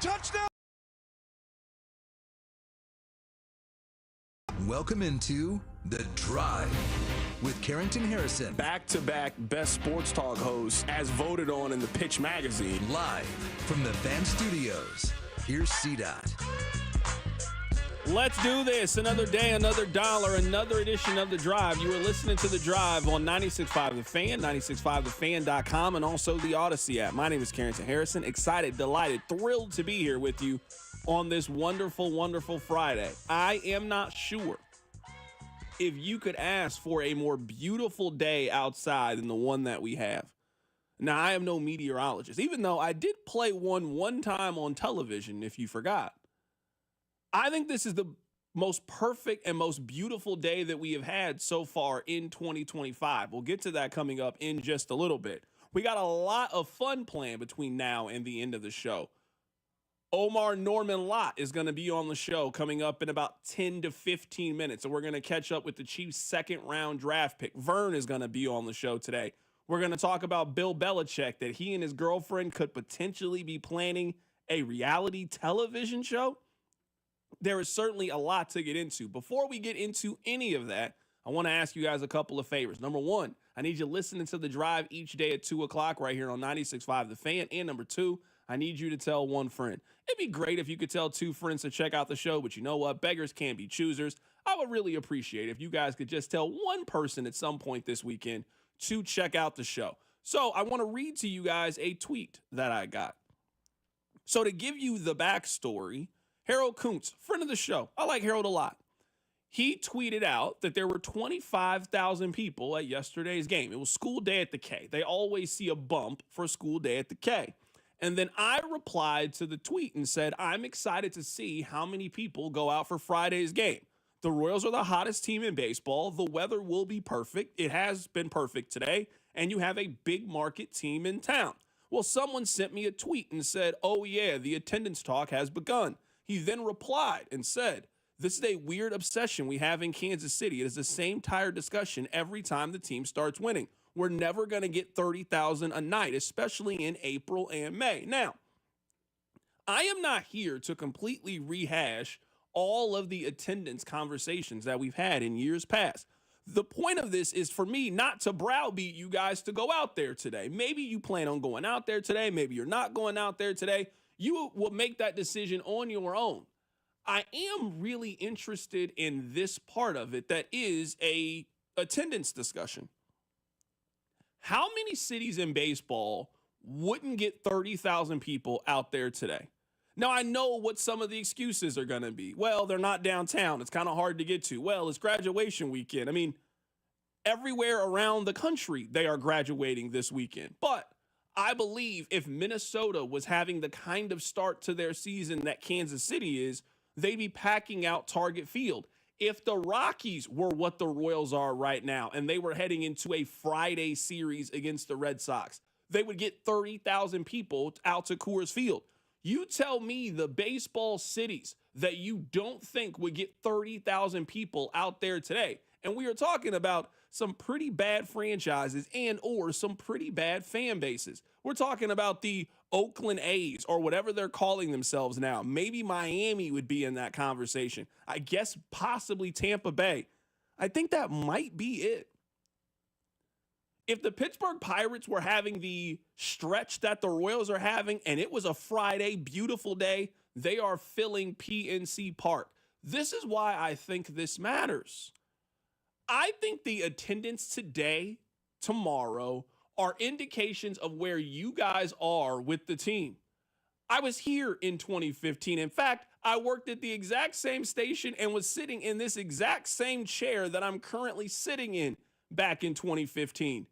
Touchdown! Welcome into The Drive with Carrington Harrison. Back-to-back best sports talk hosts as voted on in the Pitch magazine. Live from the Fan Studios. Here's CDOT. Let's do this. Another day, another dollar, another edition of The Drive. You are listening to The Drive on 96.5 The Fan, 96.5thefan.com, and also the Odyssey app. My name is Carrington Harrison. Excited, delighted, thrilled to be here with you on this wonderful, wonderful Friday. I am not sure if you could ask for a more beautiful day outside than the one that we have. Now, I am no meteorologist, even though I did play one time on television, if you forgot. I think this is the most perfect and most beautiful day that we have had so far in 2025. We'll get to that coming up in just a little bit. We got a lot of fun planned between now and the end of the show. Omar Norman Lott is going to be on the show coming up in about 10 to 15 minutes, and we're going to catch up with the Chiefs' second-round draft pick. Vern is going to be on the show today. We're going to talk about Bill Belichick, that he and his girlfriend could potentially be planning a reality television show. There is certainly a lot to get into. Before we get into any of that, I want to ask you guys a couple of favors. Number one, I need you listening to The Drive each day at 2 o'clock right here on 96.5 The Fan. And number two, I need you to tell one friend. It'd be great if you could tell two friends to check out the show, but you know what? Beggars can't be choosers. I would really appreciate it if you guys could just tell one person at some point this weekend to check out the show. So I want to read to you guys a tweet that I got. So to give you the backstory, Harold Kuntz, friend of the show. I like Harold a lot. He tweeted out that there were 25,000 people at yesterday's game. It was school day at the K. They always see a bump for school day at the K. And then I replied to the tweet and said, I'm excited to see how many people go out for Friday's game. The Royals are the hottest team in baseball. The weather will be perfect. It has been perfect today. And you have a big market team in town. Well, someone sent me a tweet and said, oh yeah, the attendance talk has begun. He then replied and said, this is a weird obsession we have in Kansas City. It is the same tired discussion every time the team starts winning. We're never going to get 30,000 a night, especially in April and May. Now, I am not here to completely rehash all of the attendance conversations that we've had in years past. The point of this is for me not to browbeat you guys to go out there today. Maybe you plan on going out there today. Maybe you're not going out there today. You will make that decision on your own. I am really interested in this part of it that is a attendance discussion. How many cities in baseball wouldn't get 30,000 people out there today? Now, I know what some of the excuses are going to be. Well, they're not downtown. It's kind of hard to get to. Well, it's graduation weekend. I mean, everywhere around the country, they are graduating this weekend. But I believe if Minnesota was having the kind of start to their season that Kansas City is, they'd be packing out Target Field. If the Rockies were what the Royals are right now and they were heading into a Friday series against the Red Sox, they would get 30,000 people out to Coors Field. You tell me the baseball cities that you don't think would get 30,000 people out there today. And we are talking about some pretty bad franchises and or some pretty bad fan bases. We're talking about the Oakland A's or whatever they're calling themselves now. Maybe Miami would be in that conversation. I guess possibly Tampa Bay. I think that might be it. If the Pittsburgh Pirates were having the stretch that the Royals are having and it was a Friday, beautiful day, they are filling PNC Park. This is why I think this matters. I think the attendance today, tomorrow, are indications of where you guys are with the team. I was here in 2015. In fact, I worked at the exact same station and was sitting in this exact same chair that I'm currently sitting in back in 2015.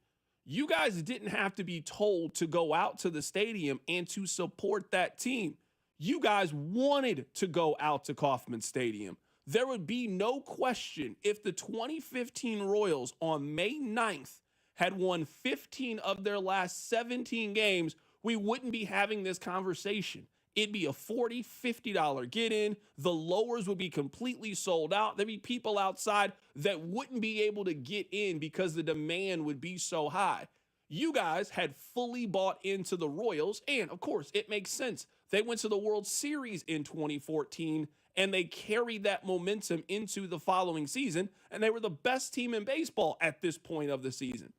You guys didn't have to be told to go out to the stadium and to support that team. You guys wanted to go out to Kauffman Stadium. There would be no question if the 2015 Royals on May 9th had won 15 of their last 17 games, we wouldn't be having this conversation. It'd be a $40, $50 get in. The lowers would be completely sold out. There'd be people outside that wouldn't be able to get in because the demand would be so high. You guys had fully bought into the Royals, and of course, it makes sense. They went to the World Series in 2014, and they carried that momentum into the following season, and they were the best team in baseball at this point of the season.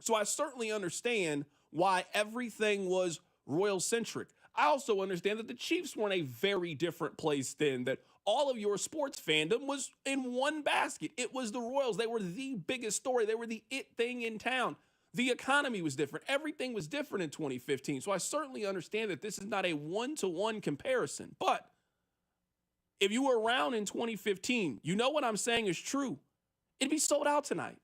So I certainly understand why everything was Royal-centric. I also understand that the Chiefs were in a very different place then, that all of your sports fandom was in one basket. It was the Royals. They were the biggest story. They were the it thing in town. The economy was different. Everything was different in 2015. So I certainly understand that this is not a one-to-one comparison. But if you were around in 2015, you know what I'm saying is true. It'd be sold out tonight.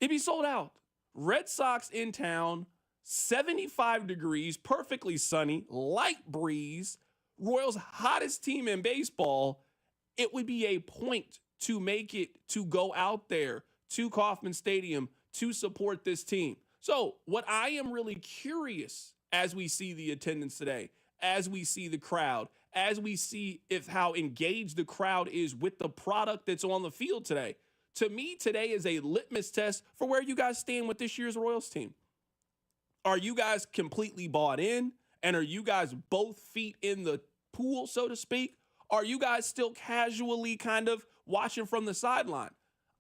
It'd be sold out. Red Sox in town, 75 degrees, perfectly sunny, light breeze, Royals' hottest team in baseball. It would be a point to make it to go out there to Kauffman Stadium to support this team. So what I am really curious as we see the attendance today, as we see the crowd, as we see how engaged the crowd is with the product that's on the field today, to me today is a litmus test for where you guys stand with this year's Royals team. Are you guys completely bought in? And are you guys both feet in the pool, so to speak? Are you guys still casually kind of watching from the sideline?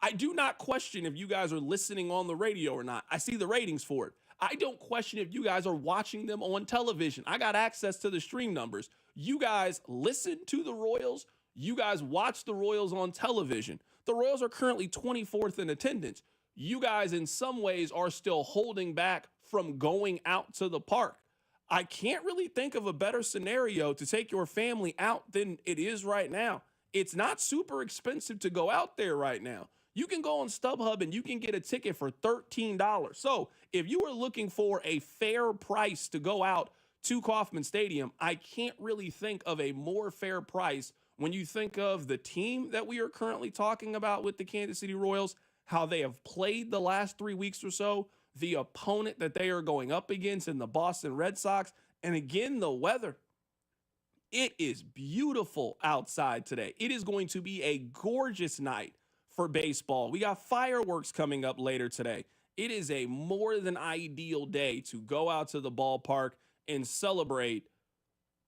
I do not question if you guys are listening on the radio or not. I see the ratings for it. I don't question if you guys are watching them on television. I got access to the stream numbers. You guys listen to the Royals. You guys watch the Royals on television. The Royals are currently 24th in attendance. You guys, in some ways, are still holding back from going out to the park. I can't really think of a better scenario to take your family out than it is right now. It's not super expensive to go out there right now. You can go on StubHub and you can get a ticket for $13. So if you are looking for a fair price to go out to Kauffman Stadium, I can't really think of a more fair price when you think of the team that we are currently talking about with the Kansas City Royals, how they have played the last 3 weeks or so, the opponent that they are going up against in the Boston Red Sox, and again, the weather. It is beautiful outside today. It is going to be a gorgeous night for baseball. We got fireworks coming up later today. It is a more than ideal day to go out to the ballpark and celebrate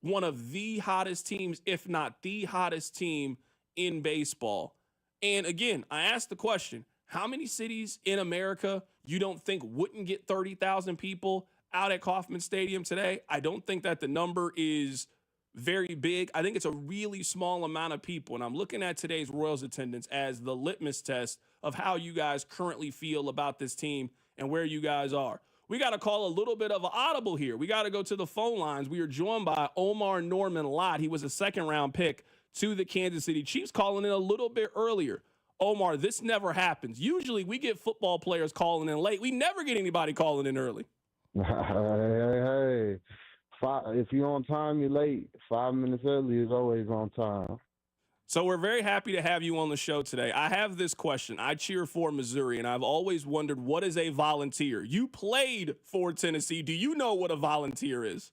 one of the hottest teams, if not the hottest team in baseball. And again, I asked the question, how many cities in America you don't think wouldn't get 30,000 people out at Kauffman Stadium today? I don't think that the number is very big. I think it's a really small amount of people. And I'm looking at today's Royals attendance as the litmus test of how you guys currently feel about this team and where you guys are. We got to call a little bit of an audible here. We got to go to the phone lines. We are joined by Omar Norman Lott. He was a second-round pick to the Kansas City Chiefs, calling in a little bit earlier. Omar, this never happens. Usually we get football players calling in late. We never get anybody calling in early. Hey. If you're on time, you're late. 5 minutes early is always on time. So we're very happy to have you on the show today. I have this question. I cheer for Missouri, and I've always wondered, what is a volunteer? You played for Tennessee. Do you know what a volunteer is?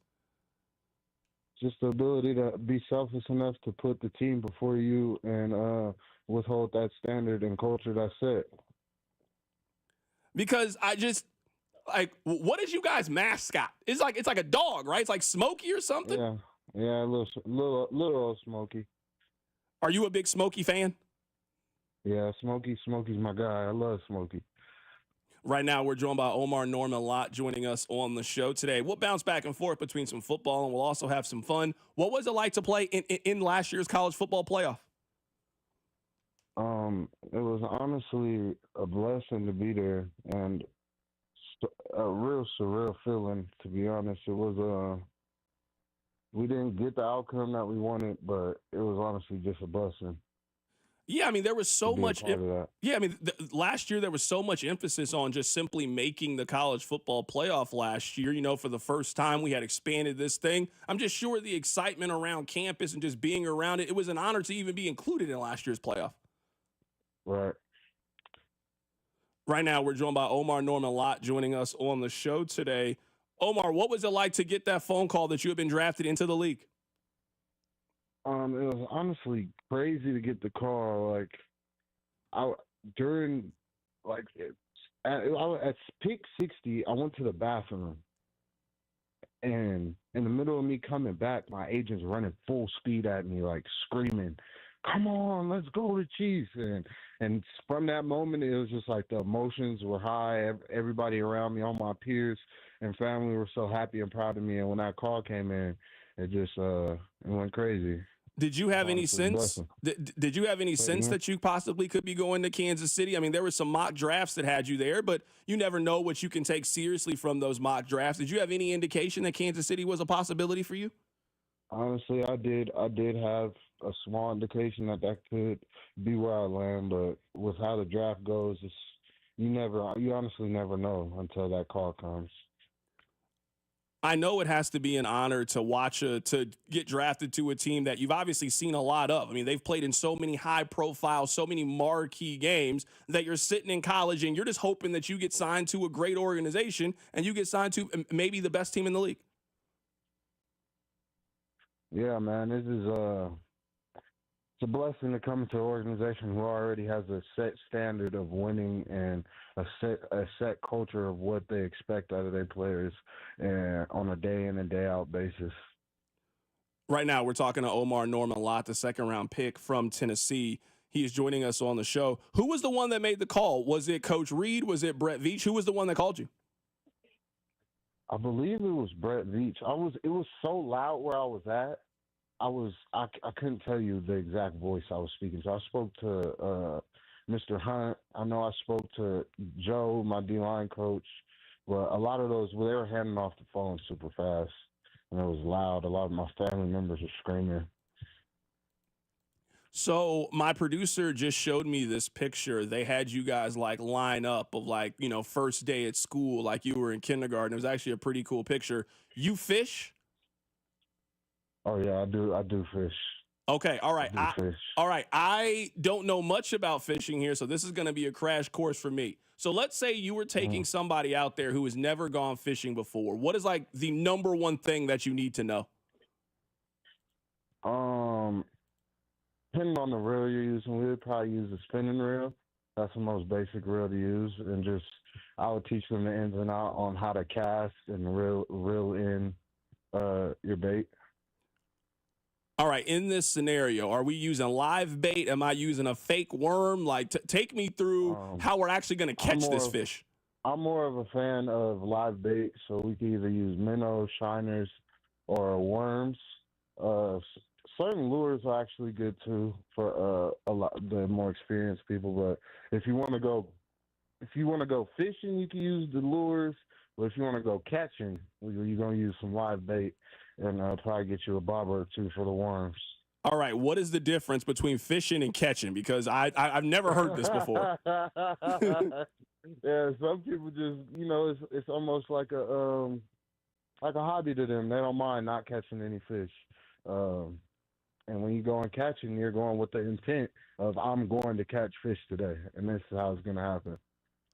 Just the ability to be selfish enough to put the team before you and withhold that standard and culture that's set. Because what is you guys' mascot? It's like a dog, right? It's like Smokey or something? Yeah, a little Smokey. Are you a big Smokey fan? Yeah, Smokey's my guy. I love Smokey. Right now, we're joined by Omar Norman Lott joining us on the show today. We'll bounce back and forth between some football, and we'll also have some fun. What was it like to play in last year's college football playoff? It was honestly a blessing to be there, and a real surreal feeling, to be honest. It was we didn't get the outcome that we wanted, but it was honestly just a blessing. Yeah, I mean, there was so much. Yeah, I mean, last year there was so much emphasis on just simply making the college football playoff last year. You know, for the first time, we had expanded this thing. I'm just sure the excitement around campus and just being around it, it was an honor to even be included in last year's playoff. Right. Right now, we're joined by Omar Norman Lott joining us on the show today. Omar, what was it like to get that phone call that you had been drafted into the league? It was honestly crazy to get the call. Like, I was at pick 60, I went to the bathroom, And in the middle of me coming back, my agent's running full speed at me, like screaming, "Come on, let's go to Chiefs!" And from that moment, it was just like the emotions were high. Everybody around me, all my peers and family, were so happy and proud of me. And when that call came in, it just it went crazy. Did you have any Honestly, sense? blessing. Did you have any Say it sense again? that you possibly could be going to Kansas City? I mean, there were some mock drafts that had you there, but you never know what you can take seriously from those mock drafts. Did you have any indication that Kansas City was a possibility for you? Honestly, I did. I did have a small indication that that could be where I land, but with how the draft goes, you honestly never know until that call comes. I know it has to be an honor to watch to get drafted to a team that you've obviously seen a lot of. I mean, they've played in so many high profile, so many marquee games that you're sitting in college and you're just hoping that you get signed to a great organization and you get signed to maybe the best team in the league. Yeah, man, this is it's a blessing to come to an organization who already has a set standard of winning and a set culture of what they expect out of their players, and on a day in and day out basis. Right now, we're talking to Omar Norman Lott, the second round pick from Tennessee. He is joining us on the show. Who was the one that made the call? Was it Coach Reed? Was it Brett Veach? Who was the one that called you? I believe it was Brett Veach. It was so loud where I was at. I couldn't tell you the exact voice I was speaking to. I spoke to Mr. Hunt. I know I spoke to Joe, my D line coach, but a lot of those, well, they were handing off the phone super fast, and it was loud. A lot of my family members were screaming. So my producer just showed me this picture. They had you guys like line up of like, first day at school, like you were in kindergarten. It was actually a pretty cool picture. You fish? Oh yeah, I do. I do fish. Okay, all right. I do fish. All right. I don't know much about fishing here, so this is going to be a crash course for me. So let's say you were taking somebody out there who has never gone fishing before. What is like the number one thing that you need to know? Depending on the reel you're using, we would probably use a spinning reel. That's the most basic reel to use, and just I would teach them the ins and outs on how to cast and reel in your bait. All right, in this scenario, are we using live bait? Am I using a fake worm? Like, take me through how we're actually going to catch this fish. I'm more of a fan of live bait, so we can either use minnows, shiners, or worms. Certain lures are actually good too for a lot the more experienced people. But if you want to go fishing, you can use the lures. But if you want to go catching, you're gonna use some live bait and probably get you a bobber or two for the worms. All right, what is the difference between fishing and catching? Because I've never heard this before. Yeah, some people just it's almost like a hobby to them. They don't mind not catching any fish. And when you go and catching, you're going with the intent of I'm going to catch fish today, and this is how it's going to happen.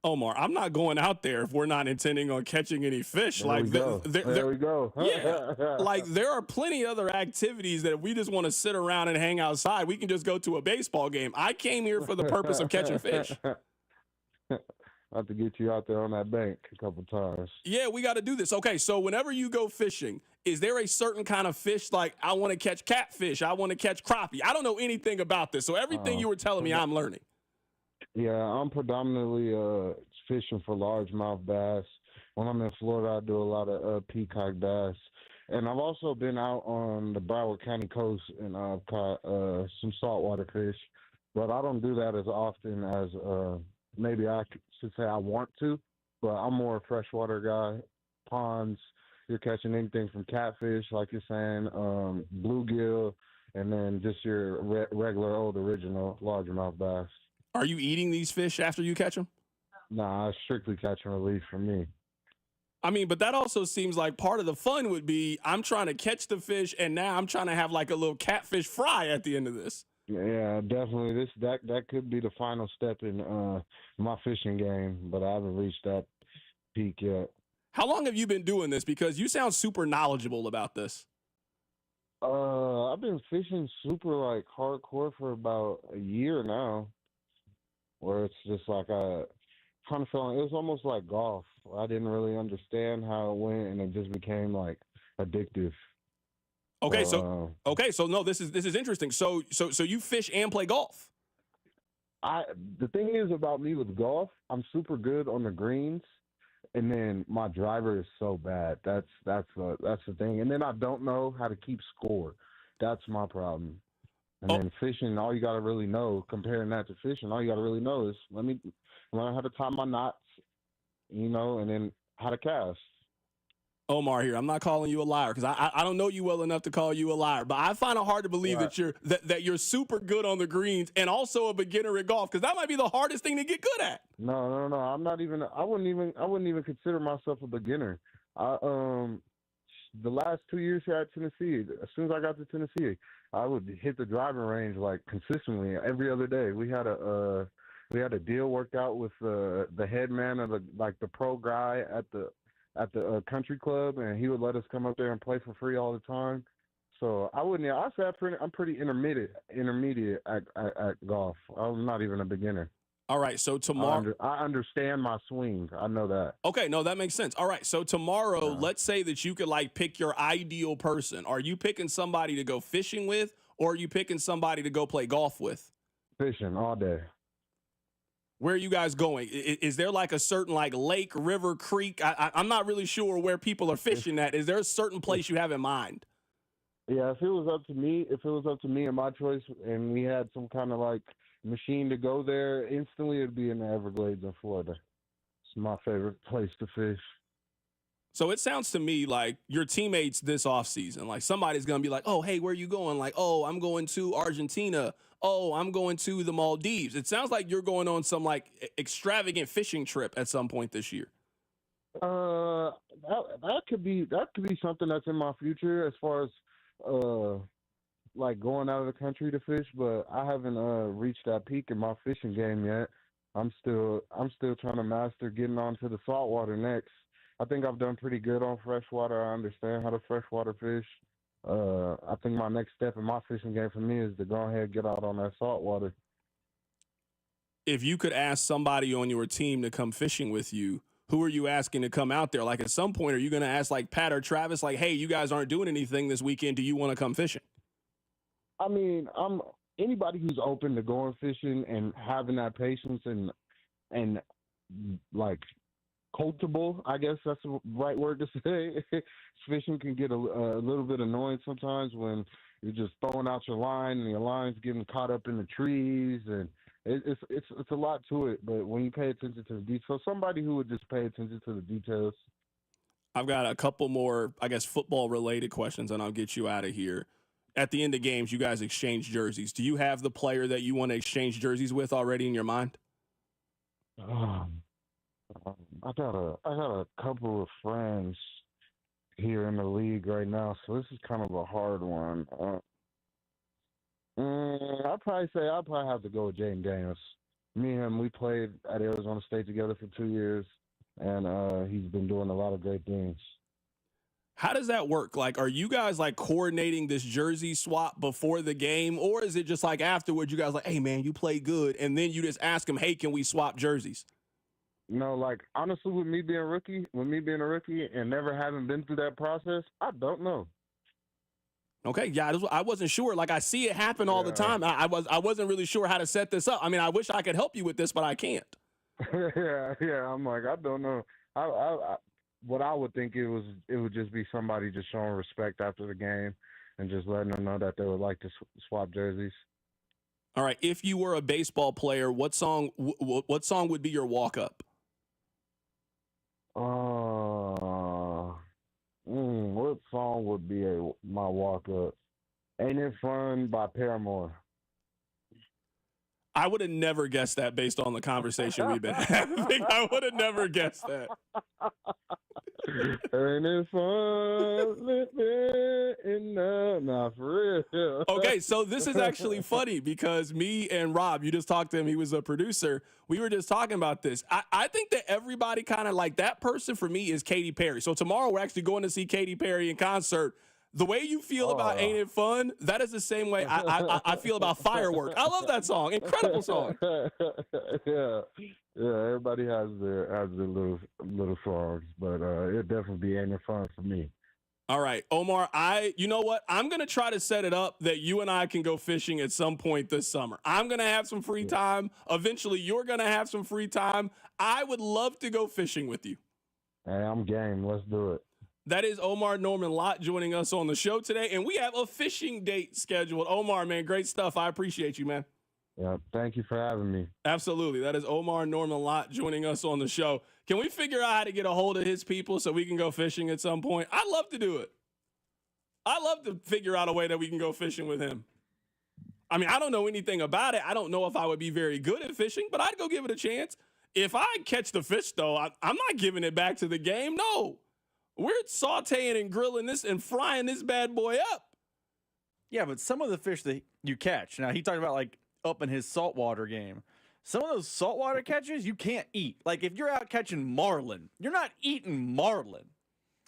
Omar, I'm not going out there if we're not intending on catching any fish. There we go. There we go. Yeah, like there are plenty other activities that if we just want to sit around and hang outside, we can just go to a baseball game. I came here for the purpose of catching fish. I have to get you out there on that bank a couple times. Yeah, we got to do this. Okay, so whenever you go fishing, is there a certain kind of fish? Like I want to catch catfish, I want to catch crappie. I don't know anything about this, so everything you were telling me, I'm learning. Yeah, I'm predominantly fishing for largemouth bass. When I'm in Florida, I do a lot of peacock bass. And I've also been out on the Broward County coast and I've caught some saltwater fish. But I don't do that as often as maybe I should say I want to. But I'm more a freshwater guy. Ponds, you're catching anything from catfish, like you're saying, bluegill, and then just your regular old original largemouth bass. Are you eating these fish after you catch them? Nah, it's strictly catch and release for me. I mean, but that also seems like part of the fun would be I'm trying to catch the fish, and now I'm trying to have like a little catfish fry at the end of this. Yeah, definitely. That could be the final step in my fishing game, but I haven't reached that peak yet. How long have you been doing this? Because you sound super knowledgeable about this. I've been fishing super like hardcore for about a year now, where it's just like I kind of felt it was almost like golf. I didn't really understand how it went, and it just became like addictive. Okay, so no, this is interesting. So you fish and play golf. The thing is about me with golf, I'm super good on the greens, and then my driver is so bad. That's the thing. And then I don't know how to keep score. That's my problem. And then fishing, all you got to really know, comparing that to fishing, all you got to really know is let me learn how to tie my knots, and then how to cast. Omar here. I'm not calling you a liar because I don't know you well enough to call you a liar, but I find it hard to believe that you're super good on the greens and also a beginner at golf, because that might be the hardest thing to get good at. No. I'm not even. I wouldn't even consider myself a beginner. The last 2 years here at Tennessee, as soon as I got to Tennessee, I would hit the driving range like consistently every other day. We had a deal worked out with the head man of the pro guy at the country club, and he would let us come up there and play for free all the time. So I say I'm pretty intermediate at golf. I'm not even a beginner. All right, so tomorrow I understand my swing. I know that. Okay, no, that makes sense. All right, so tomorrow, let's say that you could pick your ideal person. Are you picking somebody to go fishing with, or are you picking somebody to go play golf with? Fishing all day. Where are you guys going? Is there a certain lake, river, creek? I'm not really sure where people are fishing at. Is there a certain place you have in mind? Yeah, if it was up to me and my choice, and we had some kind of machine to go there, instantly it'd be in the Everglades in Florida. It's my favorite place to fish. So it sounds to me like your teammates this offseason, somebody's going to be like, oh, hey, where are you going? Oh, I'm going to Argentina. Oh, I'm going to the Maldives. It sounds like you're going on some extravagant fishing trip at some point this year. That could be something that's in my future as far as going out of the country to fish, but I haven't reached that peak in my fishing game yet. I'm still trying to master getting onto the saltwater next. I think I've done pretty good on freshwater. I understand how to freshwater fish. I think my next step in my fishing game for me is to go ahead and get out on that saltwater. If you could ask somebody on your team to come fishing with you, who are you asking to come out there? At some point, are you going to ask Pat or Travis, hey, you guys aren't doing anything this weekend. Do you want to come fishing? I mean, I'm anybody who's open to going fishing and having that patience and coachable, I guess that's the right word to say. Fishing can get a little bit annoying sometimes when you're just throwing out your line and your line's getting caught up in the trees, and it's a lot to it. But when you pay attention to the details, somebody who would just pay attention to the details. I've got a couple more, I guess, football-related questions, and I'll get you out of here. At the end of games, you guys exchange jerseys. Do you have the player that you want to exchange jerseys with already in your mind? I got a couple of friends here in the league right now, so this is kind of a hard one. I'd probably have to go with Jaden Daniels. Me and him, we played at Arizona State together for 2 years, and he's been doing a lot of great things. How does that work? Are you guys coordinating this jersey swap before the game, or is it just afterwards you guys hey man, you played good, and then you just ask him, hey, can we swap jerseys? No, honestly, with me being a rookie and never having been through that process, I don't know. Okay, yeah, I wasn't sure. I see it happen all the time. I wasn't really sure how to set this up. I mean, I wish I could help you with this, but I can't. yeah. I'm I don't know. What I would think it would just be somebody just showing respect after the game and just letting them know that they would like to swap jerseys. All right, if you were a baseball player, what song would be your walk-up? What song would be my walk-up? Ain't It Fun by Paramore. I would have never guessed that based on the conversation we've been having. I would have never guessed that. Ain't it fun living nah, for real. Okay, so this is actually funny because me and Rob, you just talked to him. He was a producer. We were just talking about this. I think that everybody kind of that person for me is Katy Perry. So tomorrow we're actually going to see Katy Perry in concert. The way you feel about Ain't It Fun, that is the same way I feel about Firework. I love that song. Incredible song. Yeah, everybody has their little songs, but it definitely be Ain't It Fun for me. All right, Omar, you know what? I'm going to try to set it up that you and I can go fishing at some point this summer. I'm going to have some free time. Eventually, you're going to have some free time. I would love to go fishing with you. Hey, I'm game. Let's do it. That is Omar Norman Lott joining us on the show today, and we have a fishing date scheduled. Omar, man, great stuff. I appreciate you, man. Yeah, thank you for having me. Absolutely. That is Omar Norman Lott joining us on the show. Can we figure out how to get a hold of his people so we can go fishing at some point? I'd love to do it. I'd love to figure out a way that we can go fishing with him. I mean, I don't know anything about it. I don't know if I would be very good at fishing, but I'd go give it a chance. If I catch the fish, though, I'm not giving it back to the game. No. We're sauteing and grilling this and frying this bad boy up. Yeah, but some of the fish that you catch, now he talked about like up in his saltwater game. Some of those saltwater catches you can't eat. Like if you're out catching marlin, you're not eating marlin.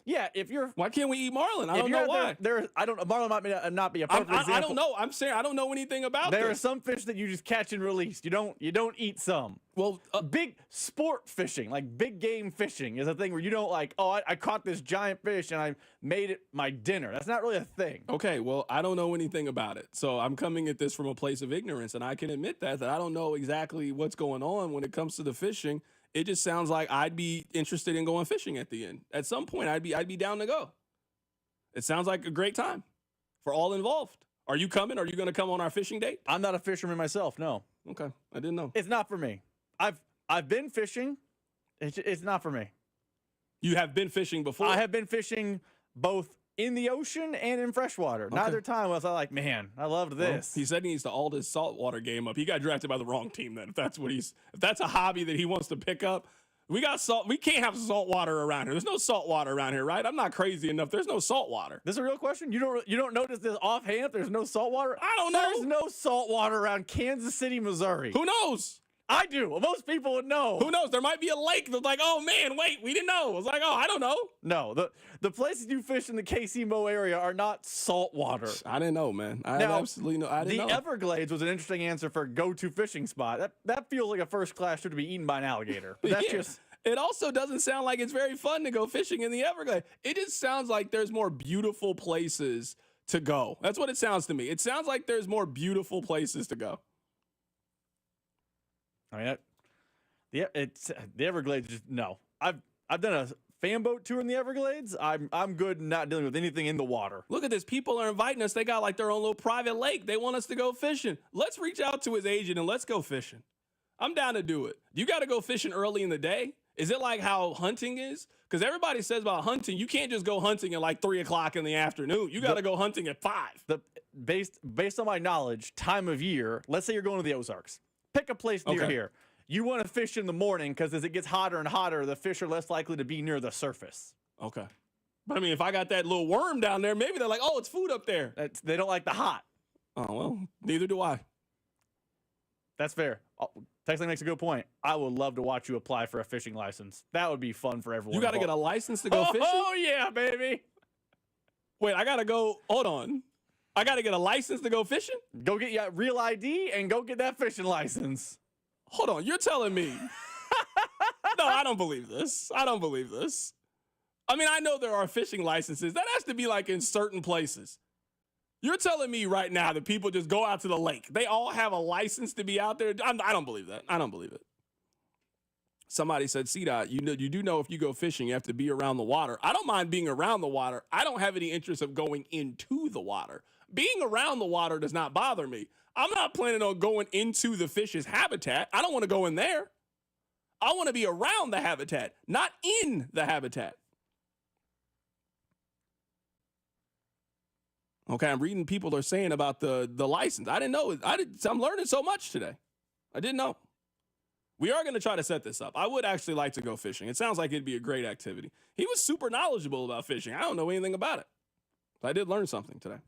Yeah, if you're. Why can't we eat marlin? I don't know why. I don't. Marlin might not be a perfect example. I don't know. I'm saying I don't know anything about this. There are some fish that you just catch and release. You don't eat some. Well, big sport fishing, like big game fishing, is a thing where you don't like. Oh, I caught this giant fish and I made it my dinner. That's not really a thing. Okay, well, I don't know anything about it, so I'm coming at this from a place of ignorance, and I can admit that I don't know exactly what's going on when it comes to the fishing. It just sounds like I'd be interested in going fishing at the end. At some point, I'd be down to go. It sounds like a great time for all involved. Are you coming? Are you going to come on our fishing date? I'm not a fisherman myself, no. Okay, I didn't know. It's not for me. I've been fishing. It's not for me. You have been fishing before? I have been fishing both in the ocean and in freshwater. Okay. Neither time was I like, man, I loved this. Well, he said he needs to all his saltwater game up. He got drafted by the wrong team then. If that's a hobby that he wants to pick up, we can't have salt water around here. There's no salt water around here, right? I'm not crazy enough. There's no salt water. This is a real question? You don't notice this offhand? There's no salt water? I don't know. There's no salt water around Kansas City, Missouri. Who knows? I do. Well, most people would know. Who knows? There might be a lake that's like, oh man, wait, we didn't know. It's like, oh, I don't know. No, the places you fish in the KC-Mo area are not salt water. I didn't know, man. I didn't know. The Everglades was an interesting answer for go-to fishing spot. That feels like a first-class trip to be eaten by an alligator. But that's just. It also doesn't sound like it's very fun to go fishing in the Everglades. It just sounds like there's more beautiful places to go. That's what it sounds to me. It sounds like there's more beautiful places to go. I mean, the Everglades. Just, no, I've done a fan boat tour in the Everglades. I'm good not dealing with anything in the water. Look at this. People are inviting us. They got like their own little private lake. They want us to go fishing. Let's reach out to his agent and let's go fishing. I'm down to do it. You got to go fishing early in the day. Is it like how hunting is? Because everybody says about hunting, you can't just go hunting at like 3 o'clock in the afternoon. You got to go hunting at 5. Based on my knowledge, time of year. Let's say you're going to the Ozarks. Pick a place near here. You want to fish in the morning because as it gets hotter and hotter, the fish are less likely to be near the surface. Okay. But I mean, if I got that little worm down there, maybe they're like, oh, it's food up there. They don't like the hot. Oh, well, neither do I. That's fair. Texting makes a good point. I would love to watch you apply for a fishing license. That would be fun for everyone. You got to get a license to go fishing? Oh, yeah, baby. Wait, I got to go. Hold on. I got to get a license to go fishing? Go get your real ID and go get that fishing license. Hold on. You're telling me. No, I don't believe this. I don't believe this. I mean, I know there are fishing licenses. That has to be like in certain places. You're telling me right now that people just go out to the lake. They all have a license to be out there. I don't believe that. I don't believe it. Somebody said, CDOT, you do know if you go fishing, you have to be around the water. I don't mind being around the water. I don't have any interest of going into the water. Being around the water does not bother me. I'm not planning on going into the fish's habitat. I don't want to go in there. I want to be around the habitat, not in the habitat. Okay, I'm reading people are saying about the license. I didn't know. I'm learning so much today. I didn't know. We are going to try to set this up. I would actually like to go fishing. It sounds like it'd be a great activity. He was super knowledgeable about fishing. I don't know anything about it. But I did learn something today.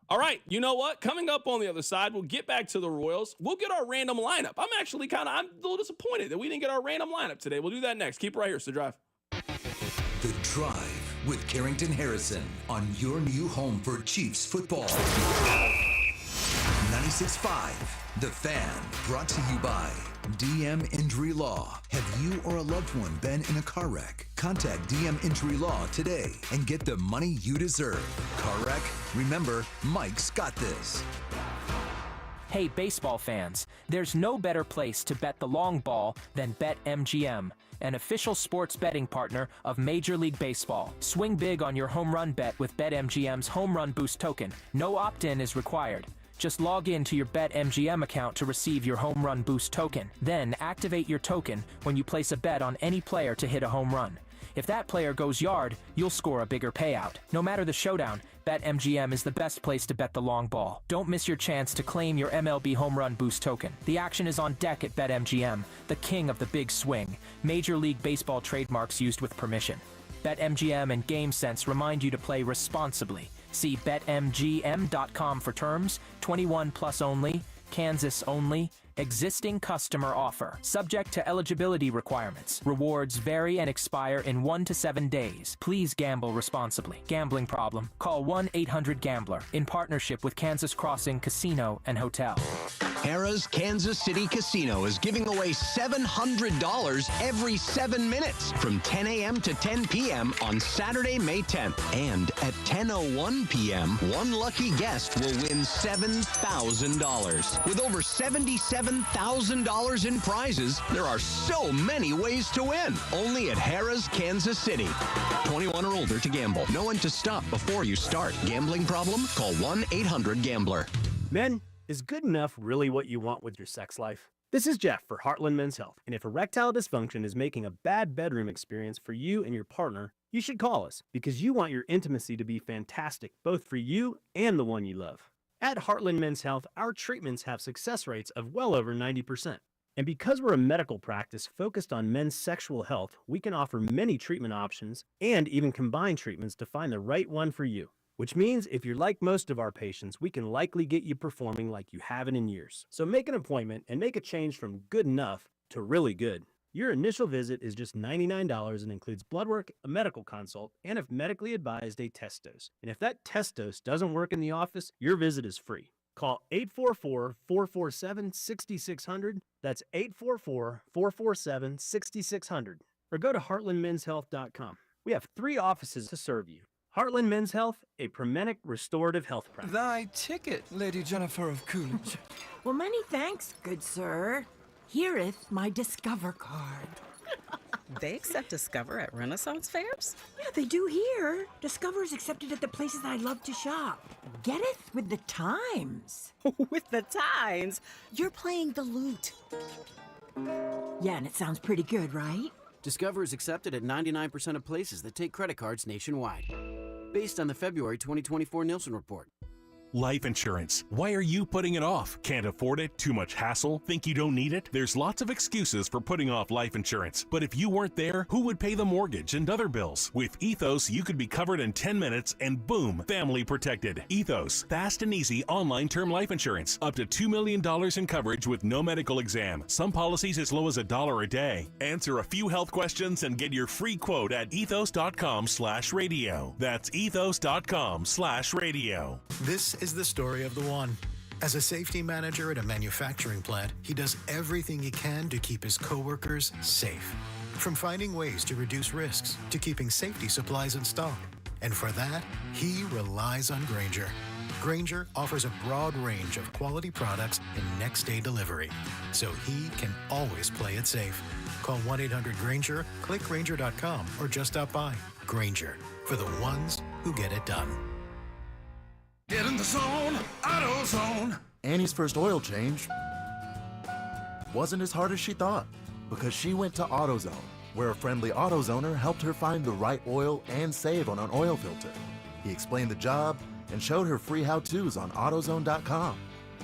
All right, you know what? Coming up on the other side, we'll get back to the Royals. We'll get our random lineup. I'm a little disappointed that we didn't get our random lineup today. We'll do that next. Keep it right here. It's The Drive. The Drive with Carrington Harrison on your new home for Chiefs football. 96.5 96.5, The Fan, brought to you by DM Injury Law. Have you or a loved one been in a car wreck? Contact DM Injury Law today and get the money you deserve. Car wreck? Remember, Mike's got this. Hey, baseball fans, there's no better place to bet the long ball than BetMGM, an official sports betting partner of Major League Baseball. Swing big on your home run bet with BetMGM's Home Run Boost token. No opt-in is required. Just log in to your BetMGM account to receive your Home Run Boost token. Then activate your token when you place a bet on any player to hit a home run. If that player goes yard, you'll score a bigger payout. No matter the showdown, BetMGM is the best place to bet the long ball. Don't miss your chance to claim your MLB Home Run Boost token. The action is on deck at BetMGM, the king of the big swing. Major League Baseball trademarks used with permission. BetMGM and GameSense remind you to play responsibly. See BetMGM.com for terms. 21 plus only. Kansas only. Existing customer offer. Subject to eligibility requirements. Rewards vary and expire in 1 to 7 days. Please gamble responsibly. Gambling problem? Call 1-800-GAMBLER in partnership with Kansas Crossing Casino and Hotel. Harrah's Kansas City Casino is giving away $700 every 7 minutes from 10 a.m. to 10 p.m. on Saturday, May 10th. And at 10:01 p.m., one lucky guest will win $7,000. With over $77,000 in prizes, there are so many ways to win. Only at Harrah's Kansas City. 21 or older to gamble. No one to stop before you start. Gambling problem? Call 1-800-GAMBLER. Men, is good enough really what you want with your sex life? This is Jeff for Heartland Men's Health, and if erectile dysfunction is making a bad bedroom experience for you and your partner, you should call us because you want your intimacy to be fantastic, both for you and the one you love. At Heartland Men's Health, our treatments have success rates of well over 90%. And because we're a medical practice focused on men's sexual health, we can offer many treatment options and even combine treatments to find the right one for you. Which means if you're like most of our patients, we can likely get you performing like you haven't in years. So make an appointment and make a change from good enough to really good. Your initial visit is just $99 and includes blood work, a medical consult, and if medically advised, a test dose. And if that test dose doesn't work in the office, your visit is free. Call 844-447-6600. That's 844-447-6600. Or go to heartlandmenshealth.com. We have 3 offices to serve you. Heartland Men's Health, a Promenic restorative health practice. Thy ticket, Lady Jennifer of Coolidge. Well, many thanks, good sir. Here'th my Discover card. They accept Discover at Renaissance fairs? Yeah, they do here. Discover is accepted at the places I love to shop. Getteth with the times. With the times? You're playing the lute. Yeah, and it sounds pretty good, right? Discover is accepted at 99% of places that take credit cards nationwide. Based on the February 2024 Nielsen report. Life insurance. Why are you putting it off? Can't afford it? Too much hassle? Think you don't need it? There's lots of excuses for putting off life insurance. But if you weren't there, who would pay the mortgage and other bills? With Ethos, you could be covered in 10 minutes and boom, family protected. Ethos, fast and easy online term life insurance. Up to $2 million in coverage with no medical exam. Some policies as low as $1 a day. Answer a few health questions and get your free quote at ethos.com/radio. That's ethos.com/radio. This is the story of the one. As a safety manager at a manufacturing plant, he does everything he can to keep his coworkers safe. From finding ways to reduce risks to keeping safety supplies in stock. And for that, he relies on Grainger. Grainger offers a broad range of quality products and next-day delivery, so he can always play it safe. Call 1-800-GRAINGER, click Grainger.com, or just stop by. Grainger, for the ones who get it done. Get in the zone, AutoZone. Annie's first oil change wasn't as hard as she thought because she went to AutoZone, where a friendly AutoZoner helped her find the right oil and save on an oil filter. He explained the job and showed her free how-tos on AutoZone.com.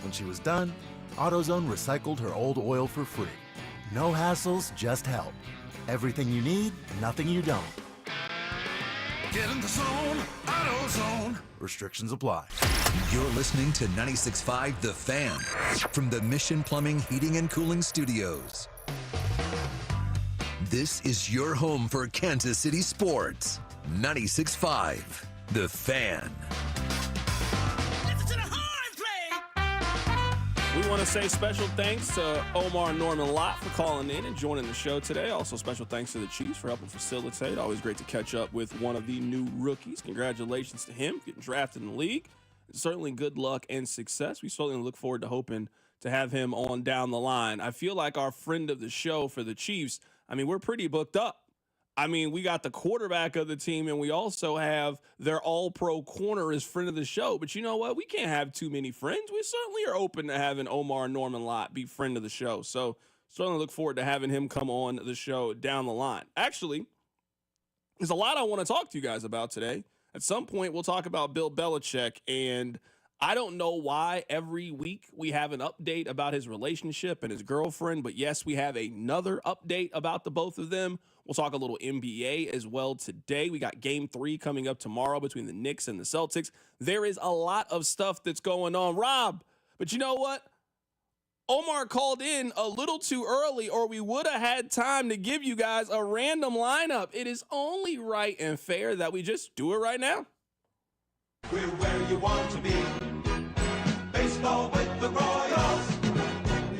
When she was done, AutoZone recycled her old oil for free. No hassles, just help. Everything you need, nothing you don't. Get in the zone, AutoZone. Restrictions apply. You're listening to 96.5 The Fan from the Mission Plumbing, Heating, and Cooling Studios. This is your home for Kansas City sports. 96.5 The Fan. want to say special thanks to Omar Norman Lott for calling in and joining the show today. Also, special thanks to the Chiefs for helping facilitate. Always great to catch up with one of the new rookies. Congratulations to him getting drafted in the league. Certainly good luck and success. We certainly look forward to hoping to have him on down the line. I feel like our friend of the show for the Chiefs, we're pretty booked up. We got the quarterback of the team, and we also have their all-pro corner as friend of the show. But you know what? We can't have too many friends. We certainly are open to having Omar Norman Lott be friend of the show. So certainly look forward to having him come on the show down the line. Actually, there's a lot I want to talk to you guys about today. At some point, we'll talk about Bill Belichick, and I don't know why every week we have an update about his relationship and his girlfriend, but yes, we have another update about the both of them. We'll talk a little NBA as well today. We got Game 3 coming up tomorrow between the Knicks and the Celtics. There is a lot of stuff that's going on, Rob, but you know what? Omar called in a little too early, or we would have had time to give you guys a random lineup. It is only right and fair that we just do it right now. We're where you want to be. Baseball with the Royals.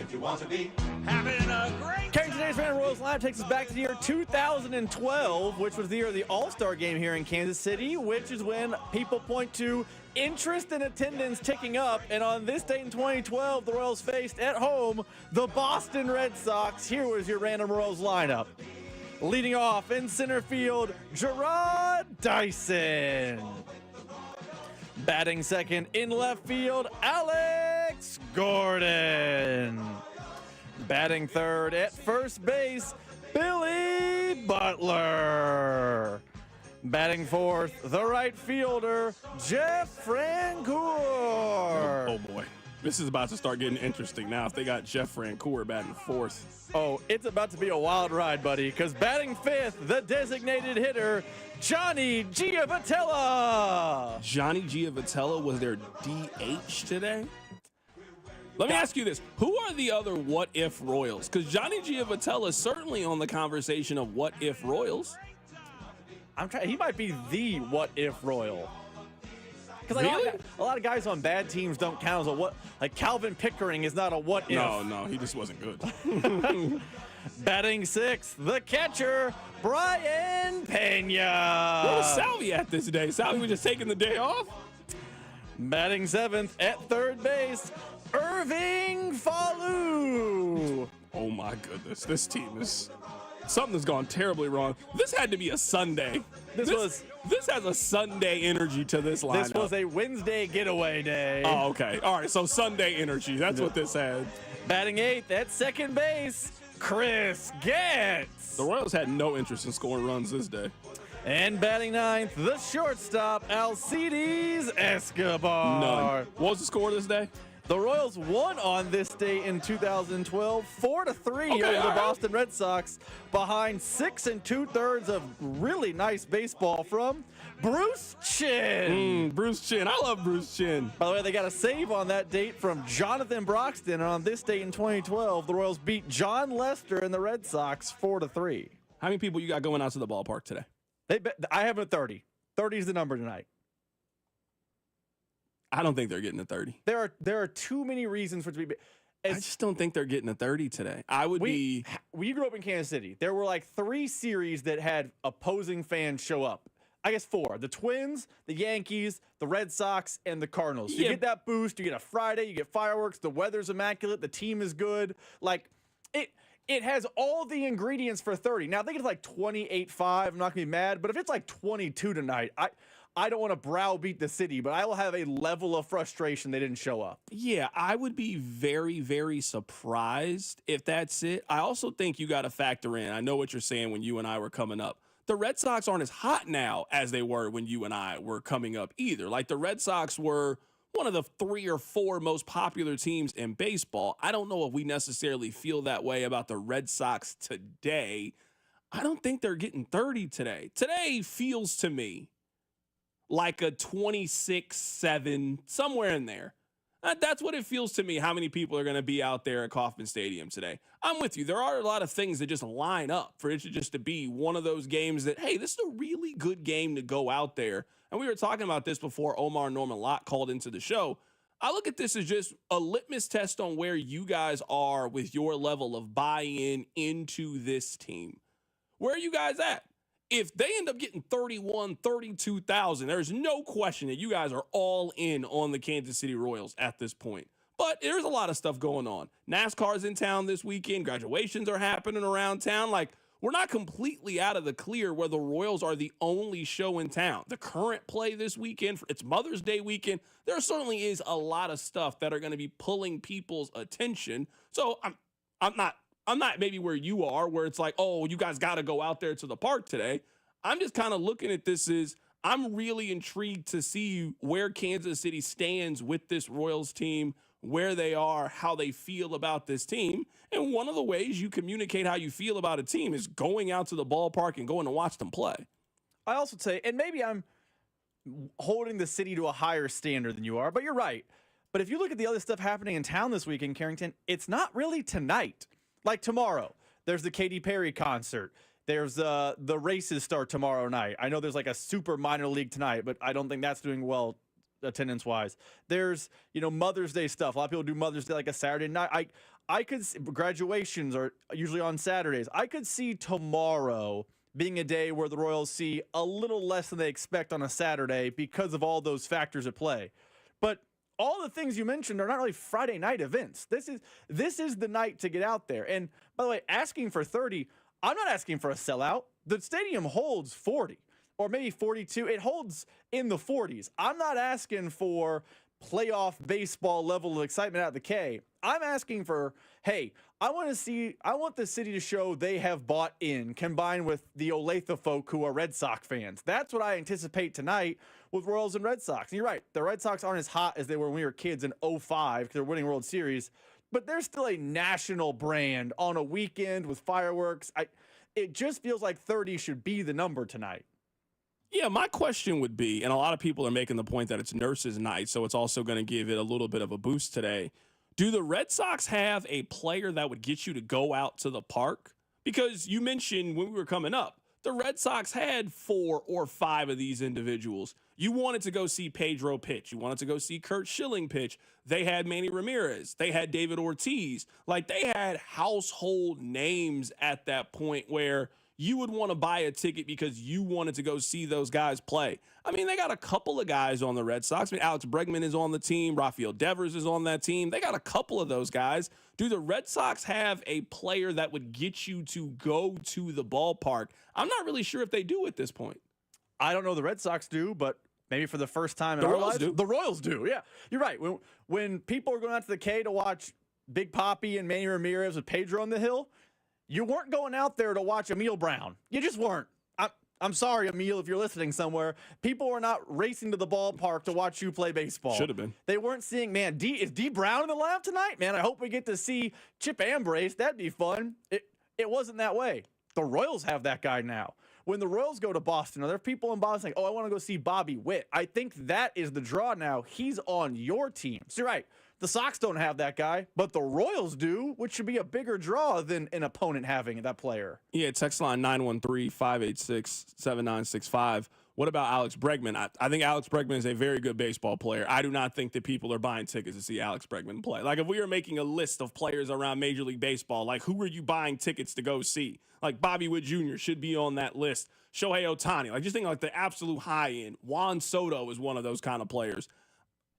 If you want to be having a great Carrington Harrison Random Royals Live takes us back to the year 2012, which was the year of the All-Star game here in Kansas City, which is when people point to interest and attendance ticking up. And on this date in 2012, the Royals faced at home the Boston Red Sox. Here was your Random Royals lineup. Leading off in center field, Gerard Dyson. Batting second in left field, Alex Gordon. Batting third at first base, Billy Butler. Batting fourth, the right fielder, Jeff Francoeur. Oh boy, this is about to start getting interesting now if they got Jeff Francoeur batting fourth. Oh, it's about to be a wild ride, buddy, because batting fifth, the designated hitter, Johnny Giavotella. Johnny Giavotella was their DH today? Let me ask you this. Who are the other what-if Royals? Because Johnny Giavotella is certainly on the conversation of what-if Royals. He might be the what-if Royal. Because Really? a lot of guys on bad teams don't count as a what. Like Calvin Pickering is not a what-if. No, he just wasn't good. Batting sixth, the catcher, Brian Pena. Where was Salvi at this day? Salvi was just taking the day off? Batting seventh at third base, Irving Falu. Oh my goodness, this team is... Something's gone terribly wrong. This had to be a Sunday. This has a Sunday energy to this lineup. This was a Wednesday getaway day. Oh, okay. All right, so Sunday energy. That's what this had. Batting eighth at second base, Chris Getz. The Royals had no interest in scoring runs this day. And batting ninth, the shortstop, Alcides Escobar. None. What was the score this day? The Royals won on this day in 2012, 4-3 over the Boston Red Sox, behind 6 2/3 of really nice baseball from Bruce Chin. Bruce Chin. I love Bruce Chin. By the way, they got a save on that date from Jonathan Broxton. And on this date in 2012, the Royals beat John Lester and the Red Sox 4-3. How many people you got going out to the ballpark today? I have a 30. 30 is the number tonight. I don't think they're getting a 30. There are too many reasons for it to be. I just don't think they're getting a 30 today. We grew up in Kansas City. There were like 3 series that had opposing fans show up. I guess 4. The Twins, the Yankees, the Red Sox, and the Cardinals. You get that boost. You get a Friday. You get fireworks. The weather's immaculate. The team is good. Like, it has all the ingredients for 30. Now, I think it's like 28-5. I'm not going to be mad. But if it's like 22 tonight, I don't want to browbeat the city, but I will have a level of frustration they didn't show up. Yeah, I would be very, very surprised if that's it. I also think you got to factor in, I know what you're saying when you and I were coming up. The Red Sox aren't as hot now as they were when you and I were coming up either. Like, the Red Sox were one of the 3 or 4 most popular teams in baseball. I don't know if we necessarily feel that way about the Red Sox today. I don't think they're getting 30 today. Today feels to me like a 26-7, somewhere in there. That's what it feels to me, how many people are going to be out there at Kauffman Stadium today. I'm with you. There are a lot of things that just line up for it to just to be one of those games that, hey, this is a really good game to go out there. And we were talking about this before Omar Norman Lott called into the show. I look at this as just a litmus test on where you guys are with your level of buy-in into this team. Where are you guys at? If they end up getting 31, 32,000, there's no question that you guys are all in on the Kansas City Royals at this point. But there's a lot of stuff going on. NASCAR's in town this weekend. Graduations are happening around town. Like, we're not completely out of the clear where the Royals are the only show in town. The current play this weekend, it's Mother's Day weekend. There certainly is a lot of stuff that are going to be pulling people's attention. So I'm not maybe where you are, where it's like, oh, you guys got to go out there to the park today. I'm just kind of looking at this as I'm really intrigued to see where Kansas City stands with this Royals team, where they are, how they feel about this team. And one of the ways you communicate how you feel about a team is going out to the ballpark and going to watch them play. I also say, and maybe I'm holding the city to a higher standard than you are, but you're right. But if you look at the other stuff happening in town this week in Carrington, it's not really tonight. Like tomorrow, there's the Katy Perry concert. There's the races start tomorrow night. I know there's like a super minor league tonight, but I don't think that's doing well attendance wise. There's, Mother's Day stuff. A lot of people do Mother's Day like a Saturday night. I could see, graduations are usually on Saturdays. I could see tomorrow being a day where the Royals see a little less than they expect on a Saturday because of all those factors at play. But all the things you mentioned are not really Friday night events. This is the night to get out there. And by the way, asking for 30, I'm not asking for a sellout. The stadium holds 40 or maybe 42. It holds in the 40s. I'm not asking for playoff baseball level of excitement out of the K. I'm asking for, hey, I want the city to show they have bought in, combined with the Olathe folk who are Red Sox fans. That's what I anticipate tonight with Royals and Red Sox. And you're right, the Red Sox aren't as hot as they were when we were kids in 05 because they're winning World Series, but they're still a national brand on a weekend with fireworks. It just feels like 30 should be the number tonight. Yeah, my question would be, and a lot of people are making the point that it's Nurses Night, so it's also going to give it a little bit of a boost today. Do the Red Sox have a player that would get you to go out to the park? Because you mentioned when we were coming up, the Red Sox had 4 or 5 of these individuals. You wanted to go see Pedro pitch. You wanted to go see Curt Schilling pitch. They had Manny Ramirez. They had David Ortiz. Like, they had household names at that point where you would want to buy a ticket because you wanted to go see those guys play. I mean, they got a couple of guys on the Red Sox. I mean, Alex Bregman is on the team. Rafael Devers is on that team. They got a couple of those guys. Do the Red Sox have a player that would get you to go to the ballpark? I'm not really sure if they do at this point. I don't know the Red Sox do, but maybe for the first time in our lives, the Royals do. Yeah, you're right. When people are going out to the K to watch Big Papi and Manny Ramirez with Pedro on the hill, you weren't going out there to watch Emil Brown. You just weren't. I'm sorry, Emil, if you're listening somewhere. People were not racing to the ballpark to watch you play baseball. Should have been. They weren't seeing, man, is D Brown in the lineup tonight? Man, I hope we get to see Chip Ambrose. That'd be fun. It wasn't that way. The Royals have that guy now. When the Royals go to Boston, are there people in Boston like, oh, I want to go see Bobby Witt? I think that is the draw now. He's on your team. So you're right. The Sox don't have that guy, but the Royals do, which should be a bigger draw than an opponent having that player. Yeah, text line 913-586-7965. What about Alex Bregman? I think Alex Bregman is a very good baseball player. I do not think that people are buying tickets to see Alex Bregman play. Like, if we were making a list of players around Major League Baseball, like, who are you buying tickets to go see? Like, Bobby Witt Jr. should be on that list. Shohei Ohtani. Like, just think like the absolute high end. Juan Soto is one of those kind of players.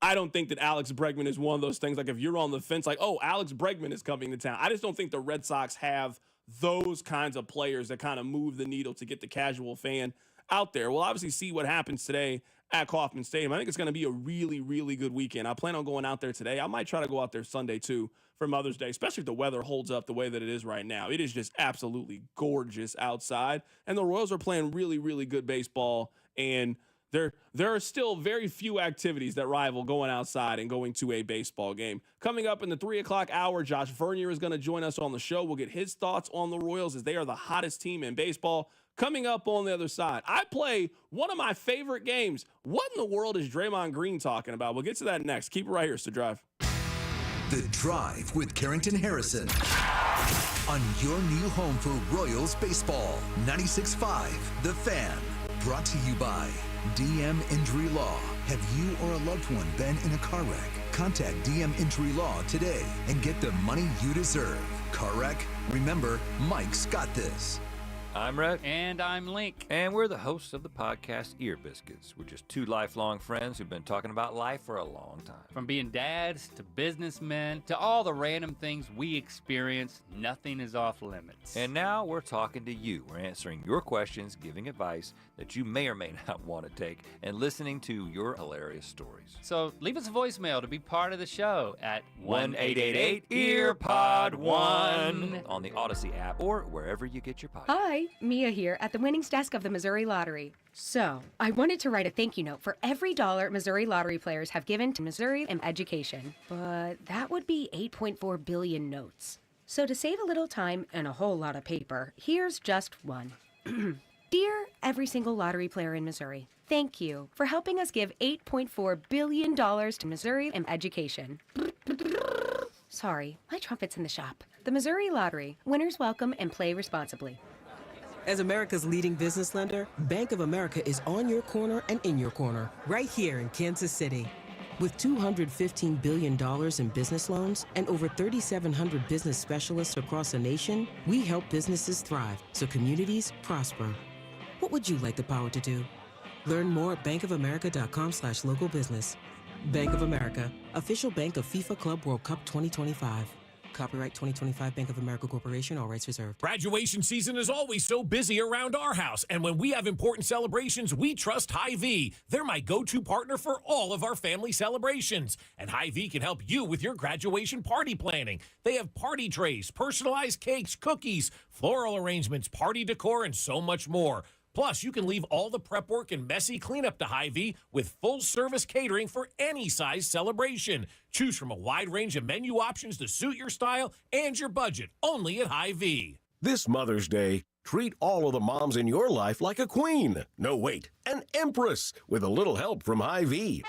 I don't think that Alex Bregman is one of those things. Like, if you're on the fence, like, oh, Alex Bregman is coming to town. I just don't think the Red Sox have those kinds of players that kind of move the needle to get the casual fan out there. We'll obviously see what happens today at Kauffman Stadium. I think it's going to be a really, really good weekend. I plan on going out there today. I might try to go out there Sunday, too, for Mother's Day, especially if the weather holds up the way that it is right now. It is just absolutely gorgeous outside, and the Royals are playing really, really good baseball, and there are still very few activities that rival going outside and going to a baseball game. Coming up in the 3 o'clock hour, Josh Vernier is going to join us on the show. We'll get his thoughts on the Royals as they are the hottest team in baseball. Coming up on the other side, I play one of my favorite games. What in the world is Draymond Green talking about? We'll get to that next. Keep it right here. It's The Drive. The Drive with Carrington Harrison on your new home for Royals baseball. 96.5 The Fan. Brought to you by DM Injury Law. Have you or a loved one been in a car wreck? Contact DM Injury Law today and get the money you deserve. Car wreck? Remember, Mike's got this. I'm Rhett. And I'm Link. And we're the hosts of the podcast Ear Biscuits. We're just two lifelong friends who've been talking about life for a long time. From being dads to businessmen to all the random things we experience, nothing is off limits. And now we're talking to you. We're answering your questions, giving advice that you may or may not want to take, and listening to your hilarious stories. So leave us a voicemail to be part of the show at 1-888-EARPOD-1 on the Odyssey app or wherever you get your podcast. Hi, Mia here at the winnings desk of the Missouri Lottery. So, I wanted to write a thank you note for every dollar Missouri Lottery players have given to Missouri and education, but that would be 8.4 billion notes. So to save a little time and a whole lot of paper, here's just one. Dear every single lottery player in Missouri, thank you for helping us give $8.4 billion to Missouri and education. Sorry, my trumpet's in the shop. The Missouri Lottery. Winners welcome and play responsibly. As America's leading business lender, Bank of America is on your corner and in your corner, right here in Kansas City. With $215 billion in business loans and over 3,700 business specialists across the nation, we help businesses thrive so communities prosper. What would you like the power to do? Learn more at bankofamerica.com/local business. Bank of America, official bank of FIFA Club World Cup 2025. Copyright 2025 Bank of America Corporation, all rights reserved. Graduation season is always so busy around our house, and when we have important celebrations, we trust Hy-Vee. They're my go-to partner for all of our family celebrations, and Hy-Vee can help you with your graduation party planning. They have party trays, personalized cakes, cookies, floral arrangements, party decor, and so much more. Plus, you can leave all the prep work and messy cleanup to Hy-Vee with full-service catering for any size celebration. Choose from a wide range of menu options to suit your style and your budget, only at Hy-Vee. This Mother's Day, treat all of the moms in your life like a queen. No, wait, an empress with a little help from Hy-Vee.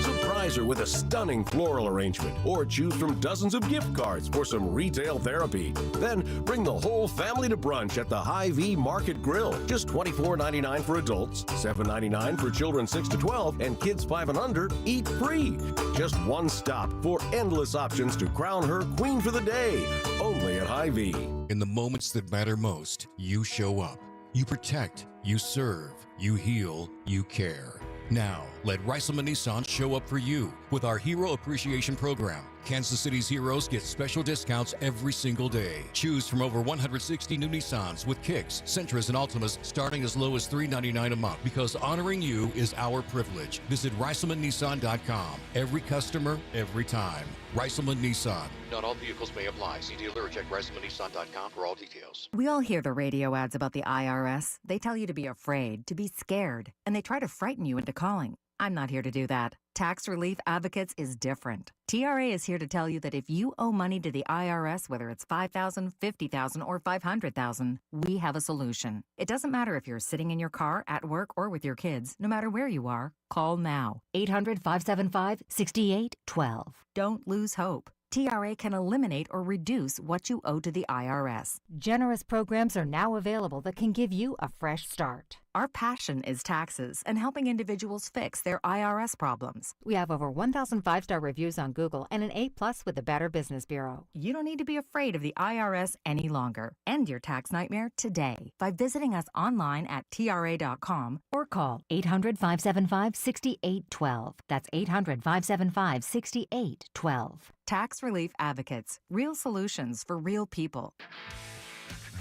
Surprise her with a stunning floral arrangement or choose from dozens of gift cards for some retail therapy. Then bring the whole family to brunch at the Hy-Vee Market Grill. Just $24.99 for adults, $7.99 for children 6 to 12, and kids 5 and under eat free. Just one stop for endless options to crown her queen for the day. Only at Hy-Vee. In the moments that matter most, you show up. You protect, you serve, you heal, you care. Now, let Reiselman Nissan show up for you with our Hero Appreciation Program. Kansas City's heroes get special discounts every single day. Choose from over 160 new Nissans with Kicks, Sentras, and Altimas starting as low as $399 a month, because honoring you is our privilege. Visit ReiselmanNissan.com. Every customer, every time. Reiselman Nissan. Not all vehicles may apply. See dealer or check ReiselmanNissan.com for all details. We all hear the radio ads about the IRS. They tell you to be afraid, to be scared, and they try to frighten you into calling. I'm not here to do that. Tax Relief Advocates is different. TRA is here to tell you that if you owe money to the IRS, whether it's $5,000, $50,000, or $500,000, we have a solution. It doesn't matter if you're sitting in your car, at work, or with your kids. No matter where you are, call now. 800-575-6812. Don't lose hope. TRA can eliminate or reduce what you owe to the IRS. Generous programs are now available that can give you a fresh start. Our passion is taxes and helping individuals fix their IRS problems. We have over 1,000 5-star reviews on Google and an A+ with the Better Business Bureau. You don't need to be afraid of the IRS any longer. End your tax nightmare today by visiting us online at TRA.com or call 800-575-6812. That's 800-575-6812. Tax Relief Advocates. Real solutions for real people.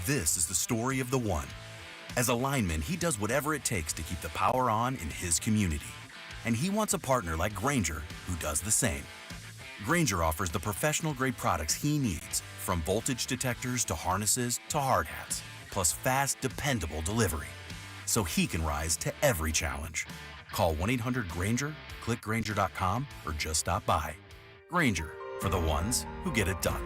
This is the story of the one. As a lineman, he does whatever it takes to keep the power on in his community. And he wants a partner like Grainger who does the same. Grainger offers the professional-grade products he needs, from voltage detectors to harnesses to hard hats, plus fast, dependable delivery, so he can rise to every challenge. Call 1-800-GRAINGER, click Grainger.com, or just stop by. Grainger, for the ones who get it done.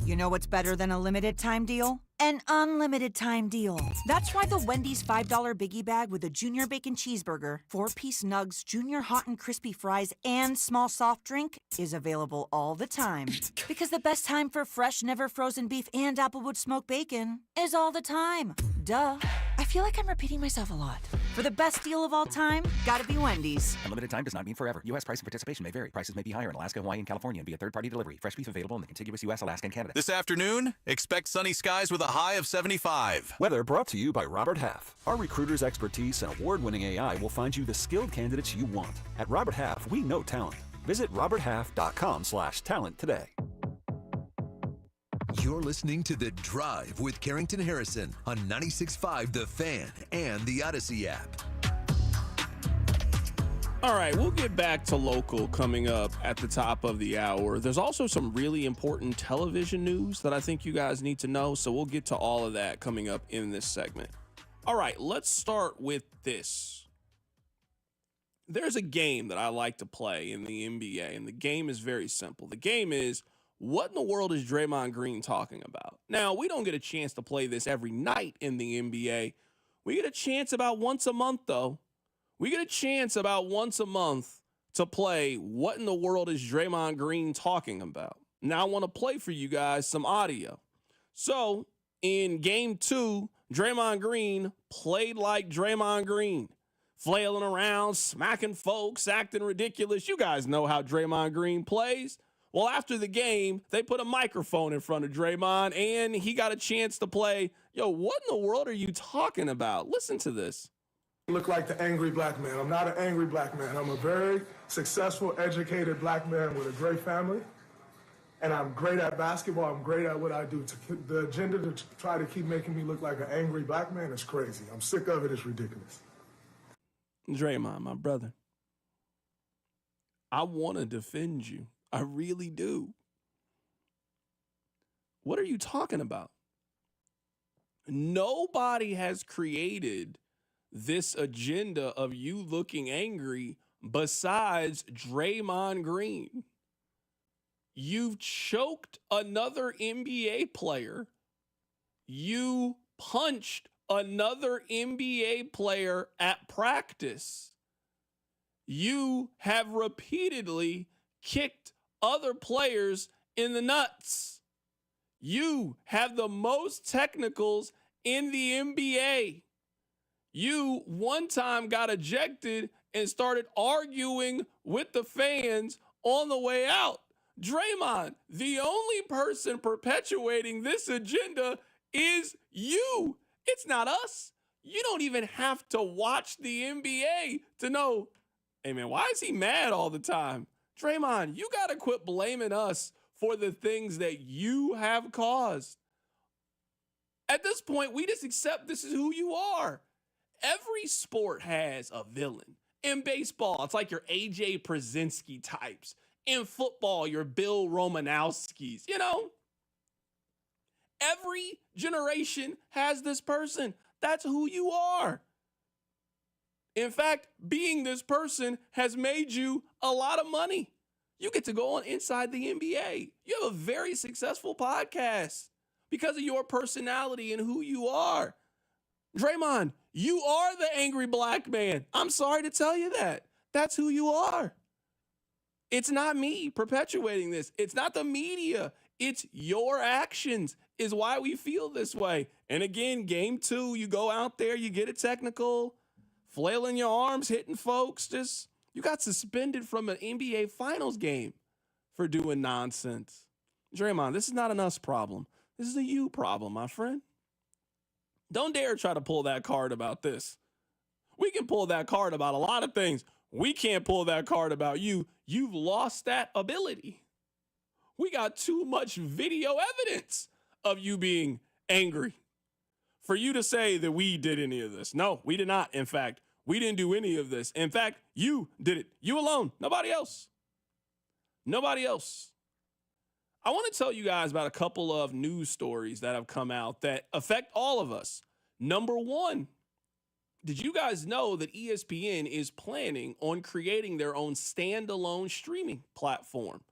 You know what's better than a limited time deal? An unlimited time deal. That's why the Wendy's $5 Biggie Bag with a Junior Bacon Cheeseburger, 4-piece nugs, Junior Hot and Crispy Fries, and small soft drink is available all the time. Because the best time for fresh, never frozen beef and Applewood smoked bacon is all the time. Duh. I feel like I'm repeating myself a lot. For the best deal of all time, gotta be Wendy's. Unlimited time does not mean forever. U.S. price and participation may vary. Prices may be higher in Alaska, Hawaii, and California and via third-party delivery. Fresh beef available in the contiguous U.S., Alaska, and Canada. This afternoon, expect sunny skies with a high of 75. Weather brought to you by Robert Half. Our recruiters' expertise and award-winning AI will find you the skilled candidates you want. At Robert Half, we know talent. Visit roberthalf.com/talent today. You're listening to The Drive with Carrington Harrison on 96.5 The Fan and the Odyssey app. All right, we'll get back to local coming up at the top of the hour. There's also some really important television news that I think you guys need to know, so we'll get to all of that coming up in this segment. All right, let's start with this. There's a game that I like to play in the NBA, and the game is very simple. The game is, what in the world is Draymond Green talking about? Now, we don't get a chance to play this every night in the NBA. We get a chance about once a month, though. We get a chance about once a month to play what in the world is Draymond Green talking about. Now, I want to play for you guys some audio. So, in Game 2, Draymond Green played like Draymond Green, flailing around, smacking folks, acting ridiculous. You guys know how Draymond Green plays. Well, after the game, they put a microphone in front of Draymond, and he got a chance to play. Yo, what in the world are you talking about? Listen to this. Look like the angry black man. I'm not an angry black man. I'm a very successful, educated black man with a great family, and I'm great at basketball. I'm great at what I do. The agenda to try to keep making me look like an angry black man is crazy. I'm sick of it. It's ridiculous. Draymond, my brother, I want to defend you. I really do. What are you talking about? Nobody has created this agenda of you looking angry besides Draymond Green. You've choked another NBA player. You punched another NBA player at practice. You have repeatedly kicked other players in the nuts. You have the most technicals in the NBA. You one time got ejected and started arguing with the fans on the way out. Draymond, the only person perpetuating this agenda is you. It's not us. You don't even have to watch the NBA to know, hey man, why is he mad all the time? Draymond, you got to quit blaming us for the things that you have caused. At this point, we just accept this is who you are. Every sport has a villain. In baseball, it's like your AJ Przinsky types. In football, your Bill Romanowskis. You know, every generation has this person. That's who you are. In fact, being this person has made you a lot of money. You get to go on Inside the NBA. You have a very successful podcast because of your personality and who you are. Draymond, you are the angry black man. I'm sorry to tell you that. That's who you are. It's not me perpetuating this. It's not the media. It's your actions is why we feel this way. And again, Game 2, you go out there, you get it technical, flailing your arms, hitting folks. You got suspended from an NBA Finals game for doing nonsense. Draymond, this is not an us problem. This is a you problem, my friend. Don't dare try to pull that card about this. We can pull that card about a lot of things. We can't pull that card about you. You've lost that ability. We got too much video evidence of you being angry for you to say that we did any of this. No, we did not. In fact, we didn't do any of this. In fact, you did it. You alone. Nobody else. Nobody else. I want to tell you guys about a couple of news stories that have come out that affect all of us. Number one, did you guys know that ESPN is planning on creating their own standalone streaming platform?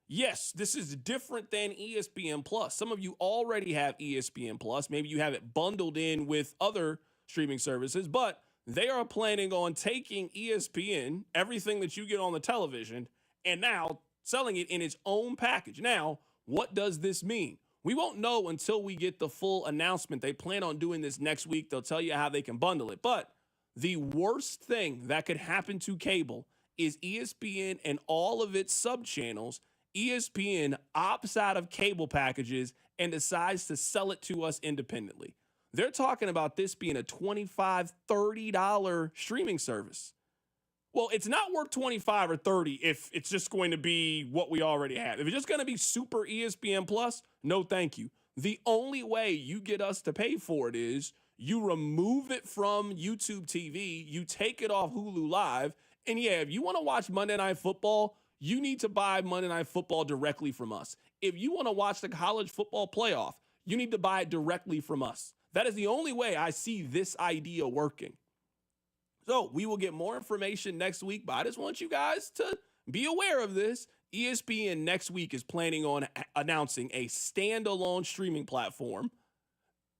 Yes, this is different than ESPN Plus. Some of you already have ESPN Plus. Maybe you have it bundled in with other streaming services, but they are planning on taking ESPN, everything that you get on the television, and now selling it in its own package. Now, what does this mean? We won't know until we get the full announcement. They plan on doing this next week. They'll tell you how they can bundle it. But the worst thing that could happen to cable is ESPN and all of its sub-channels. ESPN opts out of cable packages and decides to sell it to us independently. They're talking about this being a $25, $30 streaming service. Well, it's not worth 25 or 30 if it's just going to be what we already have. If it's just going to be super ESPN Plus, no thank you. The only way you get us to pay for it is you remove it from YouTube TV, you take it off Hulu Live, and yeah, if you want to watch Monday Night Football, you need to buy Monday Night Football directly from us. If you want to watch the college football playoff, you need to buy it directly from us. That is the only way I see this idea working. So we will get more information next week, but I just want you guys to be aware of this. ESPN next week is planning on announcing a standalone streaming platform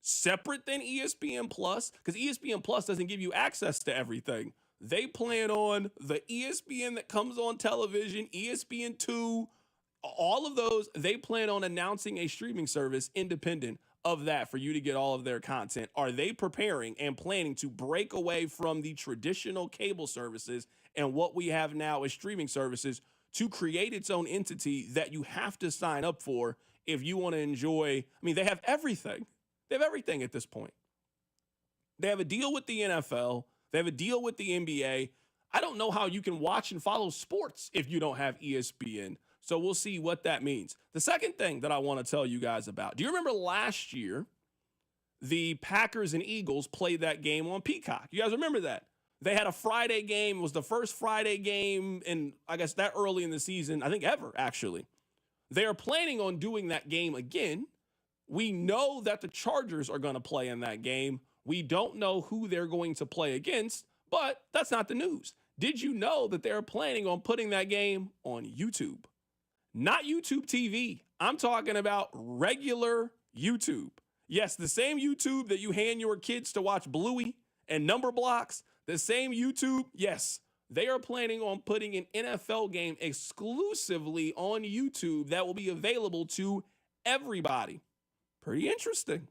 separate than ESPN Plus, because ESPN Plus doesn't give you access to everything. They plan on the ESPN that comes on television, ESPN2, all of those, they plan on announcing a streaming service independent of that for you to get all of their content. Are they preparing and planning to break away from the traditional cable services and what we have now as streaming services to create its own entity that you have to sign up for if you want to enjoy? I mean, they have everything. They have everything at this point. They have a deal with the NFL. They have a deal with the NBA. I don't know how you can watch and follow sports if you don't have ESPN. So we'll see what that means. The second thing that I want to tell you guys about, do you remember last year, the Packers and Eagles played that game on Peacock? You guys remember that? They had a Friday game. It was the first Friday game in, I guess, that early in the season, I think ever, actually. They are planning on doing that game again. We know that the Chargers are going to play in that game. We don't know who they're going to play against, but that's not the news. Did you know that they're planning on putting that game on YouTube? Not YouTube TV. I'm talking about regular YouTube. Yes, the same YouTube that you hand your kids to watch Bluey and Number Blocks, the same YouTube. Yes, they are planning on putting an NFL game exclusively on YouTube that will be available to everybody. Pretty interesting.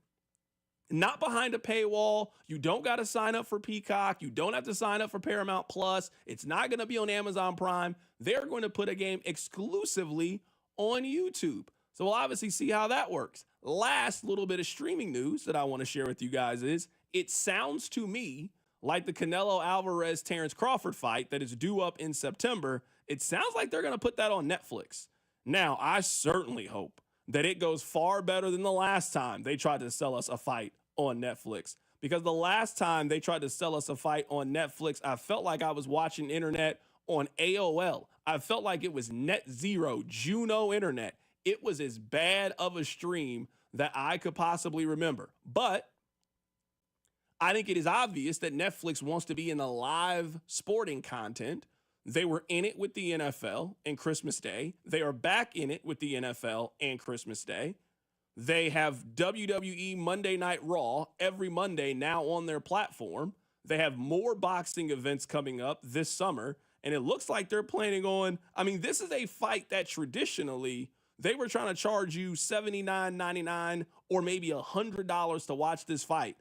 Not behind a paywall. You don't got to sign up for Peacock. You don't have to sign up for Paramount Plus. It's not going to be on Amazon Prime. They're going to put a game exclusively on YouTube. So we'll obviously see how that works. Last little bit of streaming news that I want to share with you guys is it sounds to me like the Canelo Alvarez-Terrence Crawford fight that is due up in September. It sounds like they're going to put that on Netflix. Now, I certainly hope that it goes far better than the last time they tried to sell us a fight on Netflix. Because the last time they tried to sell us a fight on Netflix, I felt like I was watching internet on AOL. I felt like it was Net Zero, Juno internet. It was as bad of a stream that I could possibly remember. But I think it is obvious that Netflix wants to be in the live sporting content. They were in it with the NFL and Christmas Day. They are back in it with the NFL and Christmas Day. They have WWE Monday Night Raw every Monday now on their platform. They have more boxing events coming up this summer. And it looks like they're planning on, I mean, this is a fight that traditionally they were trying to charge you $79.99 or maybe $100 to watch this fight.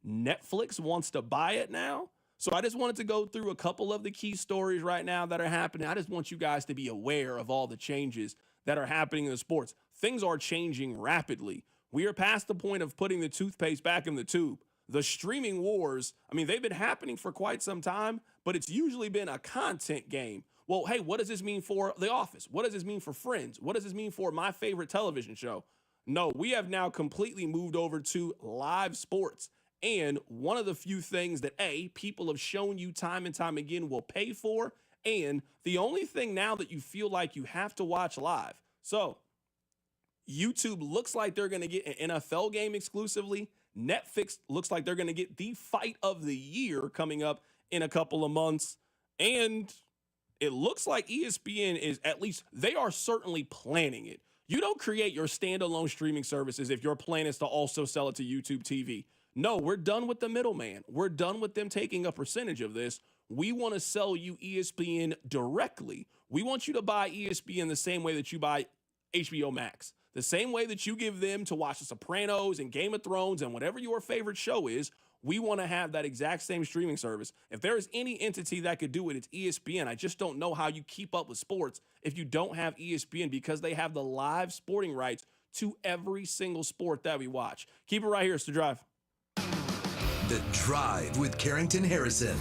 Netflix wants to buy it now. So I just wanted to go through a couple of the key stories right now that are happening. I just want you guys to be aware of all the changes that are happening in the sports. Things are changing rapidly. We are past the point of putting the toothpaste back in the tube. The streaming wars, I mean, they've been happening for quite some time, but it's usually been a content game. Well, hey, what does this mean for The Office? What does this mean for Friends? What does this mean for my favorite television show? No, we have now completely moved over to live sports. And one of the few things that, people have shown you time and time again will pay for, and the only thing now that you feel like you have to watch live. So YouTube looks like they're going to get an NFL game exclusively. Netflix looks like they're going to get the fight of the year coming up in a couple of months. And it looks like ESPN is, at least they are certainly planning it. You don't create your standalone streaming services if your plan is to also sell it to YouTube TV. No, we're done with the middleman. We're done with them taking a percentage of this. We want to sell you ESPN directly. We want you to buy ESPN the same way that you buy HBO Max. The same way that you give them to watch The Sopranos and Game of Thrones and whatever your favorite show is, we want to have that exact same streaming service. If there is any entity that could do it, it's ESPN. I just don't know how you keep up with sports if you don't have ESPN, because they have the live sporting rights to every single sport that we watch. Keep it right here. It's The Drive. The Drive with Carrington Harrison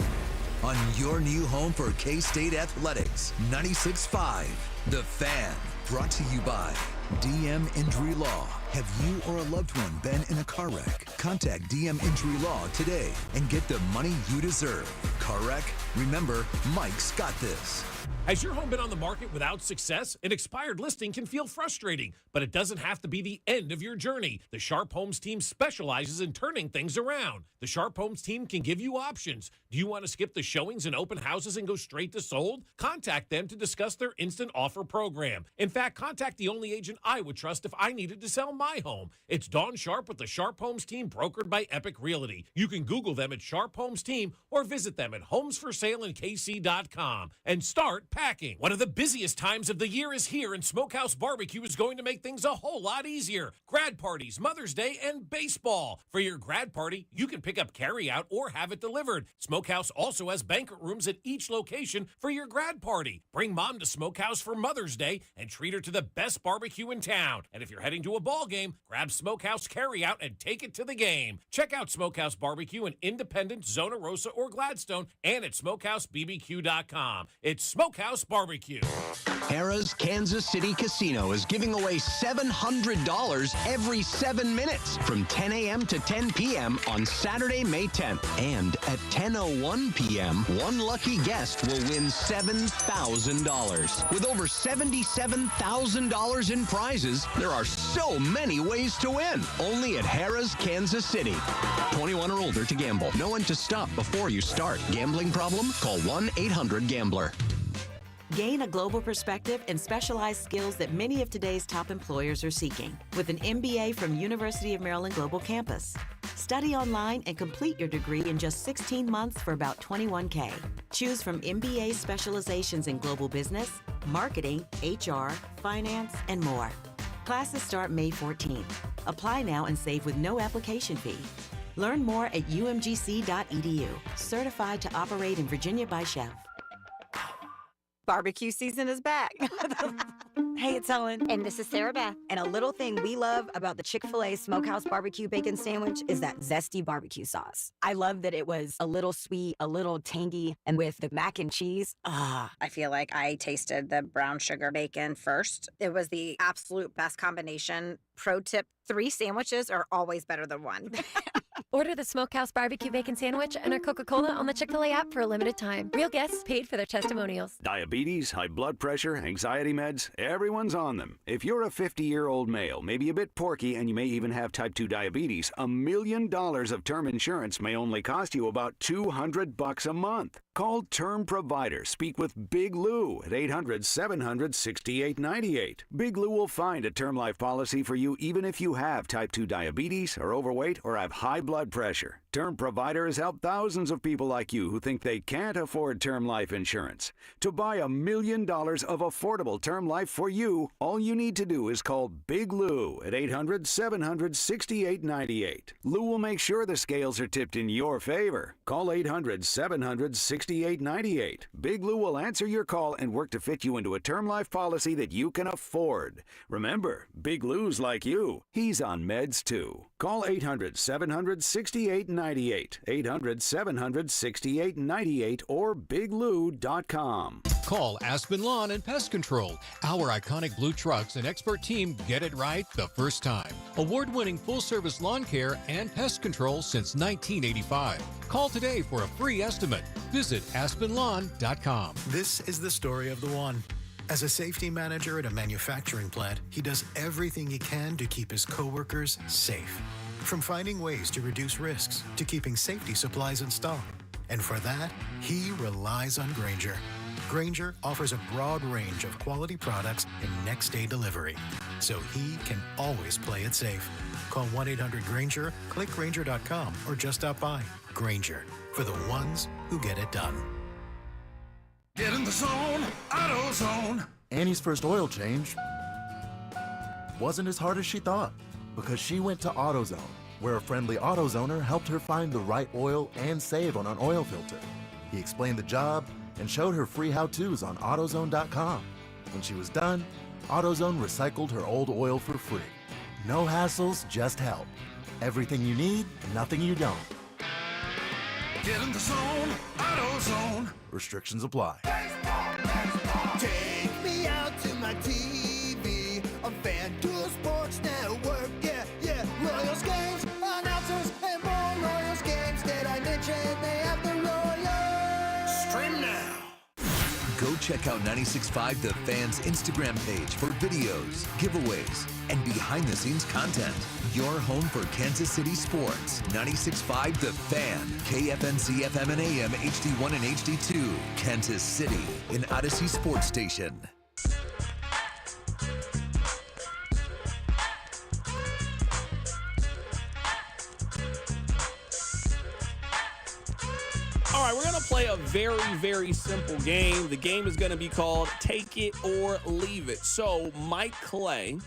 on your new home for K-State Athletics. 96.5 The Fan. Brought to you by DM Injury Law. Have you or a loved one been in a car wreck? Contact DM Injury Law today and get the money you deserve. Car wreck? Remember, Mike's got this. Has your home been on the market without success? An expired listing can feel frustrating, but it doesn't have to be the end of your journey. The Sharp Homes team specializes in turning things around. The Sharp Homes team can give you options. Do you want to skip the showings and open houses and go straight to sold? Contact them to discuss their instant offer program. In fact, contact the only agent I would trust if I needed to sell my home. It's Dawn Sharp with the Sharp Homes team, brokered by Epic Realty. You can Google them at Sharp Homes Team or visit them at homesforsaleInKC.com and start packing. One of the busiest times of the year is here, and Smokehouse Barbecue is going to make things a whole lot easier. Grad parties, Mother's Day, and baseball. For your grad party, you can pick up carryout or have it delivered. Smokehouse also has banquet rooms at each location for your grad party. Bring mom to Smokehouse for Mother's Day and treat her to the best barbecue in town. And if you're heading to a ball game, grab Smokehouse carryout and take it to the game. Check out Smokehouse Barbecue in Independence, Zona Rosa, or Gladstone, and at smokehousebbq.com. It's Smokehouse Barbecue. Harrah's Kansas City Casino is giving away $700 every 7 minutes from 10 a.m. to 10 p.m. on Saturday, May 10th. And at 10:01 p.m., one lucky guest will win $7,000. With over $77,000 in prizes, there are so many ways to win. Only at Harrah's Kansas City. 21 or older to gamble. Know when to stop before you start. Gambling problem? Call 1-800-GAMBLER. Gain a global perspective and specialized skills that many of today's top employers are seeking with an MBA from University of Maryland Global Campus. Study online and complete your degree in just 16 months for about $21K. Choose from MBA specializations in global business, marketing, HR, finance, and more. Classes start May 14th. Apply now and save with no application fee. Learn more at umgc.edu. Certified to operate in Virginia by Chef. Barbecue season is back. Hey, it's Ellen. And this is Sarah Beth. And a little thing we love about the Chick-fil-A Smokehouse Barbecue Bacon Sandwich is that zesty barbecue sauce. I love that it was a little sweet, a little tangy, and with the mac and cheese, I feel like I tasted the brown sugar bacon first. It was the absolute best combination. Pro tip, 3 sandwiches are always better than 1. Order the Smokehouse Barbecue Bacon Sandwich and our Coca-Cola on the Chick-fil-A app for a limited time. Real guests paid for their testimonials. Diabetes, high blood pressure, anxiety meds, everyone's on them. If you're a 50-year-old male, maybe a bit porky, and you may even have type 2 diabetes, $1 million of term insurance may only cost you about $200 a month. Call Term Provider. Speak with Big Lou at 800-700-6898. Big Lou will find a term life policy for you even if you have type 2 diabetes, are overweight, or have high blood pressure. Term Provider has helped thousands of people like you who think they can't afford term life insurance. To buy $1 million of affordable term life for you, all you need to do is call Big Lou at 800-700-6898. Lou will make sure the scales are tipped in your favor. Call 800-700-6898. Big Lou will answer your call and work to fit you into a term life policy that you can afford. Remember, Big Lou's like you. He's on meds too. Call 800-700-6898. 800-700-6898 or biglou.com. Call Aspen Lawn and Pest Control. Our iconic blue trucks and expert team get it right the first time. Award-winning full-service lawn care and pest control since 1985. Call today for a free estimate. Visit aspenlawn.com. This is the story of the one. As a safety manager at a manufacturing plant, he does everything he can to keep his coworkers safe. From finding ways to reduce risks to keeping safety supplies in stock. And for that, he relies on Grainger, Grainger offers a broad range of quality products and next-day delivery, so he can always play it safe. Call 1-800-GRAINGER, click Grainger.com, or just stop by. Grainger, for the ones who get it done. Get in the zone, AutoZone. Annie's first oil change wasn't as hard as she thought because she went to AutoZone, where a friendly AutoZoner helped her find the right oil and save on an oil filter. He explained the job and showed her free how-tos on AutoZone.com. When she was done, AutoZone recycled her old oil for free. No hassles, just help. Everything you need, nothing you don't. Get in the zone, AutoZone. Restrictions apply. Take me out to my TV on FanDuel Sports Network. Yeah, yeah. Royals games, announcers, and more Royals games. Did I mention they have the Royals? Stream now. Go check out 96.5 The Fan's Instagram page for videos, giveaways, and behind-the-scenes content. Your home for Kansas City sports. 96.5 The Fan, KFNC FM and AM, HD1 and HD2. Kansas City, an Odyssey sports station. All right, we're going to play a very, very simple game. The game is going to be called Take It or Leave It. So Mike Clay,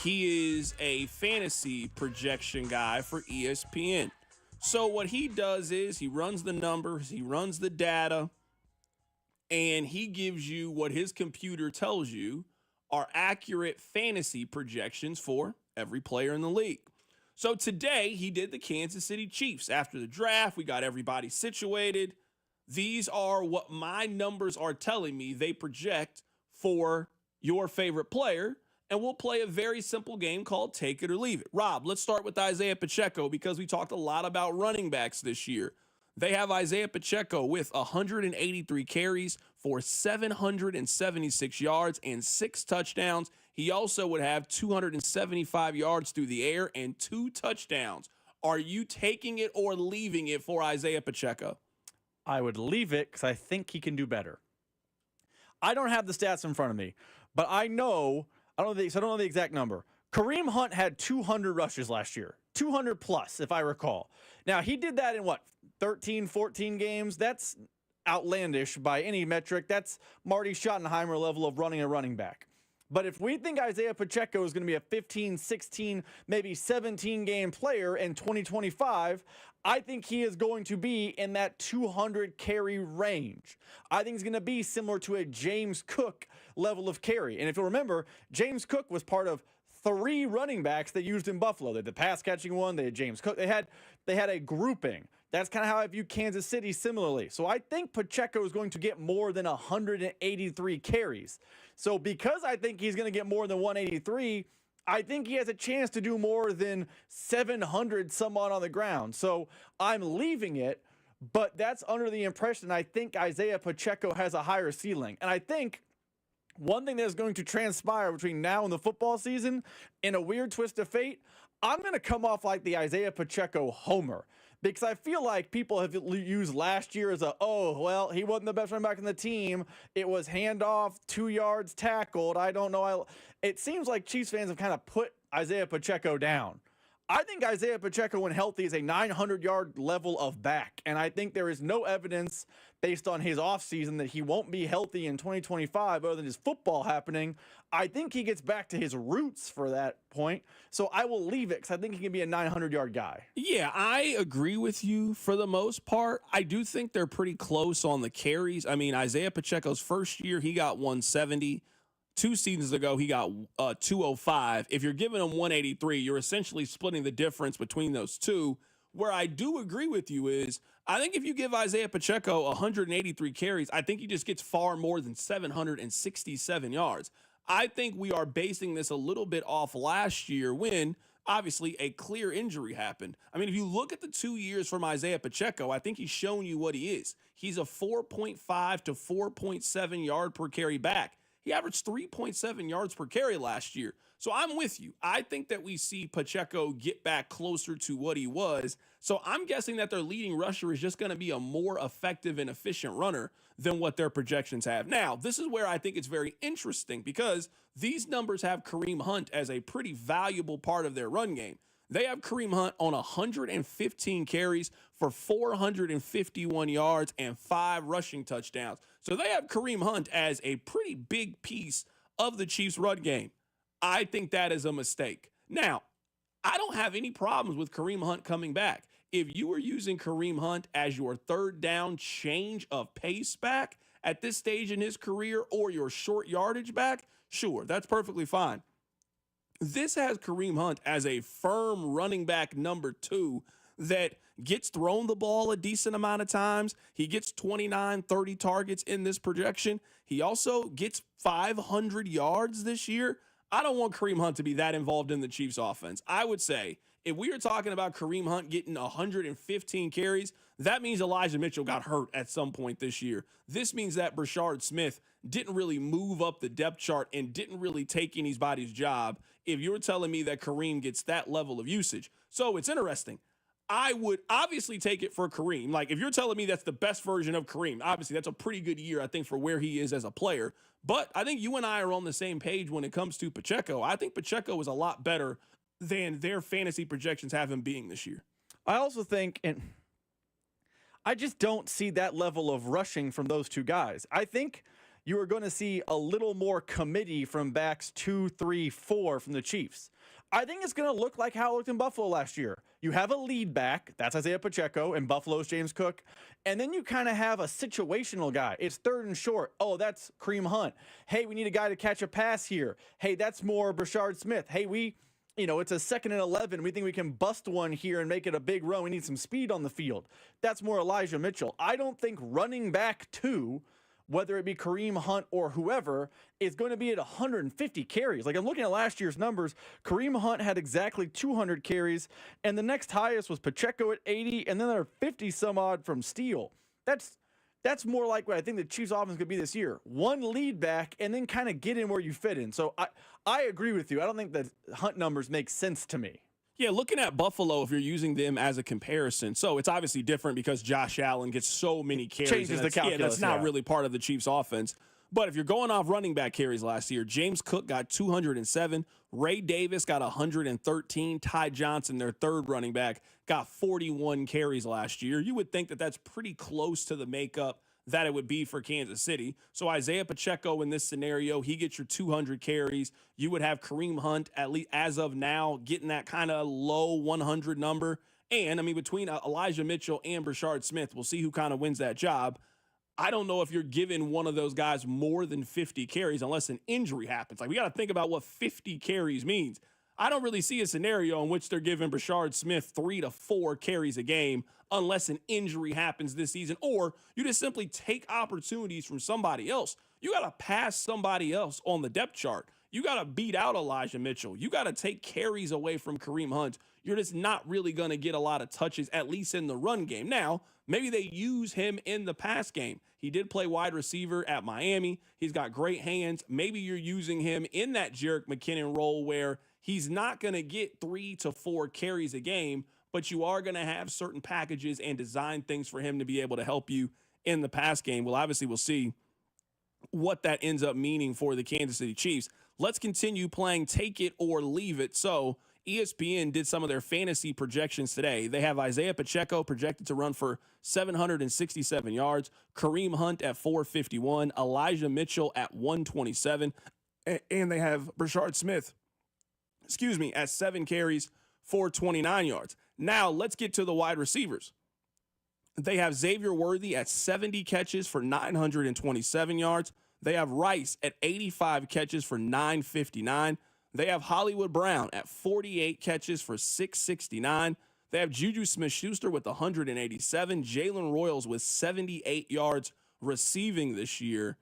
he is a fantasy projection guy for ESPN. So what he does is he runs the numbers, he runs the data, and he gives you what his computer tells you are accurate fantasy projections for every player in the league. So today he did the Kansas City Chiefs. After the draft, we got everybody situated. These are what my numbers are telling me they project for your favorite player. And we'll play a very simple game called Take It or Leave It. Rob, let's start with Isaiah Pacheco because we talked a lot about running backs this year. They have Isaiah Pacheco with 183 carries for 776 yards and 6 touchdowns. He also would have 275 yards through the air and 2 touchdowns. Are you taking it or leaving it for Isaiah Pacheco? I would leave it because I think he can do better. I don't have the stats in front of me, but I don't know the exact number. Kareem Hunt had 200 rushes last year, 200 plus, if I recall. Now, he did that in 13, 14 games? That's outlandish by any metric. That's Marty Schottenheimer level of running a running back. But if we think Isaiah Pacheco is going to be a 15, 16, maybe 17 game player in 2025, I think he is going to be in that 200 carry range. I think he's going to be similar to a James Cook level of carry. And if you remember, James Cook was part of 3 running backs they used in Buffalo. They had the pass catching one, they had James Cook. They had a grouping. That's kind of how I view Kansas City similarly. So I think Pacheco is going to get more than 183 carries. So because I think he's going to get more than 183, I think he has a chance to do more than 700 some odd on the ground. So I'm leaving it, but that's under the impression I think Isaiah Pacheco has a higher ceiling. And I think one thing that's going to transpire between now and the football season, in a weird twist of fate, I'm going to come off like the Isaiah Pacheco homer. Because I feel like people have used last year as he wasn't the best running back in the team. It was handoff, 2 yards tackled. I don't know. It seems like Chiefs fans have kind of put Isaiah Pacheco down. I think Isaiah Pacheco, when healthy, is a 900-yard level of back. And I think there is no evidence based on his offseason that he won't be healthy in 2025 other than his football happening. I think he gets back to his roots for that point. So I will leave it because I think he can be a 900-yard guy. Yeah, I agree with you for the most part. I do think they're pretty close on the carries. I mean, Isaiah Pacheco's first year, he got 170. 2 seasons ago, he got 205. If you're giving him 183, you're essentially splitting the difference between those two. Where I do agree with you is, I think if you give Isaiah Pacheco 183 carries, I think he just gets far more than 767 yards. I think we are basing this a little bit off last year when, obviously, a clear injury happened. I mean, if you look at the 2 years from Isaiah Pacheco, I think he's shown you what he is. He's a 4.5 to 4.7 yard per carry back. He averaged 3.7 yards per carry last year. So I'm with you. I think that we see Pacheco get back closer to what he was. So I'm guessing that their leading rusher is just going to be a more effective and efficient runner than what their projections have. Now, this is where I think it's very interesting because these numbers have Kareem Hunt as a pretty valuable part of their run game. They have Kareem Hunt on 115 carries for 451 yards and 5 rushing touchdowns. So they have Kareem Hunt as a pretty big piece of the Chiefs' run game. I think that is a mistake. Now, I don't have any problems with Kareem Hunt coming back. If you were using Kareem Hunt as your third down change of pace back at this stage in his career or your short yardage back, sure, that's perfectly fine. This has Kareem Hunt as a firm running back number 2 that gets thrown the ball a decent amount of times. He gets 29, 30 targets in this projection. He also gets 500 yards this year. I don't want Kareem Hunt to be that involved in the Chiefs offense. I would say if we are talking about Kareem Hunt getting 115 carries, that means Elijah Mitchell got hurt at some point this year. This means that Brashard Smith didn't really move up the depth chart and didn't really take anybody's job if you're telling me that Kareem gets that level of usage. So it's interesting. I would obviously take it for Kareem. Like, if you're telling me that's the best version of Kareem, obviously that's a pretty good year, I think, for where he is as a player. But I think you and I are on the same page when it comes to Pacheco. I think Pacheco is a lot better than their fantasy projections have him being this year. I also think, and I just don't see that level of rushing from those two guys. I think you are going to see a little more committee from backs 2, 3, 4 from the Chiefs. I think it's going to look like how it looked in Buffalo last year. You have a lead back, that's Isaiah Pacheco, and Buffalo's James Cook. And then you kind of have a situational guy. It's third and short. Oh, that's Kareem Hunt. Hey, we need a guy to catch a pass here. Hey, that's more Brashard Smith. Hey, it's a 2nd and 11. We think we can bust one here and make it a big run. We need some speed on the field. That's more Elijah Mitchell. I don't think running back 2, whether it be Kareem Hunt or whoever, is going to be at 150 carries. Like, I'm looking at last year's numbers. Kareem Hunt had exactly 200 carries, and the next highest was Pacheco at 80, and then there are 50 some odd from Steele. That's more like what I think the Chiefs' offense could be this year. One lead back, and then kind of get in where you fit in. So I agree with you. I don't think the Hunt numbers make sense to me. Yeah, looking at Buffalo, if you're using them as a comparison, so it's obviously different because Josh Allen gets so many carries. Changes the calculus. That's not really part of the Chiefs' offense. But if you're going off running back carries last year, James Cook got 207, Ray Davis got 113, Ty Johnson, their third running back, got 41 carries last year. You would think that that's pretty close to the makeup that it would be for Kansas City. So Isaiah Pacheco in this scenario, he gets your 200 carries. You would have Kareem Hunt, at least as of now, getting that kind of low 100 number. And, I mean, between Elijah Mitchell and Brashard Smith, we'll see who kind of wins that job. I don't know if you're giving one of those guys more than 50 carries unless an injury happens. Like, we got to think about what 50 carries means. I don't really see a scenario in which they're giving Brashard Smith 3 to 4 carries a game unless an injury happens this season, or you just simply take opportunities from somebody else. You got to pass somebody else on the depth chart. You got to beat out Elijah Mitchell. You got to take carries away from Kareem Hunt. You're just not really going to get a lot of touches, at least in the run game. Now, maybe they use him in the pass game. He did play wide receiver at Miami. He's got great hands. Maybe you're using him in that Jerick McKinnon role where he's not going to get 3 to 4 carries a game, but you are going to have certain packages and design things for him to be able to help you in the pass game. Well, obviously, we'll see what that ends up meaning for the Kansas City Chiefs. Let's continue playing Take It or Leave It. So ESPN did some of their fantasy projections today. They have Isaiah Pacheco projected to run for 767 yards, Kareem Hunt at 451, Elijah Mitchell at 127, and they have Brashard Smith, at 7 carries for 29 yards. Now, let's get to the wide receivers. They have Xavier Worthy at 70 catches for 927 yards. They have Rice at 85 catches for 959. They have Hollywood Brown at 48 catches for 669. They have Juju Smith-Schuster with 187. Jalen Royals with 78 yards receiving this year.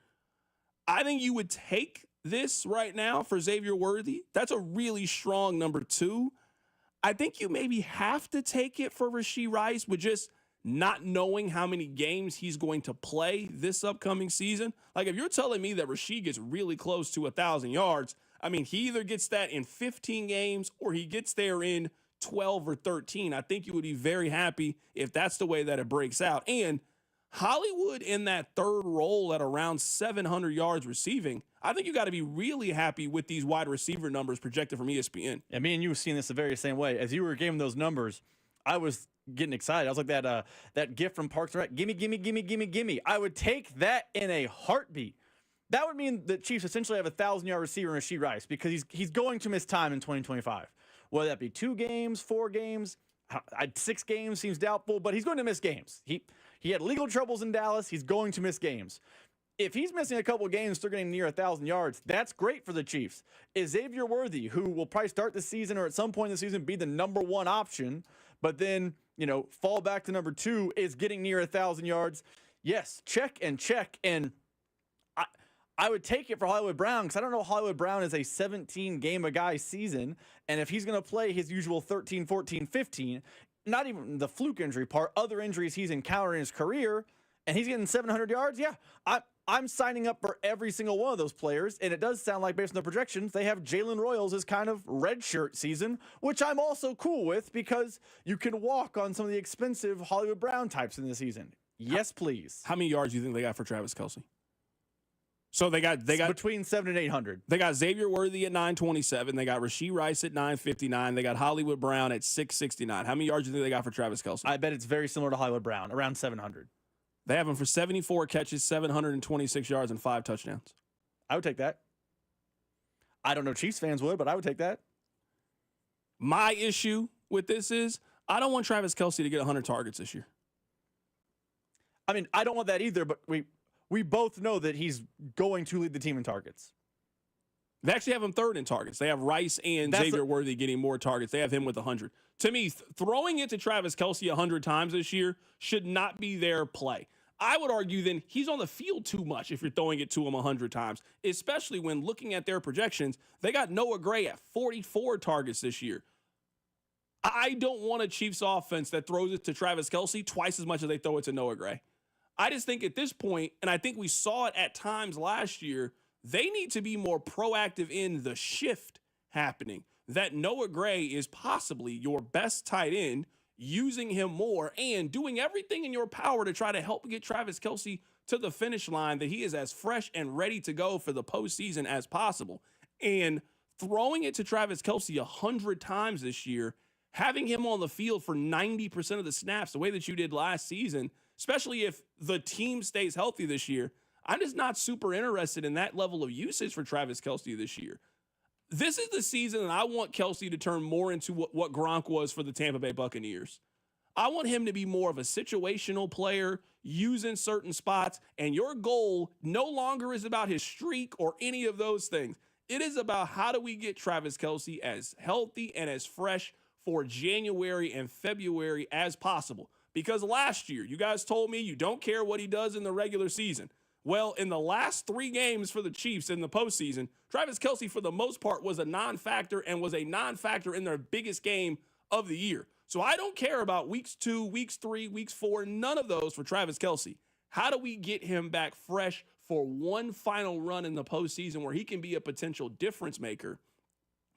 I think you would take this right now for Xavier Worthy. That's a really strong number 2. I think you maybe have to take it for Rashee Rice with just not knowing how many games he's going to play this upcoming season. Like, if you're telling me that Rashee gets really close to 1,000 yards, I mean, he either gets that in 15 games or he gets there in 12 or 13. I think you would be very happy if that's the way that it breaks out. And Hollywood in that third role at around 700 yards receiving, I think you got to be really happy with these wide receiver numbers projected from ESPN. Yeah, me and you have seen this the very same way. As you were giving those numbers, I was getting excited. I was like that gif from Parks and Rec, gimme, gimme, gimme, gimme, gimme. I would take that in a heartbeat. That would mean the Chiefs essentially have a 1,000-yard receiver in Rashee Rice because he's going to miss time in 2025. Whether that be 2 games, 4 games, 6 games seems doubtful, but he's going to miss games. He had legal troubles in Dallas. He's going to miss games. If he's missing a couple of games, still getting near 1,000 yards, that's great for the Chiefs. Is Xavier Worthy, who will probably start the season or at some point in the season be the number 1 option, but then, fall back to number 2, is getting near 1,000 yards? Yes, check. And I would take it for Hollywood Brown because I don't know Hollywood Brown is a 17-game-a-guy season, and if he's going to play his usual 13, 14, 15, not even the fluke injury part, other injuries he's encountered in his career, and he's getting 700 yards, yeah, I'm signing up for every single one of those players, and it does sound like, based on the projections, they have Jalen Royals as kind of redshirt season, which I'm also cool with because you can walk on some of the expensive Hollywood Brown types in the season. Yes, please. How many yards do you think they got for Travis Kelce? So they got between 700 and 800. They got Xavier Worthy at 927. They got Rashee Rice at 959. They got Hollywood Brown at 669. How many yards do you think they got for Travis Kelce? I bet it's very similar to Hollywood Brown, around 700. They have him for 74 catches, 726 yards, and 5 touchdowns. I would take that. I don't know Chiefs fans would, but I would take that. My issue with this is I don't want Travis Kelce to get 100 targets this year. I mean, I don't want that either, but we both know that he's going to lead the team in targets. They actually have him third in targets. They have Rice and Xavier Worthy getting more targets. They have him with 100. To me, throwing it to Travis Kelce 100 times this year should not be their play. I would argue then he's on the field too much if you're throwing it to him 100 times, especially when looking at their projections. They got Noah Gray at 44 targets this year. I don't want a Chiefs offense that throws it to Travis Kelce twice as much as they throw it to Noah Gray. I just think at this point, and I think we saw it at times last year, they need to be more proactive in the shift happening. That Noah Gray is possibly your best tight end, using him more and doing everything in your power to try to help get Travis Kelce to the finish line, that he is as fresh and ready to go for the postseason as possible. And throwing it to Travis Kelce 100 times this year, having him on the field for 90% of the snaps, the way that you did last season, especially if the team stays healthy this year, I'm just not super interested in that level of usage for Travis Kelce this year. This is the season that I want Kelce to turn more into what Gronk was for the Tampa Bay Buccaneers. I want him to be more of a situational player, using certain spots, and your goal no longer is about his streak or any of those things. It is about how do we get Travis Kelce as healthy and as fresh for January and February as possible. Because last year, you guys told me you don't care what he does in the regular season. Well, in the last 3 games for the Chiefs in the postseason, Travis Kelce, for the most part, was a non-factor and was a non-factor in their biggest game of the year. So I don't care about weeks 2, weeks 3, weeks 4, none of those for Travis Kelce. How do we get him back fresh for one final run in the postseason where he can be a potential difference maker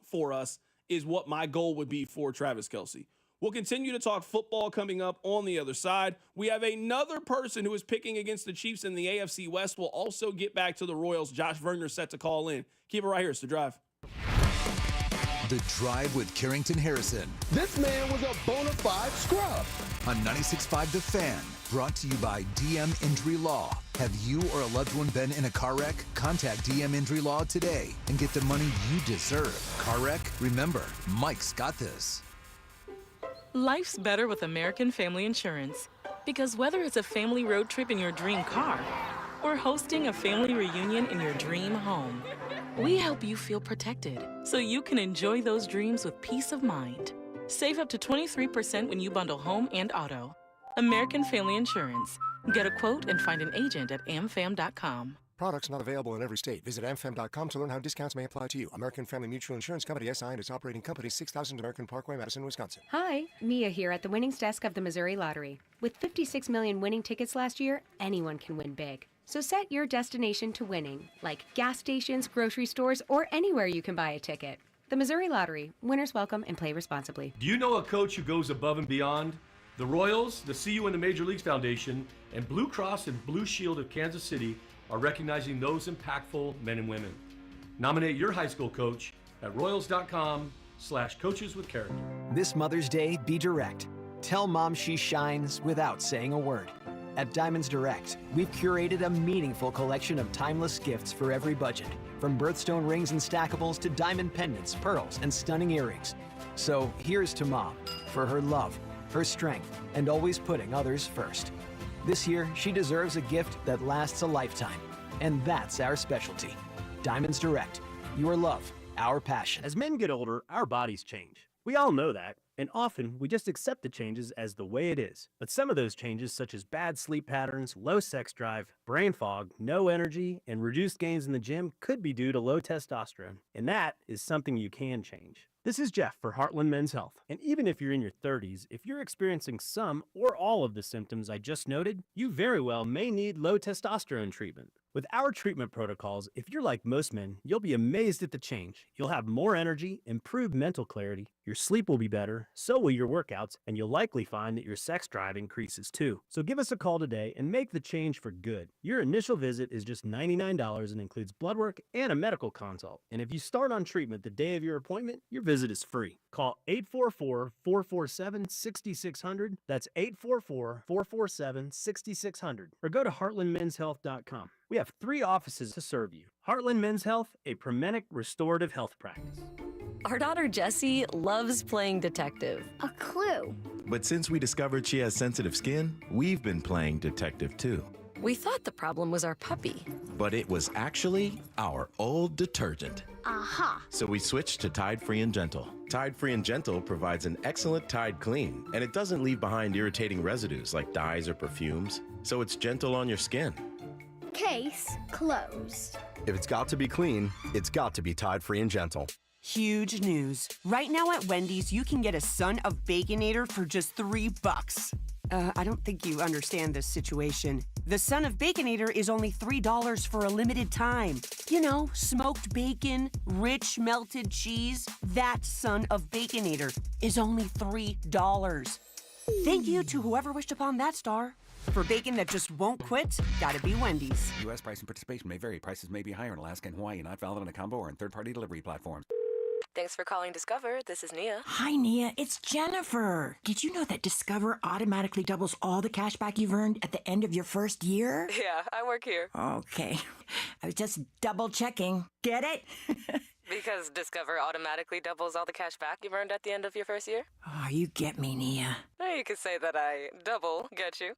for us is what my goal would be for Travis Kelce. We'll continue to talk football coming up on the other side. We have another person who is picking against the Chiefs in the AFC West. We'll also get back to the Royals. Josh Verner set to call in. Keep it right here. It's The Drive. The Drive with Carrington Harrison. This man was a bona fide scrub. On 96.5 The Fan. Brought to you by DM Injury Law. Have you or a loved one been in a car wreck? Contact DM Injury Law today and get the money you deserve. Car wreck? Remember, Mike's got this. Life's better with American Family Insurance. Because whether it's a family road trip in your dream car or hosting a family reunion in your dream home, we help you feel protected so you can enjoy those dreams with peace of mind. Save up to 23% when you bundle home and auto. American Family Insurance. Get a quote and find an agent at amfam.com. Products not available in every state. Visit amfam.com to learn how discounts may apply to you. American Family Mutual Insurance Company, SI, and its operating company, 6000 American Parkway, Madison, Wisconsin. Hi, Mia here at the winnings desk of the Missouri Lottery. With 56 million winning tickets last year, anyone can win big. So set your destination to winning, like gas stations, grocery stores, or anywhere you can buy a ticket. The Missouri Lottery. Winners welcome and play responsibly. Do you know a coach who goes above and beyond? The Royals, the CU and the Major Leagues Foundation, and Blue Cross and Blue Shield of Kansas City are recognizing those impactful men and women. Nominate your high school coach at royals.com/coaches with character. This Mother's Day, be direct. Tell mom she shines without saying a word. At Diamonds Direct, we've curated a meaningful collection of timeless gifts for every budget, from birthstone rings and stackables to diamond pendants, pearls, and stunning earrings. So here's to mom for her love, her strength, and always putting others first. This year, she deserves a gift that lasts a lifetime, and that's our specialty. Diamonds Direct, your love, our passion. As men get older, our bodies change. We all know that, and often we just accept the changes as the way it is. But some of those changes, such as bad sleep patterns, low sex drive, brain fog, no energy, and reduced gains in the gym, could be due to low testosterone. And that is something you can change. This is Jeff for Heartland Men's Health. And even if you're in your 30s, if you're experiencing some or all of the symptoms I just noted, you very well may need low testosterone treatment. With our treatment protocols, if you're like most men, you'll be amazed at the change. You'll have more energy, improved mental clarity, your sleep will be better, so will your workouts, and you'll likely find that your sex drive increases too. So give us a call today and make the change for good. Your initial visit is just $99 and includes blood work and a medical consult. And if you start on treatment the day of your appointment, your visit is free. Call 844-447-6600. That's 844-447-6600. Or go to heartlandmenshealth.com. We have 3 offices to serve you. Heartland Men's Health, a Promenic restorative health practice. Our daughter Jessie loves playing detective. A clue. But since we discovered she has sensitive skin, we've been playing detective too. We thought the problem was our puppy. But it was actually our old detergent. Aha. So we switched to Tide Free and Gentle. Tide Free and Gentle provides an excellent Tide clean, and it doesn't leave behind irritating residues like dyes or perfumes, so it's gentle on your skin. Case closed. If it's got to be clean, it's got to be Tide Free and Gentle. Huge news. Right now at Wendy's, you can get a Son of Baconator for just $3. I don't think you understand this situation. The Son of Baconator is only $3 for a limited time. You know, smoked bacon, rich melted cheese. That Son of Baconator is only $3. Thank you to whoever wished upon that star. For bacon that just won't quit, gotta be Wendy's. U.S. price and participation may vary. Prices may be higher in Alaska and Hawaii, not valid on a combo or in third-party delivery platforms. Thanks for calling Discover. This is Nia. Hi, Nia. It's Jennifer. Did you know that Discover automatically doubles all the cash back you've earned at the end of your first year? Yeah, I work here. Okay. I was just double-checking. Get it? Because Discover automatically doubles all the cash back you've earned at the end of your first year? Oh, you get me, Nia. You could say that I double get you.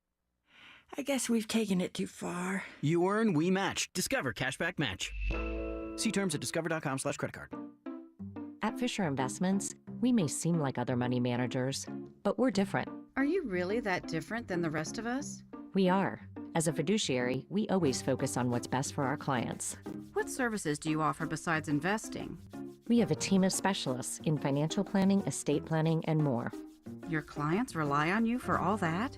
I guess we've taken it too far. You earn, we match. Discover Cashback Match. See terms at discover.com/creditcard. At Fisher Investments, we may seem like other money managers, but we're different. Are you really that different than the rest of us? We are. As a fiduciary, we always focus on what's best for our clients. What services do you offer besides investing? We have a team of specialists in financial planning, estate planning, and more. Your clients rely on you for all that?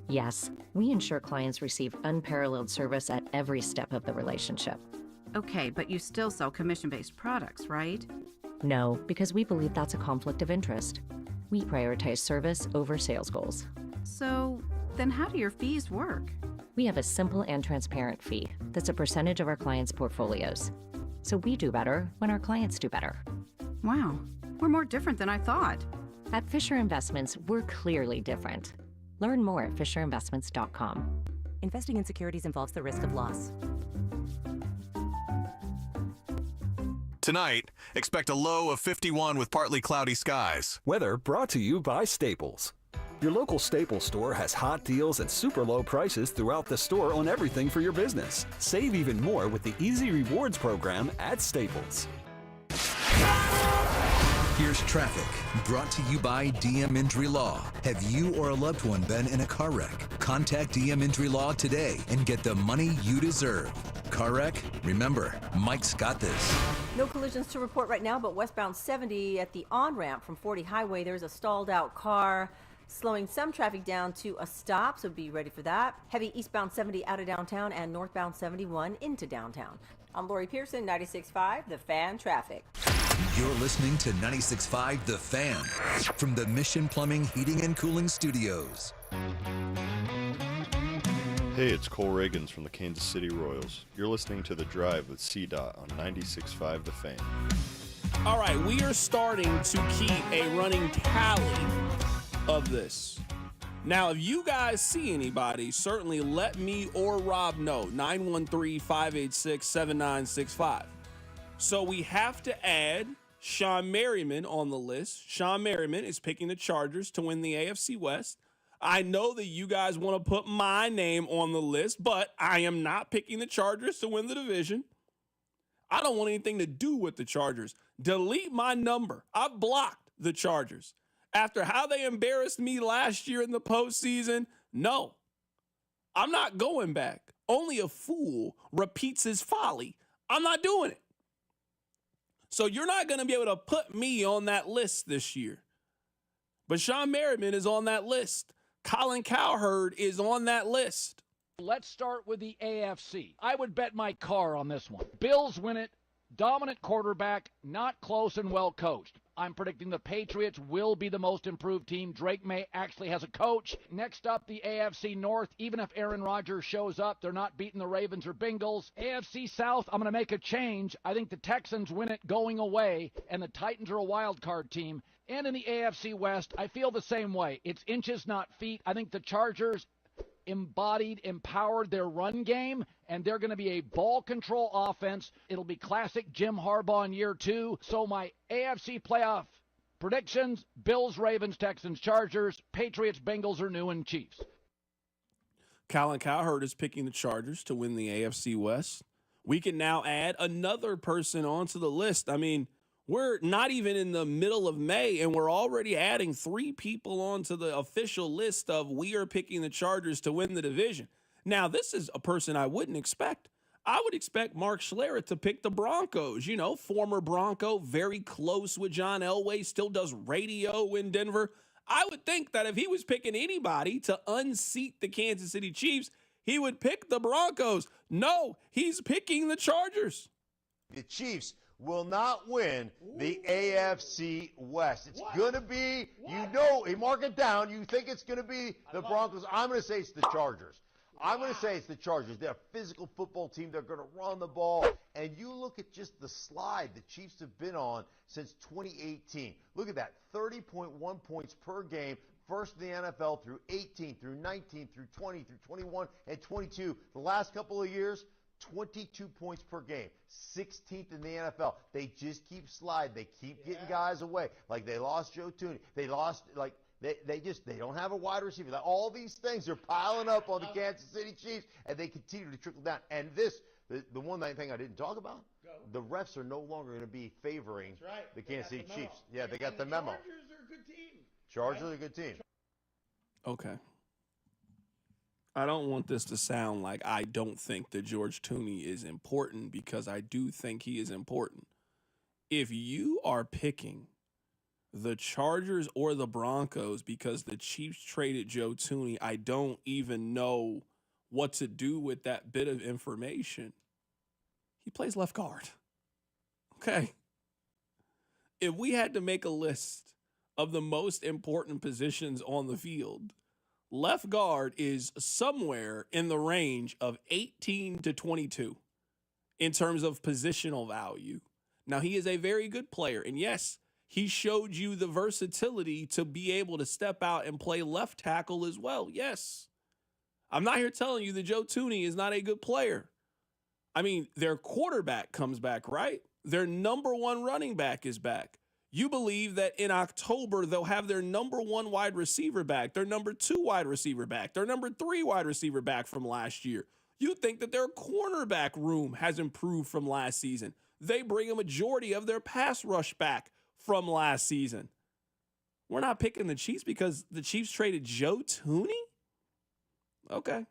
Yes, we ensure clients receive unparalleled service at every step of the relationship. Okay, but you still sell commission-based products, right? No, because we believe that's a conflict of interest. We prioritize service over sales goals. So, then how do your fees work? We have a simple and transparent fee that's a percentage of our clients' portfolios. So we do better when our clients do better. Wow, we're more different than I thought. At Fisher Investments, we're clearly different. Learn more at fisherinvestments.com. Investing in securities involves the risk of loss. Tonight, expect a low of 51 with partly cloudy skies. Weather brought to you by Staples. Your local Staples store has hot deals and super low prices throughout the store on everything for your business. Save even more with the Easy Rewards program at Staples. Here's traffic, brought to you by DM Injury Law. Have you or a loved one been in a car wreck? Contact DM Injury Law today and get the money you deserve. Car wreck? Remember, Mike's got this. No collisions to report right now, but westbound 70 at the on-ramp from 40 Highway, there's a stalled out car. slowing some traffic down to a stop, so be ready for that. Heavy eastbound 70 out of downtown and northbound 71 into downtown. I'm Lori Pearson, 96.5 The Fan Traffic. You're listening to 96.5 The Fan from the Mission Plumbing, Heating, and Cooling Studios. Hey, it's Cole Reagans from the Kansas City Royals. You're listening to The Drive with CDOT on 96.5 The Fan. All right, we are starting to keep a running tally of this. Now, if you guys see anybody, certainly let me or Rob know. 913-586-7965. So we have to add Sean Merriman on the list. Sean Merriman is picking the Chargers to win the AFC West. I know that you guys want to put my name on the list, but I am not picking the Chargers to win the division. I don't want anything to do with the Chargers. Delete my number. I blocked the Chargers. After how they embarrassed me last year in the postseason, no. I'm not going back. Only a fool repeats his folly. I'm not doing it. So you're not going to be able to put me on that list this year. But Sean Merriman is on that list. Colin Cowherd is on that list. Let's start with the AFC. I would bet my car on this one. Bills win it. Dominant quarterback, not close and well coached. I'm predicting the Patriots will be the most improved team. Drake May actually has a coach. Next up, the AFC North. Even if Aaron Rodgers shows up, they're not beating the Ravens or Bengals. AFC South, I'm going to make a change. I think the Texans win it going away, and the Titans are a wild card team. And in the AFC West, I feel the same way. It's inches, not feet. I think the Chargers empowered their run game, and they're going to be a ball control offense. It'll be classic Jim Harbaugh in year 2. So my AFC playoff predictions: Bills, Ravens, Texans, Chargers, Patriots, Bengals, or New and Chiefs. Colin Cowherd is picking the Chargers to win the AFC West. We can now add another person onto the list. I mean, we're not even in the middle of May, and we're already adding 3 people onto the official list of we are picking the Chargers to win the division. Now, this is a person I wouldn't expect. I would expect Mark Schlereth to pick the Broncos. You know, former Bronco, very close with John Elway, still does radio in Denver. I would think that if he was picking anybody to unseat the Kansas City Chiefs, he would pick the Broncos. No, he's picking the Chargers. The Chiefs will not win the AFC West. It's going to be, mark it down. You think it's going to be the Broncos. I'm going to say it's the Chargers. I'm going to say it's the Chargers. They're a physical football team. They're going to run the ball. And you look at just the slide the Chiefs have been on since 2018. Look at that, 30.1 points per game. First in the NFL through 18, through 19, through 20, through 21, and 22. The last couple of years, 22 points per game, 16th in the NFL. They just keep sliding. They keep getting guys away. Like they lost Joe Tooney. They lost, they don't have a wide receiver. All these things are piling up on the Kansas City Chiefs, and they continue to trickle down. And the one thing I didn't talk about, the refs are no longer going to be favoring the Kansas City Chiefs. Yeah, they got the memo. Chargers are a good team. Chargers are a good team. Okay. I don't want this to sound like I don't think that George Tooney is important, because I do think he is important. If you are picking the Chargers or the Broncos because the Chiefs traded Joe Tooney, I don't even know what to do with that bit of information. He plays left guard. Okay. If we had to make a list of the most important positions on the field, left guard is somewhere in the range of 18 to 22 in terms of positional value. Now, he is a very good player. And yes, he showed you the versatility to be able to step out and play left tackle as well. Yes. I'm not here telling you that Joe Tooney is not a good player. I mean, their quarterback comes back, right? Their number 1 running back is back. You believe that in October, they'll have their number 1 wide receiver back, their number 2 wide receiver back, their number 3 wide receiver back from last year. You think that their cornerback room has improved from last season. They bring a majority of their pass rush back from last season. We're not picking the Chiefs because the Chiefs traded Joe Tooney? Okay.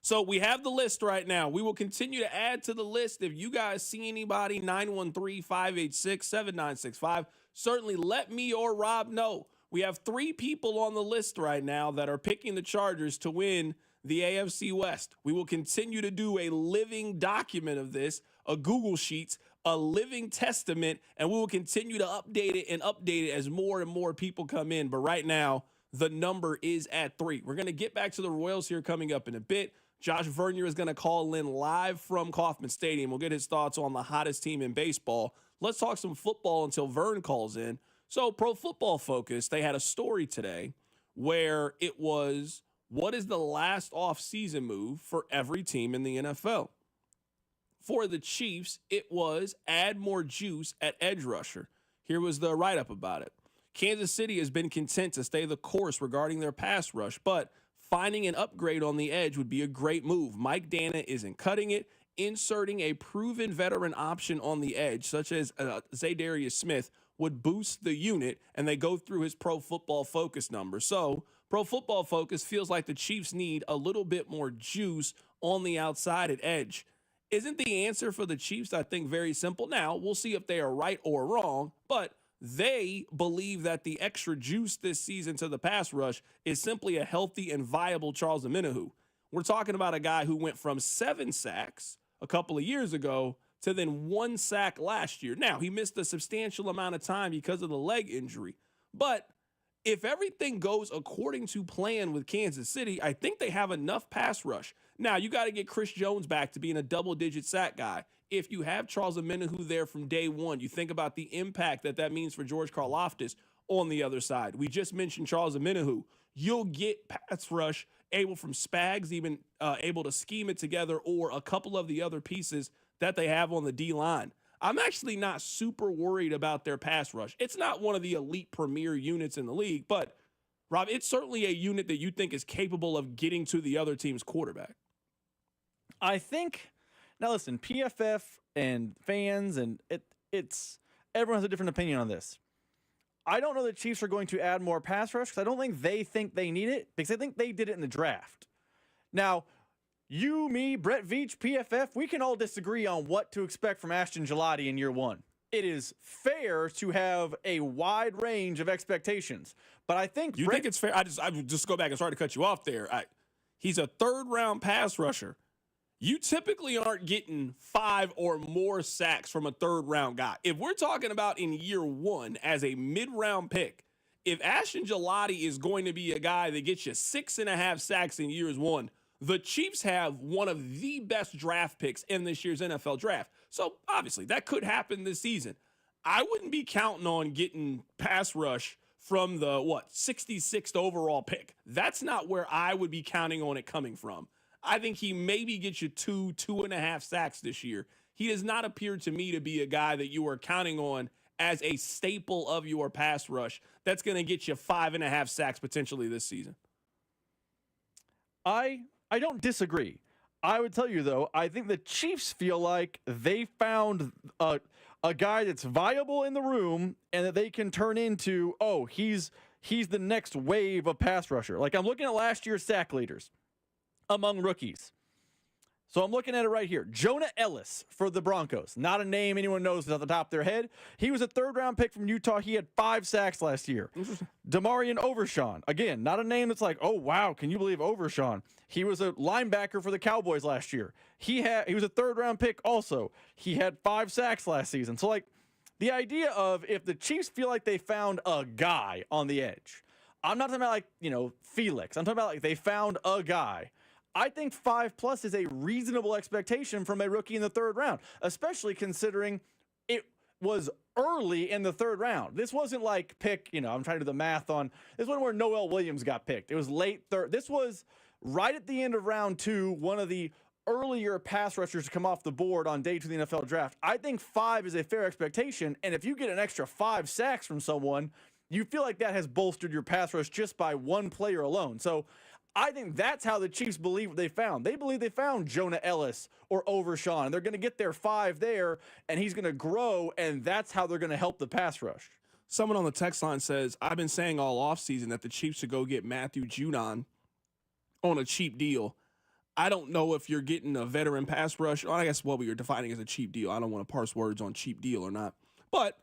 So we have the list right now. We will continue to add to the list. If you guys see anybody, 913-586-7965, certainly let me or Rob know. We have 3 people on the list right now that are picking the Chargers to win the AFC West. We will continue to do a living document of this, a Google Sheets, a living testament, and we will continue to update it as more and more people come in. But right now, the number is at 3. We're going to get back to the Royals here coming up in a bit. Josh Vernier is going to call in live from Kauffman Stadium. We'll get his thoughts on the hottest team in baseball. Let's talk some football until Vern calls in. So Pro Football Focus, they had a story today where it was, what is the last offseason move for every team in the NFL? For the Chiefs, it was add more juice at edge rusher. Here was the write-up about it. Kansas City has been content to stay the course regarding their pass rush, but finding an upgrade on the edge would be a great move. Mike Dana isn't cutting it. Inserting a proven veteran option on the edge, such as Zadarius Smith, would boost the unit, and they go through his Pro Football Focus numbers. So Pro Football Focus feels like the Chiefs need a little bit more juice on the outside at edge. Isn't the answer for the Chiefs, I think, very simple? Now, we'll see if they are right or wrong, but they believe that the extra juice this season to the pass rush is simply a healthy and viable Charles Omenihu. We're talking about a guy who went from 7 sacks a couple of years ago to then 1 sack last year. Now, he missed a substantial amount of time because of the leg injury. But if everything goes according to plan with Kansas City, I think they have enough pass rush. Now, you got to get Chris Jones back to being a double-digit sack guy. If you have Charles Omenihu there from day one, you think about the impact that means for George Karlaftis on the other side. We just mentioned Charles Omenihu. You'll get pass rush able from Spags, even able to scheme it together, or a couple of the other pieces that they have on the D-line. I'm actually not super worried about their pass rush. It's not one of the elite premier units in the league, but, Rob, it's certainly a unit that you think is capable of getting to the other team's quarterback. I think, now listen, PFF and fans, and it's everyone has a different opinion on this. I don't know the Chiefs are going to add more pass rush because I don't think they need it, because I think they did it in the draft. Now, you, me, Brett Veach, PFF, we can all disagree on what to expect from Ashton Gelati in year one. It is fair to have a wide range of expectations, but I think you think it's fair. I just go back and sorry to cut you off there. He's a 3rd-round pass rusher. You typically aren't getting 5 or more sacks from a 3rd-round guy. If we're talking about in year one as a mid-round pick, if Ashton Gelati is going to be a guy that gets you 6.5 sacks in years one, the Chiefs have one of the best draft picks in this year's NFL draft. So, obviously, that could happen this season. I wouldn't be counting on getting pass rush from the, 66th overall pick. That's not where I would be counting on it coming from. I think he maybe gets you 2.5 sacks this year. He does not appear to me to be a guy that you are counting on as a staple of your pass rush that's going to get you 5.5 sacks potentially this season. I don't disagree. I would tell you, though, I think the Chiefs feel like they found a guy that's viable in the room and that they can turn into, he's the next wave of pass rusher. Like, I'm looking at last year's sack leaders among rookies. So I'm looking at it right here. Jonah Ellis for the Broncos. Not a name anyone knows off the top of their head. He was a 3rd-round pick from Utah. He had 5 sacks last year. Damarian Overshawn. Again, not a name that's like, oh, wow, can you believe Overshawn? He was a linebacker for the Cowboys last year. He was a 3rd-round pick also. He had 5 sacks last season. So, like, the idea of if the Chiefs feel like they found a guy on the edge, I'm not talking about, like, Felix. I'm talking about, like, they found a guy. I think 5+ is a reasonable expectation from a rookie in the 3rd round, especially considering it was early in the 3rd round. This wasn't like I'm trying to do the math on, this wasn't where Noel Williams got picked. It was late 3rd. This was right at the end of round 2, one of the earlier pass rushers to come off the board on day 2 of the NFL draft. I think 5 is a fair expectation, and if you get an extra 5 sacks from someone, you feel like that has bolstered your pass rush just by one player alone. So I think that's how the Chiefs believe what they found. They believe they found Jonah Ellis or Overshawn, and they're going to get their 5 there, and he's going to grow, and that's how they're going to help the pass rush. Someone on the text line says, I've been saying all offseason that the Chiefs should go get Matthew Judon on a cheap deal. I don't know if you're getting a veteran pass rush. I guess what we are defining as a cheap deal. I don't want to parse words on cheap deal or not. But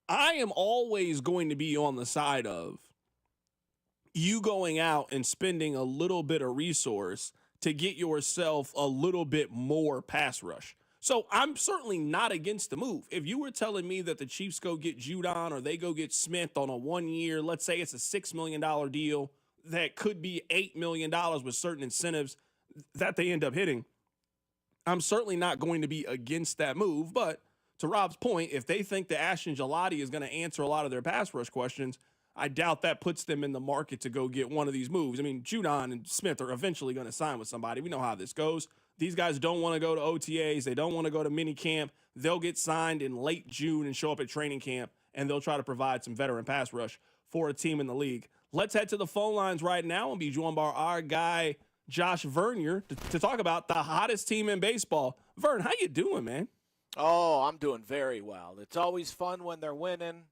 I am always going to be on the side of you going out and spending a little bit of resource to get yourself a little bit more pass rush. So I'm certainly not against the move. If you were telling me that the Chiefs go get Judon or they go get Smith on a 1 year, let's say it's a $6 million deal that could be $8 million with certain incentives that they end up hitting, I'm certainly not going to be against that move. But to Rob's point, if they think that Ashton Gelati is going to answer a lot of their pass rush questions, I doubt that puts them in the market to go get one of these moves. I mean, Judon and Smith are eventually going to sign with somebody. We know how this goes. These guys don't want to go to OTAs. They don't want to go to mini camp. They'll get signed in late June and show up at training camp, and they'll try to provide some veteran pass rush for a team in the league. Let's head to the phone lines right now and be joined by our guy, Josh Vernier, to talk about the hottest team in baseball. Vern, how you doing, man? Oh, I'm doing very well. It's always fun when they're winning,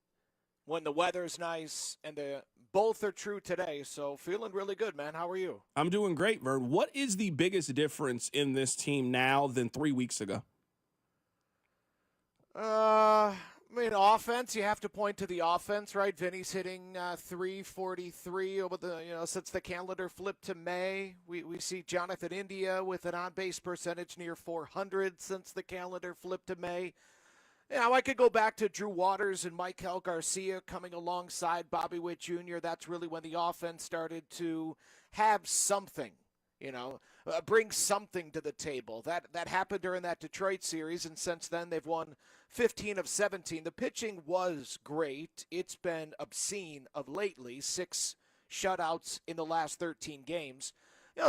when the weather's nice, and both are true today. So feeling really good, man. How are you? I'm doing great, Vern. What is the biggest difference in this team now than 3 weeks ago? I mean, offense, you have to point to the offense, right? Vinny's hitting 343 over since the calendar flipped to May. We see Jonathan India with an on-base percentage near 400 since the calendar flipped to May. I could go back to Drew Waters and Michael Garcia coming alongside Bobby Witt Jr. That's really when the offense started to have something, bring something to the table. That happened during that Detroit series, and since then they've won 15 of 17. The pitching was great. It's been obscene of lately, 6 shutouts in the last 13 games.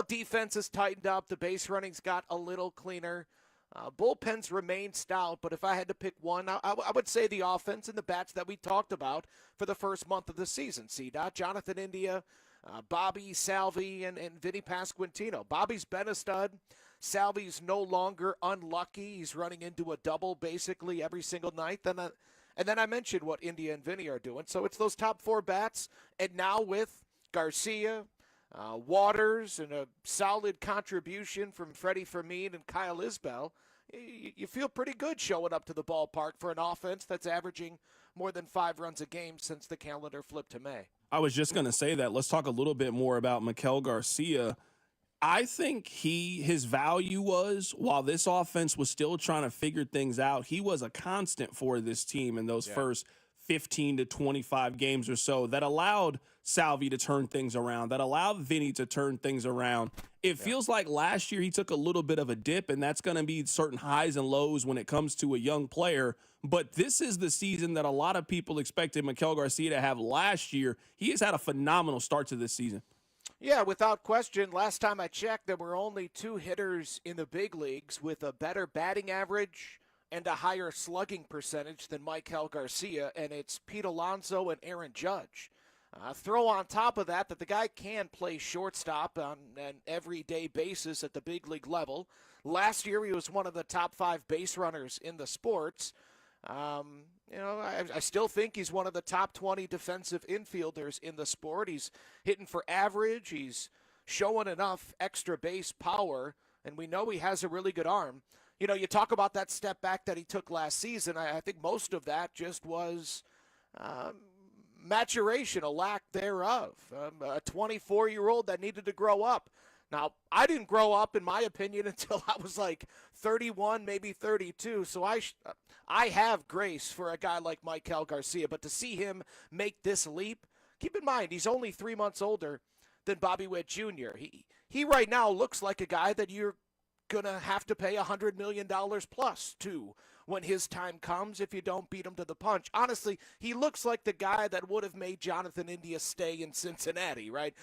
Defense has tightened up. The base running's got a little cleaner. Bullpens remain stout, but if I had to pick one, I would say the offense and the bats that we talked about for the first month of the season. C-Dot, Jonathan India, Bobby Salvi, and Vinny Pasquantino. Bobby's been a stud. Salvi's no longer unlucky. He's running into a double basically every single night. And then I mentioned what India and Vinny are doing. So it's those top 4 bats, and now with Garcia, Waters, and a solid contribution from Freddie Fermin and Kyle Isbell, you feel pretty good showing up to the ballpark for an offense that's averaging more than 5 runs a game since the calendar flipped to May. I was just going to say that. Let's talk a little bit more about Mikel Garcia. I think his value was, while this offense was still trying to figure things out, he was a constant for this team in those first 15 to 25 games or so that allowed Salvi to turn things around, that allowed Vinny to turn things around. It feels like last year he took a little bit of a dip, and that's going to be certain highs and lows when it comes to a young player. But this is the season that a lot of people expected Mikel Garcia to have last year. He has had a phenomenal start to this season. Yeah, without question. Last time I checked, there were only 2 hitters in the big leagues with a better batting average and a higher slugging percentage than Mikel Garcia, and it's Pete Alonso and Aaron Judge. Throw on top of that the guy can play shortstop on an everyday basis at the big league level. Last year, he was one of the top 5 base runners in the sports. I still think he's one of the top 20 defensive infielders in the sport. He's hitting for average. He's showing enough extra base power, and we know he has a really good arm. You talk about that step back that he took last season. I think most of that just was maturation, a lack thereof. A 24-year-old that needed to grow up. Now, I didn't grow up, in my opinion, until I was like 31, maybe 32. So I have grace for a guy like Mikel Garcia. But to see him make this leap, keep in mind, he's only 3 months older than Bobby Witt Jr. He right now looks like a guy that you're going to have to pay $100 million plus to when his time comes if you don't beat him to the punch. Honestly, he looks like the guy that would have made Jonathan India stay in Cincinnati, right?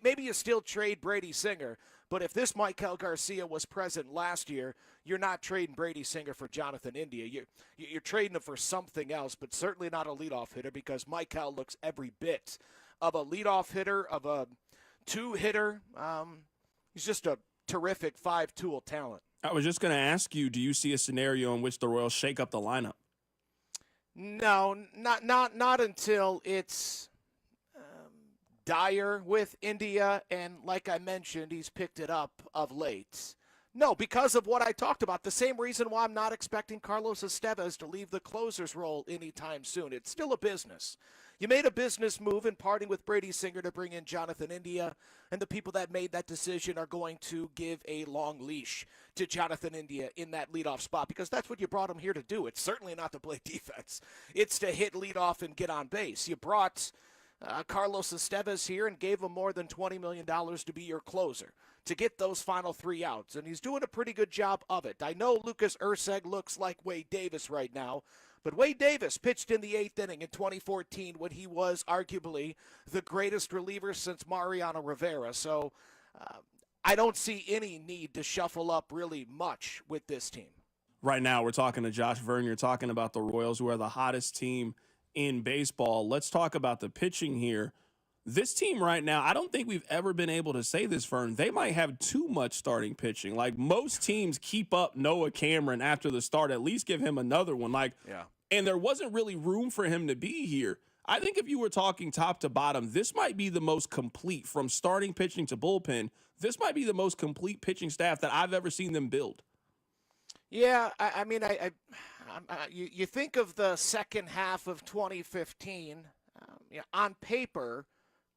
Maybe you still trade Brady Singer, but if this Mikel Garcia was present last year, you're not trading Brady Singer for Jonathan India. You're trading him for something else, but certainly not a leadoff hitter, because Mikel looks every bit of a leadoff hitter, of a 2-hitter. He's just a terrific 5-tool talent. I was just going to ask you, do you see a scenario in which the Royals shake up the lineup? No, not until it's dire with India, and like I mentioned, he's picked it up of late. No, because of what I talked about. The same reason why I'm not expecting Carlos Estevez to leave the closer's role anytime soon. It's still a business. You made a business move in parting with Brady Singer to bring in Jonathan India, and the people that made that decision are going to give a long leash to Jonathan India in that leadoff spot because that's what you brought him here to do. It's certainly not to play defense. It's to hit leadoff and get on base. You brought Carlos Estevez here and gave him more than $20 million to be your closer, to get those final 3 outs, and he's doing a pretty good job of it. I know Lucas Erceg looks like Wade Davis right now, but Wade Davis pitched in the 8th inning in 2014 when he was arguably the greatest reliever since Mariano Rivera. So I don't see any need to shuffle up really much with this team. Right now, we're talking to Josh Vern. You're talking about the Royals, who are the hottest team in baseball. Let's talk about the pitching here. This team right now, I don't think we've ever been able to say this, Vern. They might have too much starting pitching. Like, most teams keep up Noah Cameron after the start, at least give him another one. And there wasn't really room for him to be here. I think if you were talking top to bottom, this might be the most complete, from starting pitching to bullpen, this might be the most complete pitching staff that I've ever seen them build. Yeah, you think of the second half of 2015, on paper,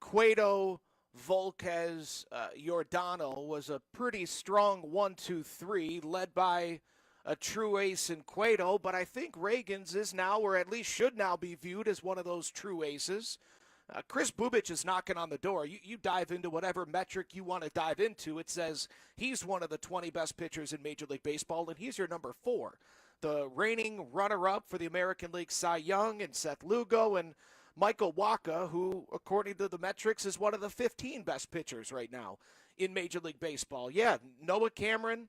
Cueto, Volquez, Giordano was a pretty strong 1-2-3 led by a true ace in Cueto, but I think Reagan's is now, or at least should now be viewed as one of those true aces. Chris Bubich is knocking on the door. You dive into whatever metric you want to dive into. It says he's one of the 20 best pitchers in Major League Baseball, and he's your number 4. The reigning runner-up for the American League Cy Young and Seth Lugo and Michael Wacha, who, according to the metrics, is one of the 15 best pitchers right now in Major League Baseball. Yeah, Noah Cameron.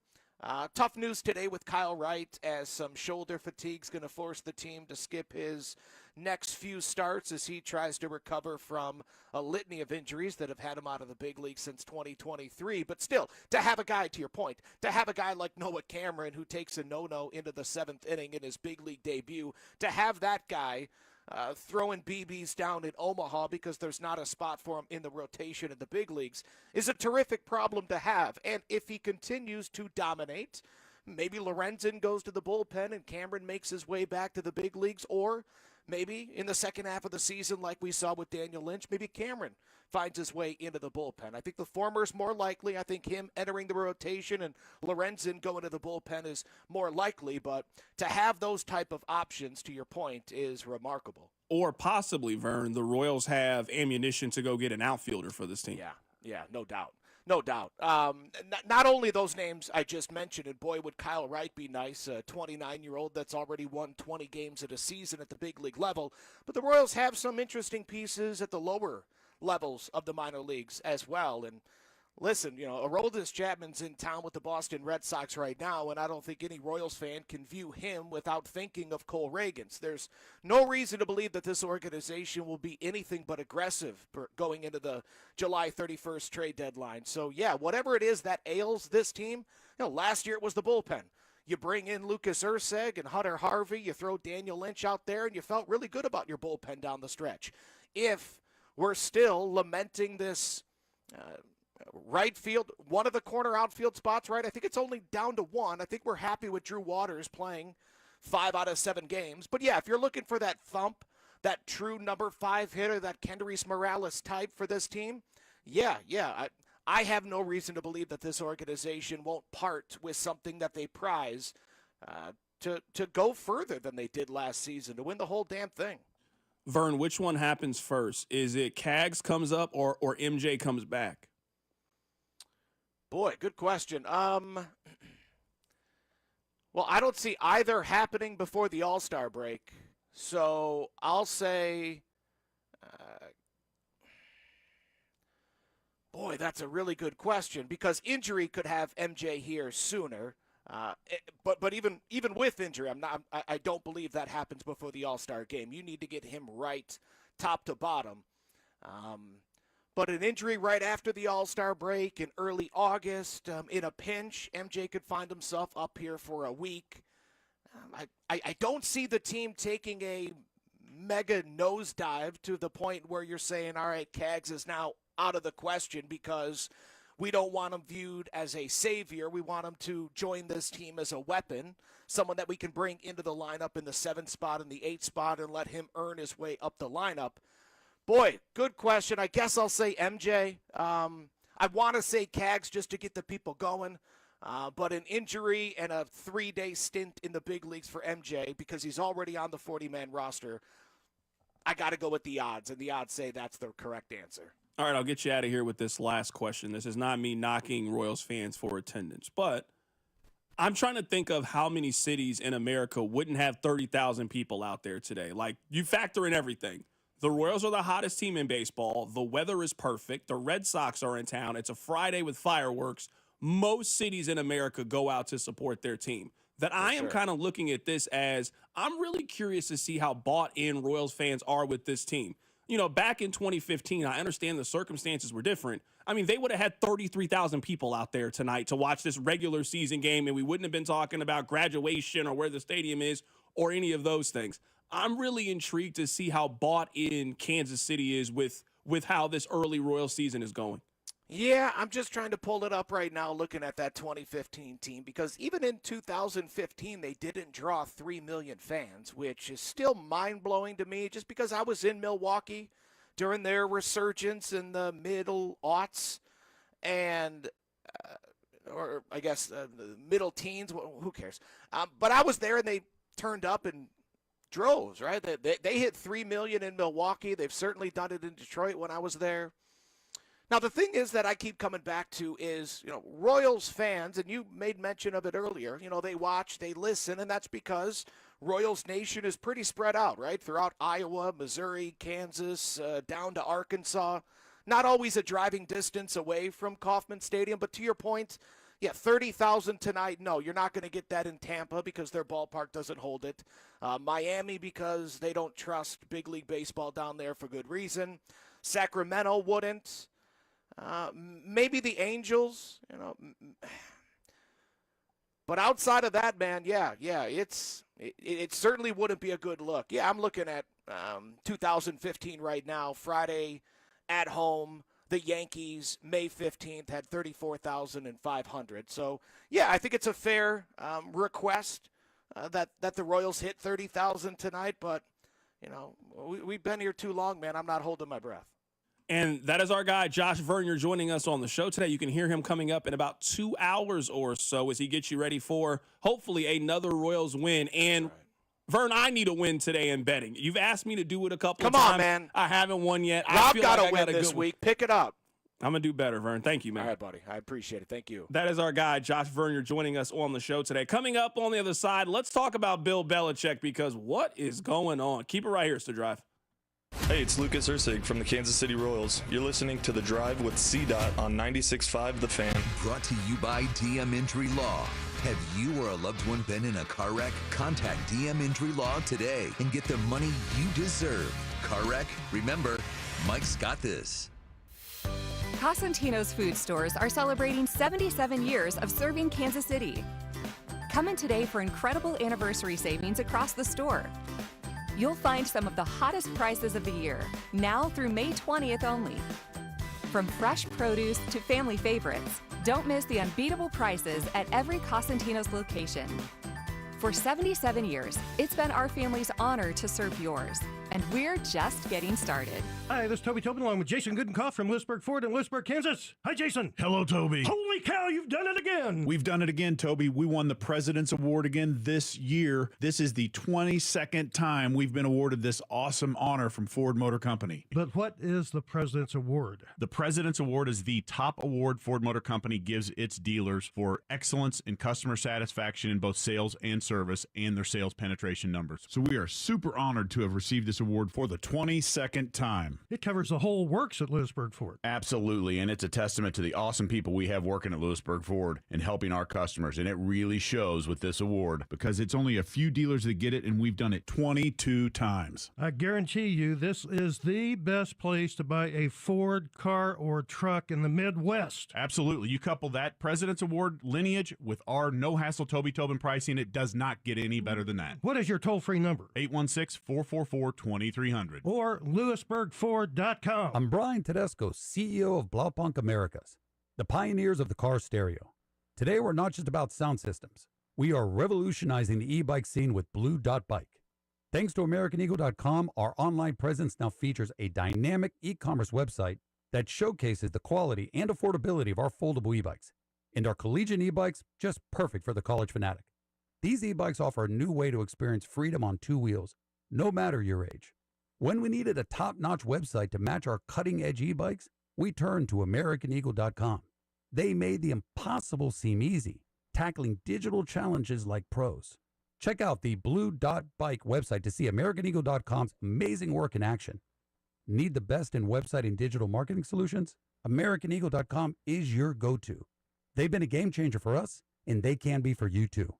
Tough news today with Kyle Wright, as some shoulder fatigue's going to force the team to skip his next few starts as he tries to recover from a litany of injuries that have had him out of the big league since 2023. But still, to have a guy, to your point, to have a guy like Noah Cameron who takes a no-no into the 7th inning in his big league debut, to have that guy throwing BBs down in Omaha because there's not a spot for him in the rotation in the big leagues is a terrific problem to have. And if he continues to dominate, maybe Lorenzen goes to the bullpen and Cameron makes his way back to the big leagues, or maybe in the second half of the season, like we saw with Daniel Lynch, maybe Cameron finds his way into the bullpen. I think the former is more likely. I think him entering the rotation and Lorenzen going to the bullpen is more likely, but to have those type of options, to your point, is remarkable. Or possibly, Vern, the Royals have ammunition to go get an outfielder for this team. Yeah, no doubt. No doubt. Not only those names I just mentioned, and boy, would Kyle Wright be nice, a 29-year-old that's already won 20 games at a season at the big league level, but the Royals have some interesting pieces at the lower levels of the minor leagues as well. And listen, Aroldis Chapman's in town with the Boston Red Sox right now, and I don't think any Royals fan can view him without thinking of Cole Reagans. There's no reason to believe that this organization will be anything but aggressive going into the July 31st trade deadline. So, yeah, whatever it is that ails this team, last year it was the bullpen. You bring in Lucas Erceg and Hunter Harvey, you throw Daniel Lynch out there, and you felt really good about your bullpen down the stretch. If we're still lamenting this right field, one of the corner outfield spots, right? I think it's only down to one. I think we're happy with Drew Waters playing 5 out of 7 games. But yeah, if you're looking for that thump, that true number 5 hitter, that Kendrys Morales type for this team, I have no reason to believe that this organization won't part with something that they prize to go further than they did last season, to win the whole damn thing. Vern, which one happens first? Is it Cags comes up or MJ comes back? Boy, good question. Well, I don't see either happening before the All-Star break. So I'll say, boy, that's a really good question, because injury could have MJ here sooner. But even with injury, I don't believe that happens before the All-Star game. You need to get him right, top to bottom. But an injury right after the All-Star break in early August, in a pinch, MJ could find himself up here for a week. I don't see the team taking a mega nosedive to the point where you're saying, all right, Cags is now out of the question, because We don't want him viewed as a savior. We want him to join this team as a weapon, someone that we can bring into the lineup in the 7th spot and the 8th spot and let him earn his way up the lineup. Boy, good question. I guess I'll say MJ. I want to say Cags just to get the people going, but an injury and a 3-day stint in the big leagues for MJ because he's already on the 40-man roster, I got to go with the odds, and the odds say that's the correct answer. All right, I'll get you out of here with this last question. This is not me knocking Royals fans for attendance, but I'm trying to think of how many cities in America wouldn't have 30,000 people out there today. Like, you factor in everything. The Royals are the hottest team in baseball. The weather is perfect. The Red Sox are in town. It's a Friday with fireworks. Most cities in America go out to support their team. That I am kind of looking at this as I'm really curious to see how bought in Royals fans are with this team. You know, back in 2015, I understand the circumstances were different. I mean, they would have had 33,000 people out there tonight to watch this regular season game, and we wouldn't have been talking about graduation or where the stadium is or any of those things. I'm really intrigued to see how bought in Kansas City is with how this early Royals season is going. Yeah, I'm just trying to pull it up right now looking at that 2015 team because even in 2015, they didn't draw 3 million fans, which is still mind-blowing to me just because I was in Milwaukee during their resurgence in the middle aughts and, or I guess the middle teens, who cares? But I was there and they turned up in droves, right? They hit 3 million in Milwaukee. They've certainly done it in Detroit when I was there. Now, the thing is that I keep coming back to is, you know, Royals fans, and you made mention of it earlier, you know, they watch, they listen, and that's because Royals Nation is pretty spread out, right, throughout Iowa, Missouri, Kansas, down to Arkansas. Not always a driving distance away from Kauffman Stadium, but to your point, yeah, 30,000 tonight, no, you're not going to get that in Tampa because their ballpark doesn't hold it. Miami because they don't trust big league baseball down there for good reason. Sacramento wouldn't. Maybe the Angels, you know. But outside of that, man, yeah, it certainly wouldn't be a good look. Yeah, I'm looking at 2015 right now, Friday at home. The Yankees, May 15th, had 34,500. So, yeah, I think it's a fair request that the Royals hit 30,000 tonight. But, you know, we've been here too long, man. I'm not holding my breath. And that is our guy, Josh Vernier, joining us on the show today. You can hear him coming up in about 2 hours or so as he gets you ready for, hopefully, another Royals win. And, Vern, I need a win today in betting. You've asked me to do it a couple of times. Come on, man. I haven't won yet. Rob got to win this week. Pick it up. I'm going to do better, Vern. Thank you, man. All right, buddy. I appreciate it. Thank you. That is our guy, Josh Vernier, joining us on the show today. Coming up on the other side, let's talk about Bill Belichick because what is going on? Keep it right here, it's The Drive. Hey, it's Lucas Ursig from the Kansas City Royals. You're listening to The Drive with C-Dot on 96.5 The Fan. Brought to you by DM Injury Law. Have you or a loved one been in a car wreck? Contact DM Injury Law today and get the money you deserve. Car wreck? Remember, Mike's got this. Cosentino's food stores are celebrating 77 years of serving Kansas City. Come in today for incredible anniversary savings across the store. You'll find some of the hottest prices of the year, now through May 20th only. From fresh produce to family favorites, don't miss the unbeatable prices at every Cosentino's location. For 77 years, it's been our family's honor to serve yours, and we're just getting started. Hi, this is Toby Tobin along with Jason Goodenkoff from Lewisburg Ford in Lewisburg, Kansas. Hi, Jason. Hello, Toby. Holy cow, you've done it again. We've done it again, Toby. We won the President's Award again this year. This is the 22nd time we've been awarded this awesome honor from Ford Motor Company. But what is the President's Award? The President's Award is the top award Ford Motor Company gives its dealers for excellence in customer satisfaction in both sales and service and their sales penetration numbers. So we are super honored to have received this award for the 22nd time. It covers the whole works at Lewisburg Ford. Absolutely, and it's a testament to the awesome people we have working at Lewisburg Ford and helping our customers, and it really shows with this award because it's only a few dealers that get it, and we've done it 22 times. I guarantee you this is the best place to buy a Ford car or truck in the Midwest. Absolutely. You couple that President's Award lineage with our no-hassle Toby Tobin pricing, it does not get any better than that. What is your toll-free number? 816-444-2300. Or LewisburgFord.com. I'm Brian Tedesco, CEO of Blaupunk Americas. the pioneers of the car stereo. Today, we're not just about sound systems. We are revolutionizing the e-bike scene with Blue Dot Bike. Thanks to AmericanEagle.com, our online presence now features a dynamic e-commerce website that showcases the quality and affordability of our foldable e-bikes. And our collegiate e-bikes, just perfect for the college fanatic. These e-bikes offer a new way to experience freedom on two wheels, no matter your age. When we needed a top-notch website to match our cutting-edge e-bikes, we turned to AmericanEagle.com. They made the impossible seem easy, tackling digital challenges like pros. Check out the Blue Dot Bike website to see AmericanEagle.com's amazing work in action. Need the best in website and digital marketing solutions? AmericanEagle.com is your go-to. They've been a game changer for us, and they can be for you too.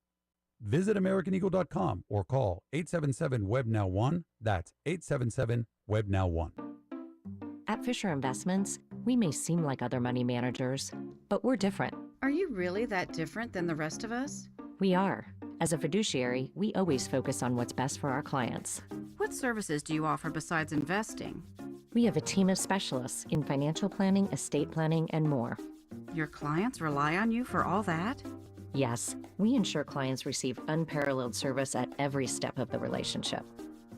Visit AmericanEagle.com or call 877-WEB-NOW-1. That's 877-WEB-NOW-1. At Fisher Investments, we may seem like other money managers, but we're different. Are you really that different than the rest of us? We are. As a fiduciary, we always focus on what's best for our clients. What services do you offer besides investing? We have a team of specialists in financial planning, estate planning, and more. Your clients rely on you for all that? Yes, we ensure clients receive unparalleled service at every step of the relationship.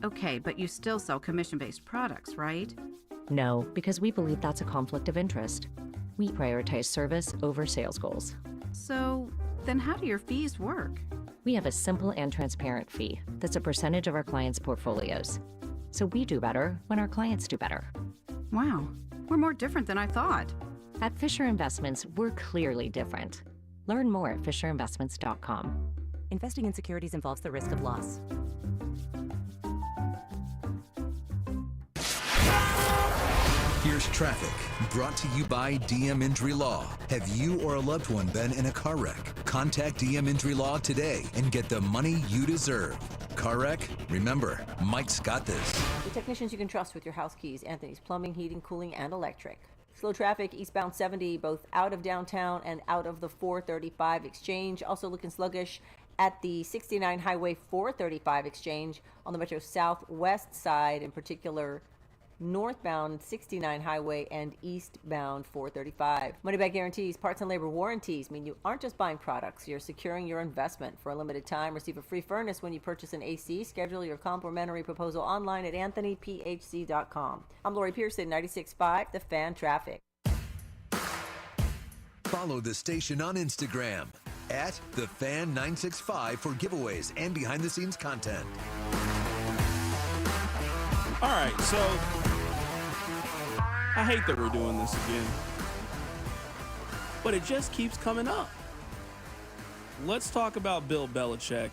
Okay, but you still sell commission-based products, right? No, because we believe that's a conflict of interest. We prioritize service over sales goals. So, then how do your fees work? We have a simple and transparent fee that's a percentage of our clients' portfolios. So we do better when our clients do better. Wow, we're more different than I thought. At Fisher Investments, we're clearly different. Learn more at FisherInvestments.com. Investing in securities involves the risk of loss. Here's traffic, brought to you by DM Injury Law. Have you or a loved one been in a car wreck? Contact DM Injury Law today and get the money you deserve. Car wreck? Remember, Mike's got this. The technicians you can trust with your house keys: Anthony's Plumbing, Heating, Cooling, and Electric. Slow traffic eastbound 70, both out of downtown and out of the 435 exchange. Also looking sluggish at the 69 Highway 435 exchange on the Metro Southwest side, in particular northbound 69 Highway and eastbound 435. Money back guarantees, parts and labor warranties mean you aren't just buying products, you're securing your investment. For a limited time, receive a free furnace when you purchase an AC. Schedule your complimentary proposal online at anthonyphc.com. I'm Lori Pearson, 96.5 The Fan Traffic. Follow the station on Instagram at TheFan965 for giveaways and behind-the-scenes content. All right, so I hate that we're doing this again, but it just keeps coming up. Let's talk about Bill Belichick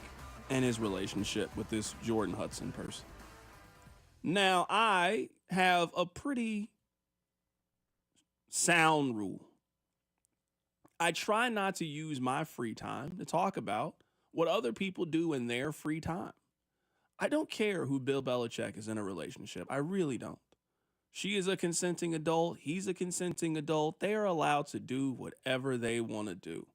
and his relationship with this Jordan Hudson person. Now, I have a pretty sound rule. I try not to use my free time to talk about what other people do in their free time. I don't care who Bill Belichick is in a relationship. I really don't. She is a consenting adult. He's a consenting adult. They are allowed to do whatever they want to do.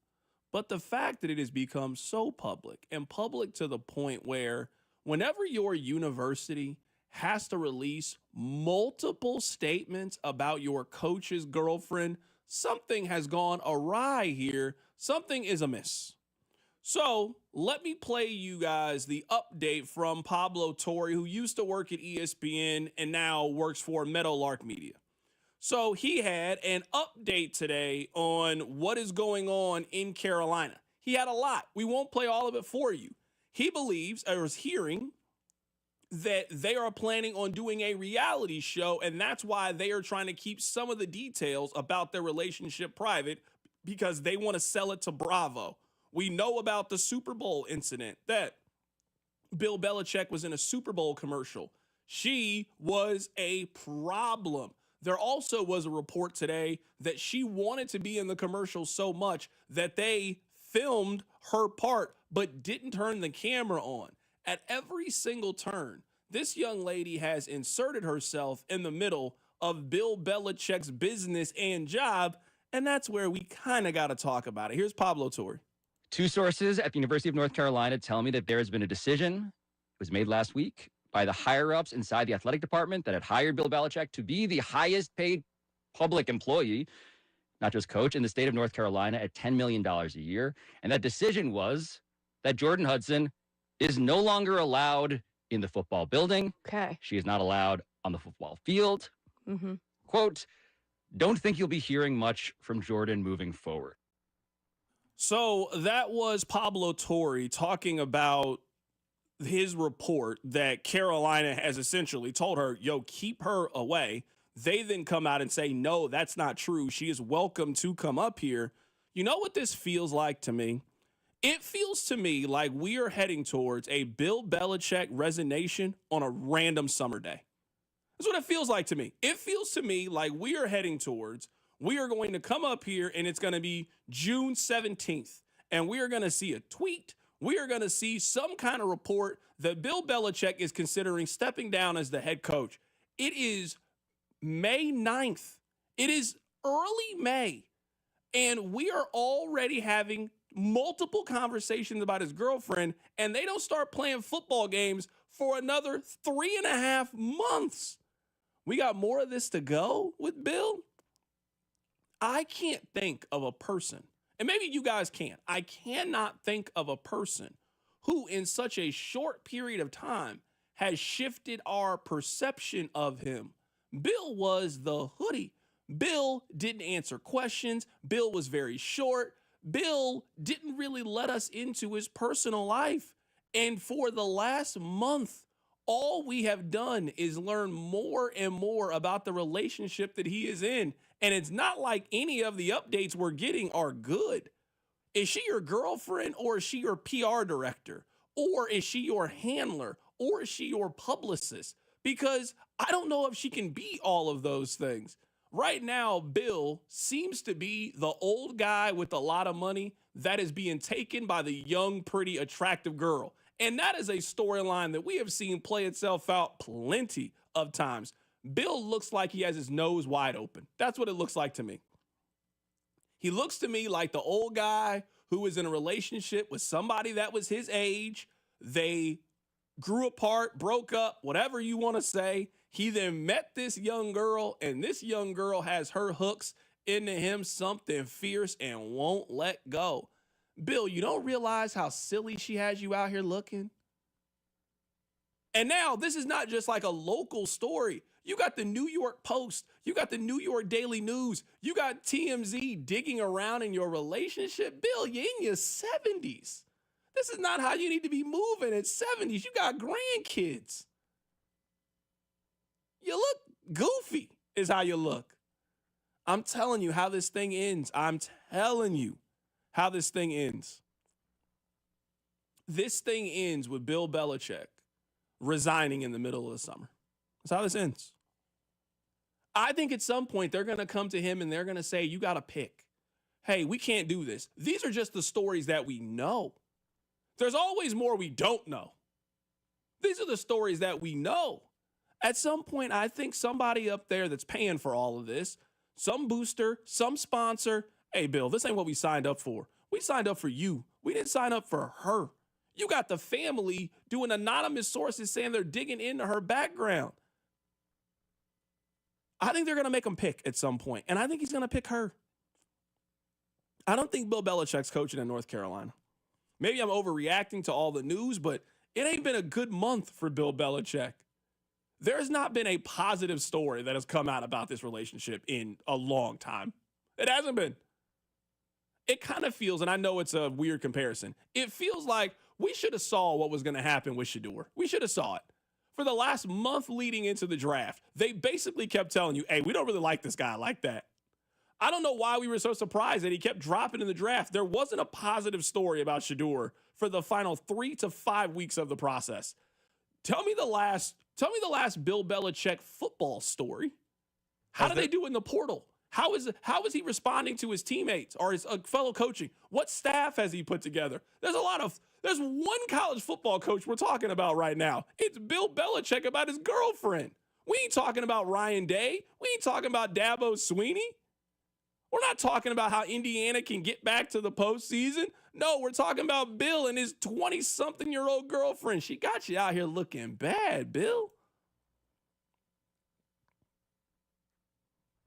But the fact that it has become so public, and public to the point where whenever your university has to release multiple statements about your coach's girlfriend, something has gone awry here. Something is amiss. So let me play you guys the update from Pablo Torre, who used to work at ESPN and now works for Meadowlark Media. So he had an update today on what is going on in Carolina. He had a lot. We won't play all of it for you. He believes, or is hearing, that they are planning on doing a reality show, and that's why they are trying to keep some of the details about their relationship private, because they want to sell it to Bravo. We know about the Super Bowl incident, that Bill Belichick was in a Super Bowl commercial. She was a problem. There also was a report today that she wanted to be in the commercial so much that they filmed her part but didn't turn the camera on. At every single turn, this young lady has inserted herself in the middle of Bill Belichick's business and job, and that's where we kind of got to talk about it. Here's Pablo Torre. Two sources at the University of North Carolina tell me that there has been a decision, it was made last week, by the higher-ups inside the athletic department that had hired Bill Belichick to be the highest-paid public employee. not just coach, in the state of North Carolina at $10 million a year. And that decision was that Jordan Hudson is no longer allowed in the football building. Okay. She is not allowed on the football field. Mm-hmm. Quote, don't think you'll be hearing much from Jordan moving forward. So that was Pablo Torre talking about his report that Carolina has essentially told her, yo, keep her away. They then come out and say, no, that's not true. She is welcome to come up here. You know what this feels like to me? It feels to me like we are heading towards a Bill Belichick resignation on a random summer day. That's what it feels like to me. It feels to me like we are heading towards, we are going to come up here and it's going to be June 17th. And we are going to see a tweet. We are going to see some kind of report that Bill Belichick is considering stepping down as the head coach. It is May 9th. It is early May. And we are already having multiple conversations about his girlfriend, and they don't start playing football games for another 3.5 months. We got more of this to go with Bill. I can't think of a person, and maybe you guys can. I cannot think of a person who in such a short period of time has shifted our perception of him. Bill was the hoodie. Bill didn't answer questions. Bill was very short. Bill didn't really let us into his personal life. And for the last month, all we have done is learn more and more about the relationship that he is in. And it's not like any of the updates we're getting are good. Is she your girlfriend, or is she your PR director? Or is she your handler? Or is she your publicist? Because I don't know if she can be all of those things. Right now, Bill seems to be the old guy with a lot of money that is being taken by the young, pretty, attractive girl. And that is a storyline that we have seen play itself out plenty of times. Bill looks like he has his nose wide open. That's what it looks like to me. He looks to me like the old guy who was in a relationship with somebody that was his age. They grew apart, broke up, whatever you want to say. He then met this young girl, and this young girl has her hooks into him, something fierce, and won't let go. Bill, you don't realize how silly she has you out here looking? And now this is not just like a local story. You got the New York Post. You got the New York Daily News. You got TMZ digging around in your relationship. Bill, you're in your 70s. This is not how you need to be moving at 70s. You got grandkids. You look goofy is how you look. I'm telling you how this thing ends. I'm telling you how this thing ends. This thing ends with Bill Belichick resigning in the middle of the summer. That's how this ends. I think at some point they're going to come to him and they're going to say, you got to pick. Hey, we can't do this. These are just the stories that we know. There's always more we don't know. These are the stories that we know. At some point, I think somebody up there that's paying for all of this, some booster, some sponsor, hey, Bill, this ain't what we signed up for. We signed up for you. We didn't sign up for her. You got the family doing anonymous sources saying they're digging into her background. I think they're going to make him pick at some point, and I think he's going to pick her. I don't think Bill Belichick's coaching in North Carolina. Maybe I'm overreacting to all the news, but it ain't been a good month for Bill Belichick. There's not been a positive story that has come out about this relationship in a long time. It hasn't been. It kind of feels, and I know it's a weird comparison, it feels like we should have saw what was going to happen with Shedeur. We should have saw it. For the last month leading into the draft, they basically kept telling you, hey, we don't really like this guy like that. I don't know why we were so surprised that he kept dropping in the draft. There wasn't a positive story about Shedeur for the final 3 to 5 weeks of the process. Tell me the last Bill Belichick football story. How did they do in the portal? How is he responding to his teammates or his fellow coaching? What staff has he put together? There's one college football coach we're talking about right now. It's Bill Belichick about his girlfriend. We ain't talking about Ryan Day. We ain't talking about Dabo Swinney. We're not talking about how Indiana can get back to the postseason. No, we're talking about Bill and his 20-something-year-old girlfriend. She got you out here looking bad, Bill.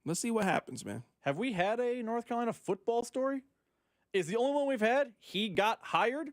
Let's see what happens, man. Have we had a North Carolina football story? Is the only one we've had, he got hired?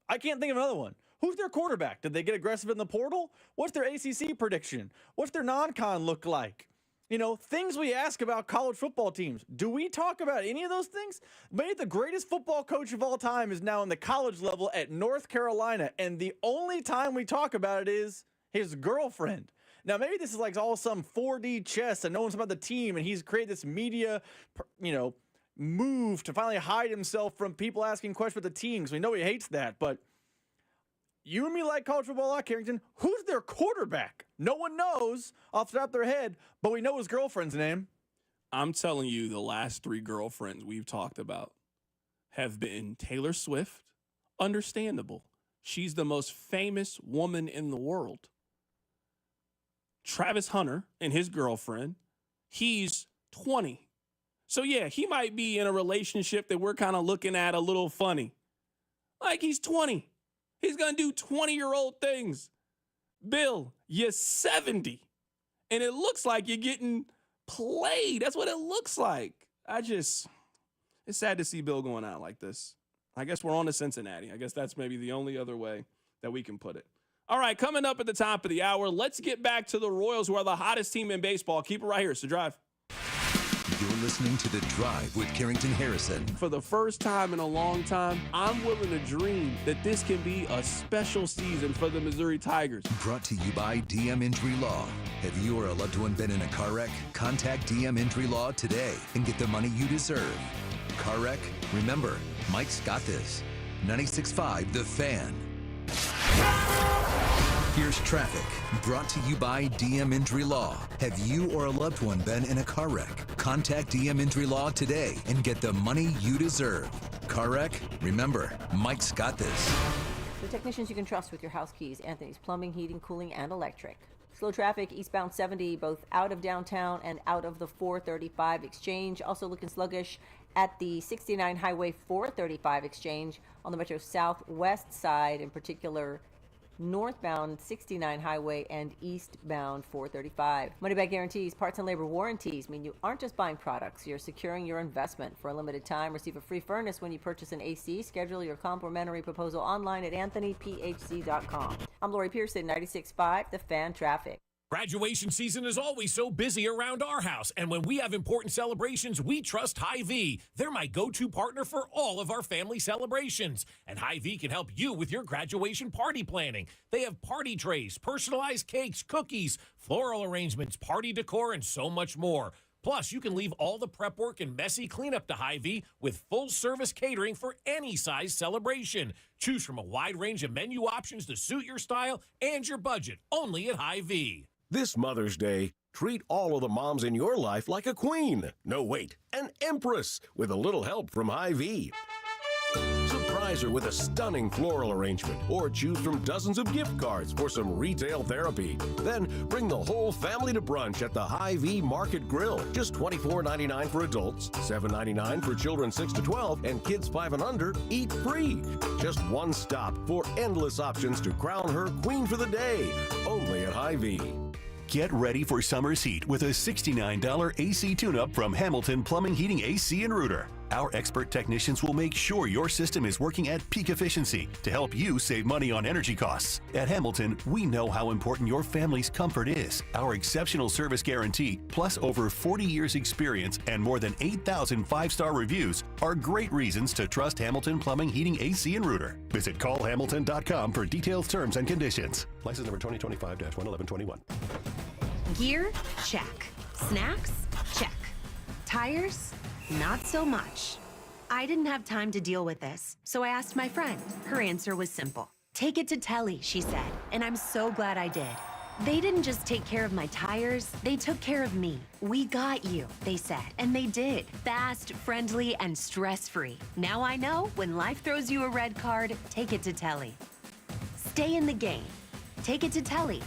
I can't think of another one. Who's their quarterback? Did they get aggressive in the portal? What's their ACC prediction? What's their non-con look like? You know, things we ask about college football teams. Do we talk about any of those things? Maybe the greatest football coach of all time is now in the college level at North Carolina, and the only time we talk about it is his girlfriend. Now, maybe this is like all some 4D chess and no one's about the team, and he's created this media, move to finally hide himself from people asking questions about the team, because we know he hates that. But you and me like college football a lot, Carrington. Who's their quarterback? No one knows off the top of their head, but we know his girlfriend's name. I'm telling you, the last 3 girlfriends we've talked about have been Taylor Swift. Understandable. She's the most famous woman in the world. Travis Hunter and his girlfriend, he's 20. So, yeah, he might be in a relationship that we're kind of looking at a little funny. Like, he's 20. He's going to do 20-year-old things. Bill, you're 70. And it looks like you're getting played. That's what it looks like. It's sad to see Bill going out like this. I guess we're on to Cincinnati. I guess that's maybe the only other way that we can put it. All right, coming up at the top of the hour, let's get back to the Royals, who are the hottest team in baseball. Keep it right here. It's The Drive. You're listening to The Drive with Carrington Harrison. For the first time in a long time, I'm willing to dream that this can be a special season for the Missouri Tigers. Brought to you by DM Injury Law. Have you or a loved one been in a car wreck? Contact DM Injury Law today and get the money you deserve. Car wreck? Remember, Mike's got this. 96.5 The Fan. Here's traffic, brought to you by DM Injury Law. Have you or a loved one been in a car wreck? Contact DM Injury Law today and get the money you deserve. Car wreck? Remember, Mike's got this. The technicians you can trust with your house keys: Anthony's Plumbing, Heating, Cooling, and Electric. Slow traffic eastbound 70, both out of downtown and out of the 435 exchange. Also looking sluggish at the 69 Highway 435 exchange on the Metro Southwest side, in particular northbound 69 Highway and eastbound 435. Money back guarantees, parts and labor warranties mean you aren't just buying products, you're securing your investment. For a limited time, receive a free furnace when you purchase an AC. Schedule your complimentary proposal online at anthonyphc.com. I'm Lori Pearson, 96.5 The Fan Traffic. Graduation season is always so busy around our house, and when we have important celebrations, we trust Hy-Vee. They're my go-to partner for all of our family celebrations, and Hy-Vee can help you with your graduation party planning. They have party trays, personalized cakes, cookies, floral arrangements, party decor, and so much more. Plus, you can leave all the prep work and messy cleanup to Hy-Vee with full-service catering for any size celebration. Choose from a wide range of menu options to suit your style and your budget, only at Hy-Vee. This Mother's Day, treat all of the moms in your life like a queen. No, wait, an empress with a little help from Hy-Vee. Surprise her with a stunning floral arrangement or choose from dozens of gift cards for some retail therapy. Then bring the whole family to brunch at the Hy-Vee Market Grill. Just $24.99 for adults, $7.99 for children 6 to 12, and kids 5 and under eat free. Just one stop for endless options to crown her queen for the day. Only at Hy-Vee. Get ready for summer's heat with a $69 AC tune-up from Hamilton Plumbing, Heating, AC, and Rooter. Our expert technicians will make sure your system is working at peak efficiency to help you save money on energy costs. At Hamilton, we know how important your family's comfort is. Our exceptional service guarantee, plus over 40 years experience and more than 8,000 five-star reviews, are great reasons to trust Hamilton Plumbing, Heating, AC, and Rooter. Visit callhamilton.com for details, terms, and conditions. License number 2025-11121. Gear? Check. Snacks? Check. Tires? Not so much. I didn't have time to deal with this, so I asked my friend. Her answer was simple. Take it to Telly, she said, and I'm so glad I did. They didn't just take care of my tires, they took care of me. We got you, they said, and they did. Fast, friendly, and stress-free. Now I know when life throws you a red card, take it to Telly. Stay in the game. Take it to Telly.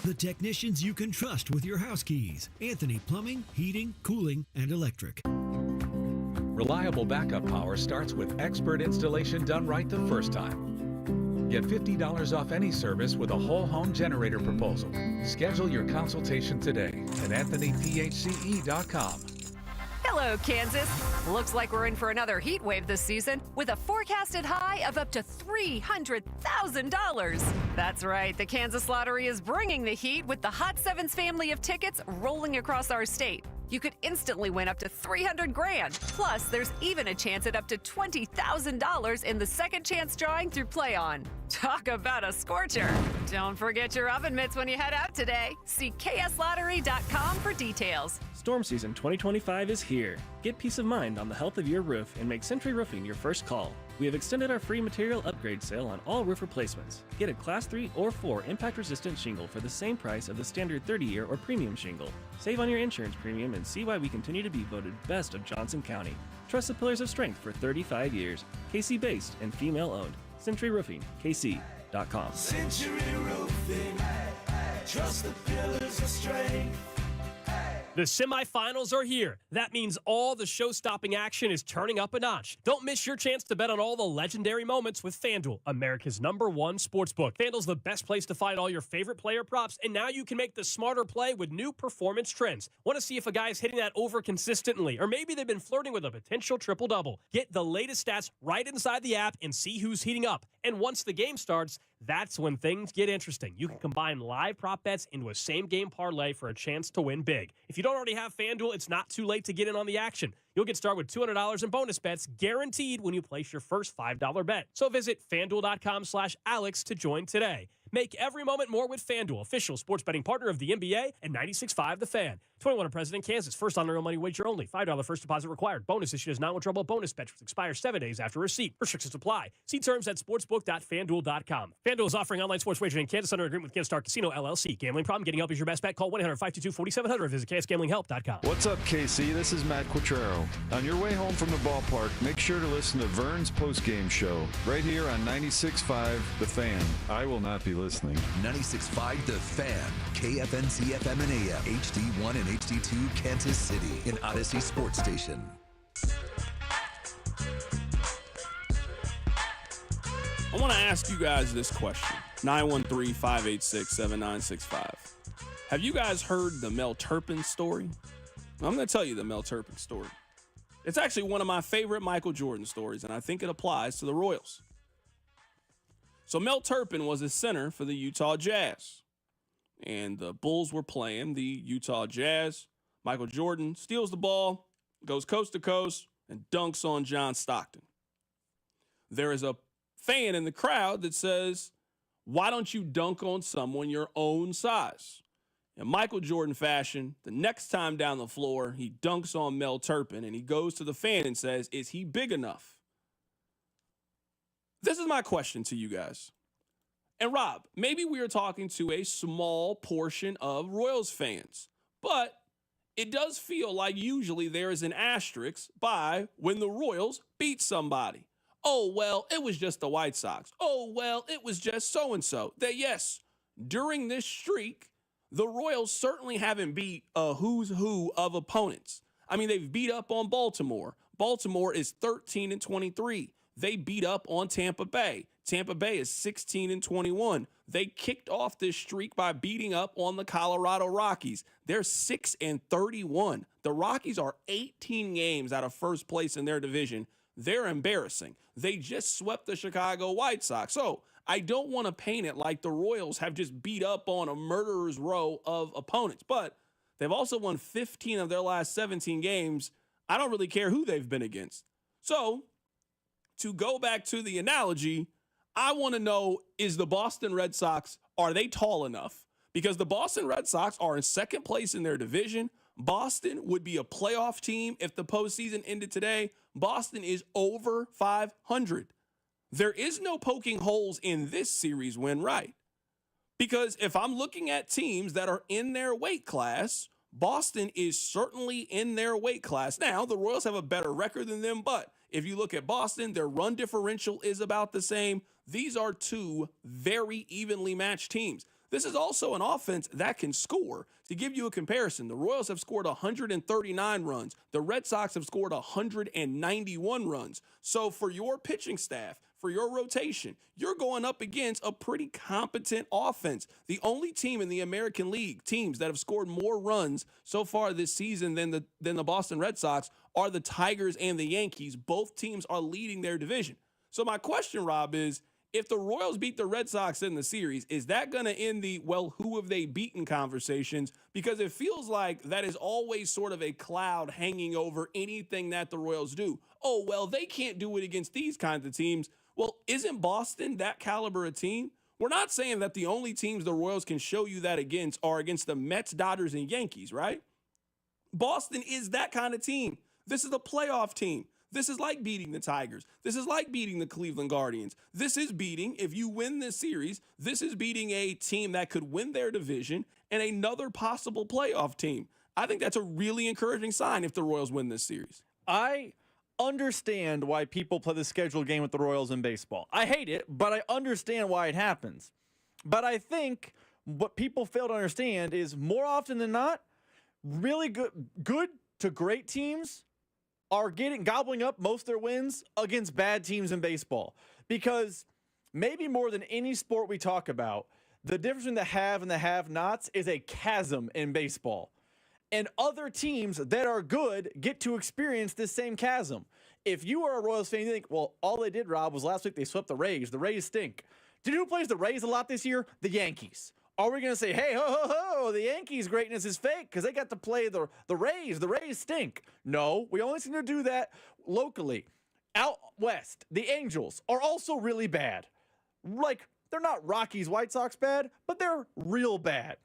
The technicians you can trust with your house keys. Anthony Plumbing, Heating, Cooling, and Electric. Reliable backup power starts with expert installation done right the first time. Get $50 off any service with a whole home generator proposal. Schedule your consultation today at AnthonyPHCE.com. Hello, Kansas. Looks like we're in for another heat wave this season with a forecasted high of up to $300,000. That's right. The Kansas Lottery is bringing the heat with the Hot Sevens family of tickets rolling across our state. You could instantly win up to $300 grand. Plus, there's even a chance at up to $20,000 in the second chance drawing through Play On. Talk about a scorcher. Don't forget your oven mitts when you head out today. See kslottery.com for details. Storm season 2025 is here. Get peace of mind on the health of your roof and make Century Roofing your first call. We have extended our free material upgrade sale on all roof replacements. Get a Class 3 or 4 impact-resistant shingle for the same price of the standard 30-year or premium shingle. Save on your insurance premium and see why we continue to be voted best of Johnson County. Trust the Pillars of Strength for 35 years. KC-based and female-owned. Century Roofing, KC.com. Century Roofing, trust the Pillars of Strength. The semifinals are here. That means all the show-stopping action is turning up a notch. Don't miss your chance to bet on all the legendary moments with FanDuel, America's #1 sportsbook. FanDuel's the best place to find all your favorite player props, and now you can make the smarter play with new performance trends. Want to see if a guy is hitting that over consistently, or maybe they've been flirting with a potential triple-double. Get the latest stats right inside the app and see who's heating up. And once the game starts, that's when things get interesting. You can combine live prop bets into a same-game parlay for a chance to win big. If you don't already have FanDuel, it's not too late to get in on the action. You'll get started with $200 in bonus bets guaranteed when you place your first $5 bet. So visit FanDuel.com/Alex to join today. Make every moment more with FanDuel, official sports betting partner of the NBA and 96.5 The Fan. 21 and President, Kansas. First on real money wager only. $5 first deposit required. Bonus issued as non-withdrawable bonus bet, which expires 7 days after receipt. Restrictions apply. See terms at sportsbook.fanduel.com. FanDuel is offering online sports wagering in Kansas under agreement with Kansas Star Casino, LLC. Gambling problem? Getting help is your best bet. Call 1-800-522-4700. Visit ksgamblinghelp.com. What's up, KC? This is Matt Quattrero. On your way home from the ballpark, make sure to listen to Vern's postgame show right here on 96.5 The Fan. I will not be listening. 96.5 The Fan, KFNC FM and AM, HD1 and HD2 Kansas City, an Odyssey sports station. I want to ask you guys this question. 913-586-7965. Have you guys heard the Mel Turpin story? I'm going to tell you the Mel Turpin story. It's actually one of my favorite Michael Jordan stories, and I think it applies to the Royals. So Mel Turpin was a center for the Utah Jazz, and the Bulls were playing the Utah Jazz. Michael Jordan steals the ball, goes coast to coast, and dunks on John Stockton. There is a fan in the crowd that says, "Why don't you dunk on someone your own size?" In Michael Jordan fashion, the next time down the floor, he dunks on Mel Turpin, and he goes to the fan and says, "Is he big enough?" This is my question to you guys. And Rob, maybe we are talking to a small portion of Royals fans, but it does feel like usually there is an asterisk by when the Royals beat somebody. Oh, well, it was just the White Sox. Oh, well, it was just so-and-so. That, yes, during this streak, the Royals certainly haven't beat a who's who of opponents. I mean, they've beat up on Baltimore. Baltimore is 13-23. They beat up on Tampa Bay. Tampa Bay is 16-21. They kicked off this streak by beating up on the Colorado Rockies. They're 6-31. The Rockies are 18 games out of first place in their division. They're embarrassing. They just swept the Chicago White Sox. So I don't want to paint it like the Royals have just beat up on a murderer's row of opponents, but they've also won 15 of their last 17 games. I don't really care who they've been against. So to go back to the analogy, I want to know, is the Boston Red Sox, are they tall enough? Because the Boston Red Sox are in second place in their division. Boston would be a playoff team if the postseason ended today. Boston is over 500. There is no poking holes in this series win right. Because if I'm looking at teams that are in their weight class, Boston is certainly in their weight class. Now, the Royals have a better record than them, but if you look at Boston, their run differential is about the same. These are two very evenly matched teams. This is also an offense that can score. To give you a comparison, the Royals have scored 139 runs. The Red Sox have scored 191 runs. So for your pitching staff, for your rotation, you're going up against a pretty competent offense. The only team in the American League, teams that have scored more runs so far this season than the Boston Red Sox, are the Tigers and the Yankees. Both teams are leading their division. So my question, Rob, is if the Royals beat the Red Sox in the series, is that going to end the, well, who have they beaten conversations? Because it feels like that is always sort of a cloud hanging over anything that the Royals do. Oh, well, they can't do it against these kinds of teams. Well, isn't Boston that caliber of team? We're not saying that the only teams the Royals can show you that against are against the Mets, Dodgers, and Yankees, right? Boston is that kind of team. This is a playoff team. This is like beating the Tigers. This is like beating the Cleveland Guardians. This is beating, if you win this series, this is beating a team that could win their division and another possible playoff team. I think that's a really encouraging sign if the Royals win this series. I understand why people play the scheduled game with the Royals in baseball. I hate it, but I understand why it happens. But I think what people fail to understand is more often than not, really good to great teams are gobbling up most of their wins against bad teams in baseball. Because maybe more than any sport we talk about, the difference between the have and the have-nots is a chasm in baseball. And other teams that are good get to experience this same chasm. If you are a Royals fan, you think, well, all they did, Rob, was last week they swept the Rays. The Rays stink. Do you know who plays the Rays a lot this year? The Yankees. Are we going to say, hey, ho, ho, ho, the Yankees' greatness is fake because they got to play the Rays. The Rays stink. No, we only seem to do that locally. Out west, the Angels are also really bad. Like, they're not Rockies, White Sox bad, but they're real bad.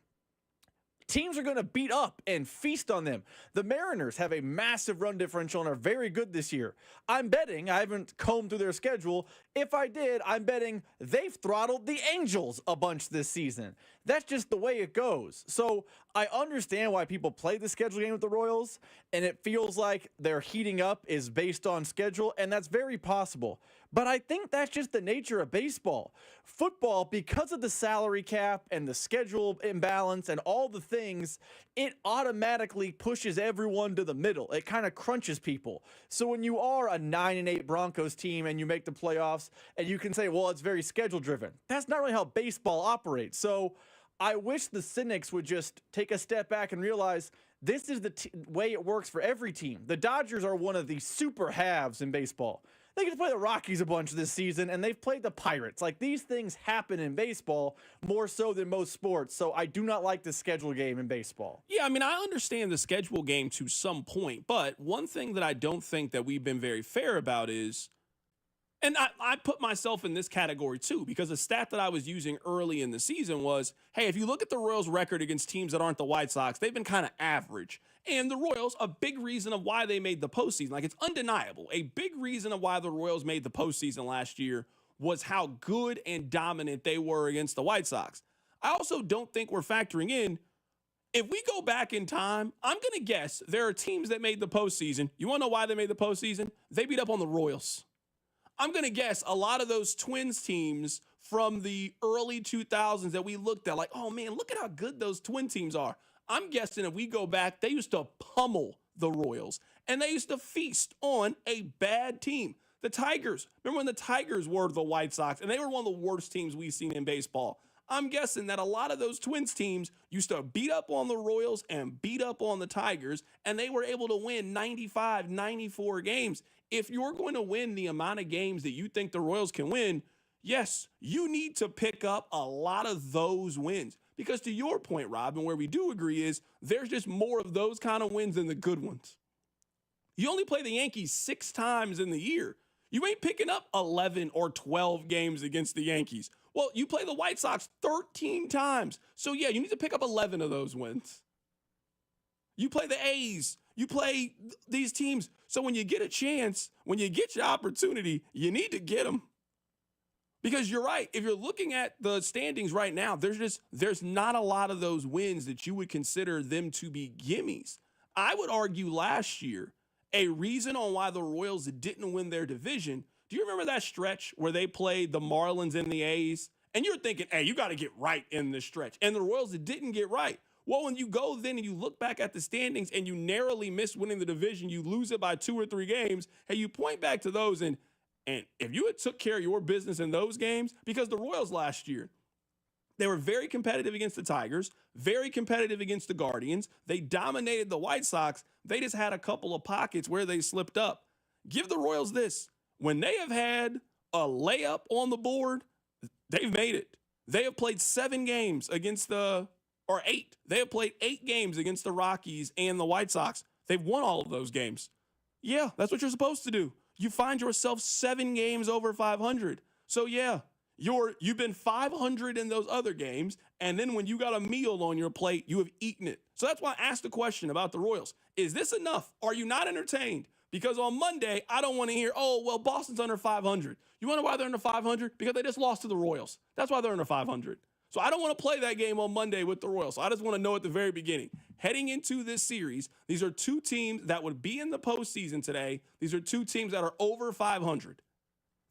Teams are going to beat up and feast on them. The Mariners have a massive run differential and are very good this year. I'm betting, I haven't combed through their schedule. If I did, I'm betting they've throttled the Angels a bunch this season. That's just the way it goes. So I understand why people play the schedule game with the Royals, and it feels like their heating up is based on schedule, and that's very possible. But I think that's just the nature of baseball. Football, because of the salary cap and the schedule imbalance and all the things, it automatically pushes everyone to the middle. It kind of crunches people. So when you are a 9-8 Broncos team and you make the playoffs, and you can say, well, it's very schedule driven. That's not really how baseball operates. So I wish the cynics would just take a step back and realize this is the way it works for every team. The Dodgers are one of the super halves in baseball. They get to play the Rockies a bunch this season, and they've played the Pirates. Like, these things happen in baseball more so than most sports, so I do not like the schedule game in baseball. Yeah, I mean, I understand the schedule game to some point, but one thing that I don't think that we've been very fair about is, and I put myself in this category too, because a stat that I was using early in the season was, hey, if you look at the Royals' record against teams that aren't the White Sox, they've been kind of average. And the Royals, a big reason of why they made the postseason, like it's undeniable, a big reason of why the Royals made the postseason last year was how good and dominant they were against the White Sox. I also don't think we're factoring in, if we go back in time, I'm going to guess there are teams that made the postseason. You want to know why they made the postseason? They beat up on the Royals. I'm going to guess a lot of those Twins teams from the early 2000s that we looked at, like, oh man, look at how good those Twin teams are. I'm guessing if we go back, they used to pummel the Royals, and they used to feast on a bad team. The Tigers, remember when the Tigers were the White Sox, and they were one of the worst teams we've seen in baseball. I'm guessing that a lot of those Twins teams used to beat up on the Royals and beat up on the Tigers, and they were able to win 95, 94 games. If you're going to win the amount of games that you think the Royals can win, yes, you need to pick up a lot of those wins. Because to your point, Rob, and where we do agree is there's just more of those kind of wins than the good ones. You only play the Yankees 6 times in the year. You ain't picking up 11 or 12 games against the Yankees. Well, you play the White Sox 13 times. So, yeah, you need to pick up 11 of those wins. You play the A's. You play these teams. So when you get a chance, when you get your opportunity, you need to get them. Because you're right. If you're looking at the standings right now, there's not a lot of those wins that you would consider them to be gimmies. I would argue last year, a reason on why the Royals didn't win their division, do you remember that stretch where they played the Marlins and the A's, And you're thinking, hey, you got to get right in this stretch. And the Royals didn't get right. Well, when you go then and you look back at the standings and you narrowly miss winning the division, you lose it by 2 or 3 games, hey, you point back to those. And if you had took care of your business in those games, because the Royals last year, they were very competitive against the Tigers, very competitive against the Guardians. They dominated the White Sox. They just had a couple of pockets where they slipped up. Give the Royals this. When they have had a layup on the board, they've made it. They have played 7 games against or 8. They have played 8 games against the Rockies and the White Sox. They've won all of those games. Yeah, that's what you're supposed to do. You find yourself 7 games over 500. So yeah, you've been 500 in those other games, and then when you got a meal on your plate, you have eaten it. So that's why I asked the question about the Royals. Is this enough? Are you not entertained? Because on Monday, I don't want to hear, oh, well, Boston's under 500. You wonder why they're under 500? Because they just lost to the Royals. That's why they're under 500. So I don't want to play that game on Monday with the Royals. So I just want to know at the very beginning. Heading into this series, these are 2 teams that would be in the postseason today. These are 2 teams that are over 500.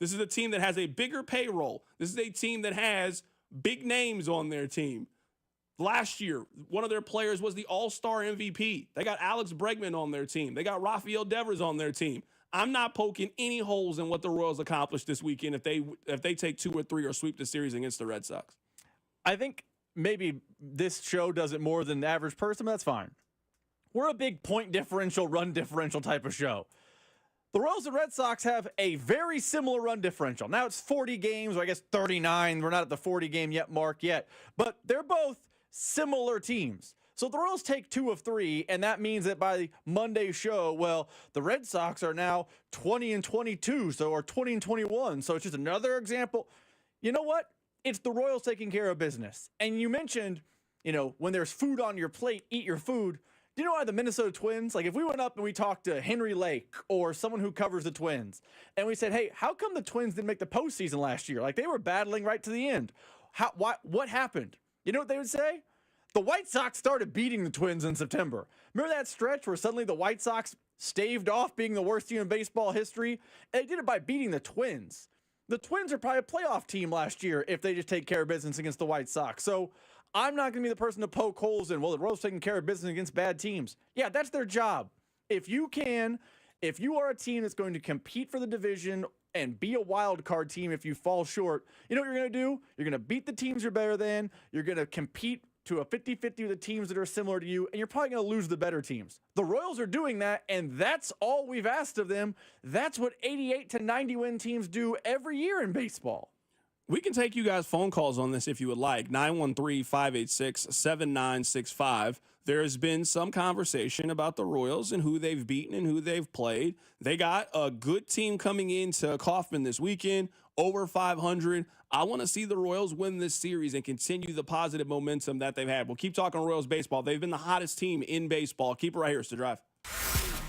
This is a team that has a bigger payroll. This is a team that has big names on their team. Last year, one of their players was the All-Star MVP. They got Alex Bregman on their team. They got Rafael Devers on their team. I'm not poking any holes in what the Royals accomplished this weekend if they take 2 or 3 or sweep the series against the Red Sox. I think maybe this show does it more than the average person, but that's fine. We're a big point differential, run differential type of show. The Royals and Red Sox have a very similar run differential. Now it's 40 games, or I guess 39. We're not at the 40 game mark yet, but they're both similar teams. So the Royals take 2 of 3, and that means that by Monday's show, well, the Red Sox are now 20-22, or 20-21. So it's just another example. You know what? It's the Royals taking care of business. And you mentioned, when there's food on your plate, eat your food. Do you know why the Minnesota Twins, like if we went up and we talked to Henry Lake or someone who covers the Twins, and we said, hey, how come the Twins didn't make the postseason last year? Like they were battling right to the end. What happened? You know what they would say? The White Sox started beating the Twins in September. Remember that stretch where suddenly the White Sox staved off being the worst team in baseball history? And they did it by beating the Twins. The Twins are probably a playoff team last year if they just take care of business against the White Sox. So I'm not going to be the person to poke holes in, well, the Royals taking care of business against bad teams. Yeah, that's their job. If you are a team that's going to compete for the division and be a wild card team if you fall short, you know what you're going to do? You're going to beat the teams you're better than. You're going to compete to a 50-50 with the teams that are similar to you, and you're probably going to lose the better teams. The Royals are doing that, and that's all we've asked of them. That's what 88 to 90 win teams do every year in baseball. We can take you guys' phone calls on this if you would like. 913-586-7965. There has been some conversation about the Royals and who they've beaten and who they've played. They got a good team coming into Kauffman this weekend, over 500. I want to see the Royals win this series and continue the positive momentum that they've had. We'll keep talking Royals baseball. They've been the hottest team in baseball. Keep it right here. It's The Drive.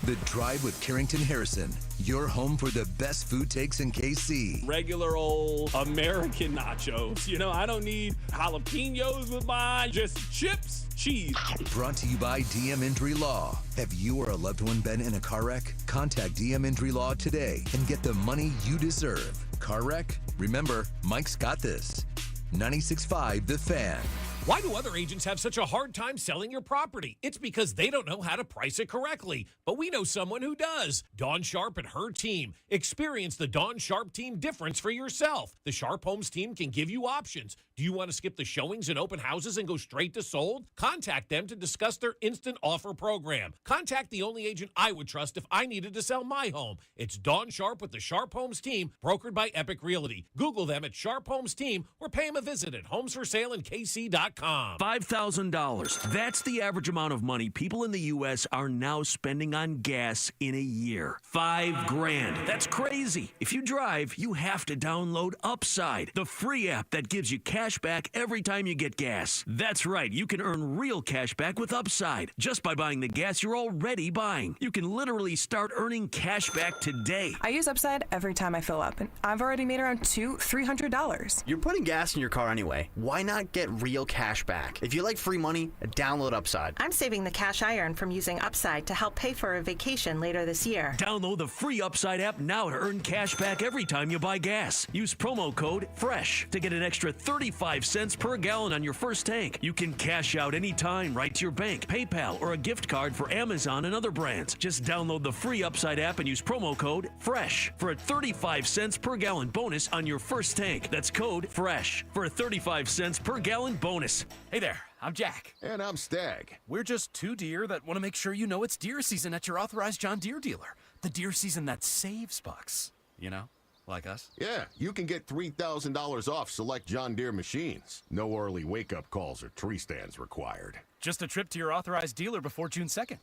The Drive with Carrington Harrison, your home for the best food takes in KC. Regular old American nachos. I don't need jalapenos with mine, just chips, cheese. Brought to you by DM Injury Law. Have you or a loved one been in a car wreck? Contact DM Injury Law today and get the money you deserve. Car wreck? Remember, Mike's got this. 96.5 The Fan. Why do other agents have such a hard time selling your property? It's because they don't know how to price it correctly. But we know someone who does. Dawn Sharp and her team. Experience the Dawn Sharp team difference for yourself. The Sharp Homes team can give you options. Do you want to skip the showings and open houses and go straight to sold? Contact them to discuss their instant offer program. Contact the only agent I would trust if I needed to sell my home. It's Dawn Sharp with the Sharp Homes team, brokered by Epic Realty. Google them at Sharp Homes Team or pay them a visit at homesforsaleInKC.com. $5,000. That's the average amount of money people in the U.S. are now spending on gas in a year. $5,000. That's crazy. If you drive, you have to download Upside, the free app that gives you cash back every time you get gas. That's right. You can earn real cash back with Upside just by buying the gas you're already buying. You can literally start earning cash back today. I use Upside every time I fill up, and I've already made around $200-300. You're putting gas in your car anyway. Why not get real cash cash back. If you like free money, download Upside. I'm saving the cash I earn from using Upside to help pay for a vacation later this year. Download the free Upside app now to earn cash back every time you buy gas. Use promo code FRESH to get an extra 35 cents per gallon on your first tank. You can cash out anytime right to your bank, PayPal, or a gift card for Amazon and other brands. Just download the free Upside app and use promo code FRESH for a 35 cents per gallon bonus on your first tank. That's code FRESH for a 35 cents per gallon bonus. Hey there, I'm Jack. And I'm Stag. We're just two deer that want to make sure you know it's deer season at your authorized John Deere dealer. The deer season that saves bucks. You know, like us. Yeah, you can get $3,000 off select John Deere machines. No early wake-up calls or tree stands required. Just a trip to your authorized dealer before June 2nd.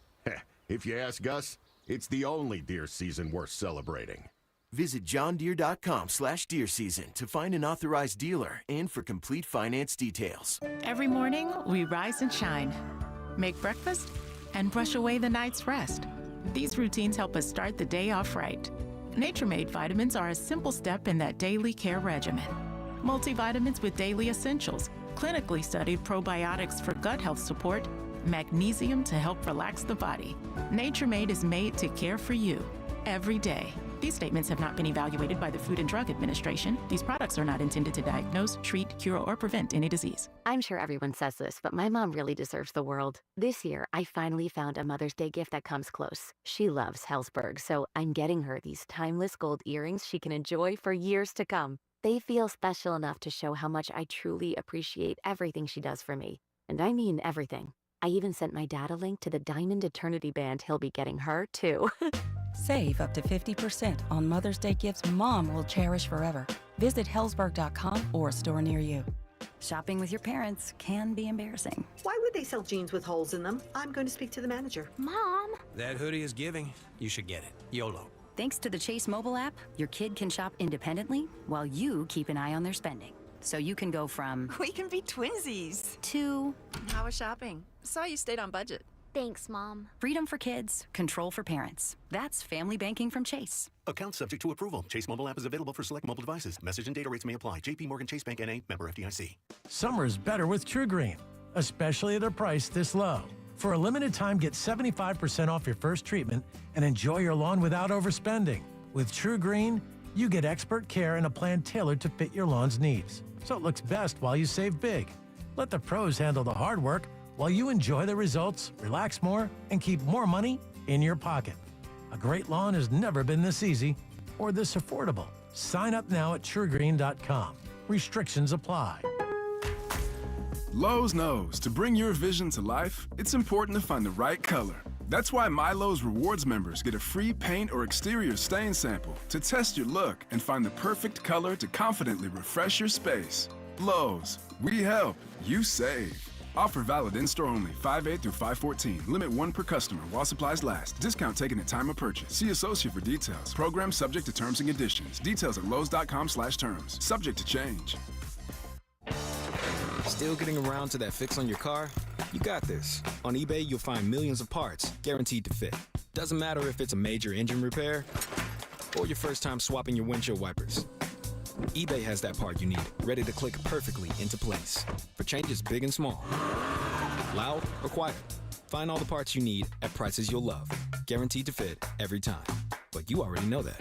If you ask us, it's the only deer season worth celebrating. Visit johndeere.com/deer season to find an authorized dealer and for complete finance details. Every morning, we rise and shine, make breakfast, and brush away the night's rest. These routines help us start the day off right. Nature-Made vitamins are a simple step in that daily care regimen. Multivitamins with daily essentials, clinically studied probiotics for gut health support, magnesium to help relax the body. Nature-Made is made to care for you every day. These statements have not been evaluated by the Food and Drug Administration. These products are not intended to diagnose, treat, cure, or prevent any disease. I'm sure everyone says this, but my mom really deserves the world. This year, I finally found a Mother's Day gift that comes close. She loves Hellsberg, so I'm getting her these timeless gold earrings she can enjoy for years to come. They feel special enough to show how much I truly appreciate everything she does for me. And I mean everything. I even sent my dad a link to the Diamond Eternity band he'll be getting her, too. Save up to 50% on Mother's Day gifts Mom will cherish forever. Visit Hellsberg.com or a store near you. Shopping with your parents can be embarrassing. Why would they sell jeans with holes in them? I'm going to speak to the manager. Mom! That hoodie is giving. You should get it. YOLO. Thanks to the Chase mobile app, your kid can shop independently while you keep an eye on their spending. So you can go from... We can be twinsies. ...to... How was shopping? Saw you stayed on budget. Thanks, Mom. Freedom for kids, control for parents. That's family banking from Chase. Account subject to approval. Chase mobile app is available for select mobile devices. Message and data rates may apply. JP Morgan Chase Bank N.A. Member FDIC. Summer is better with True Green, especially at a price this low. For a limited time, get 75% off your first treatment and enjoy your lawn without overspending. With True Green, you get expert care and a plan tailored to fit your lawn's needs, so it looks best while you save big. Let the pros handle the hard work while you enjoy the results, relax more, and keep more money in your pocket. A great lawn has never been this easy or this affordable. Sign up now at truegreen.com. Restrictions apply. Lowe's knows to bring your vision to life, it's important to find the right color. That's why My Lowe's Rewards members get a free paint or exterior stain sample to test your look and find the perfect color to confidently refresh your space. Lowe's, we help, you save. Offer valid in-store only, 5/8 through 5/14. Limit 1 per customer while supplies last. Discount taken at time of purchase. See associate for details. Program subject to terms and conditions. Details at lowes.com/terms. Subject to change. Still getting around to that fix on your car? You got this. On eBay, you'll find millions of parts, guaranteed to fit. Doesn't matter if it's a major engine repair or your first time swapping your windshield wipers. eBay has that part you need, ready to click perfectly into place for changes big and small, loud or quiet. Find all the parts you need at prices you'll love, guaranteed to fit every time. But you already know that.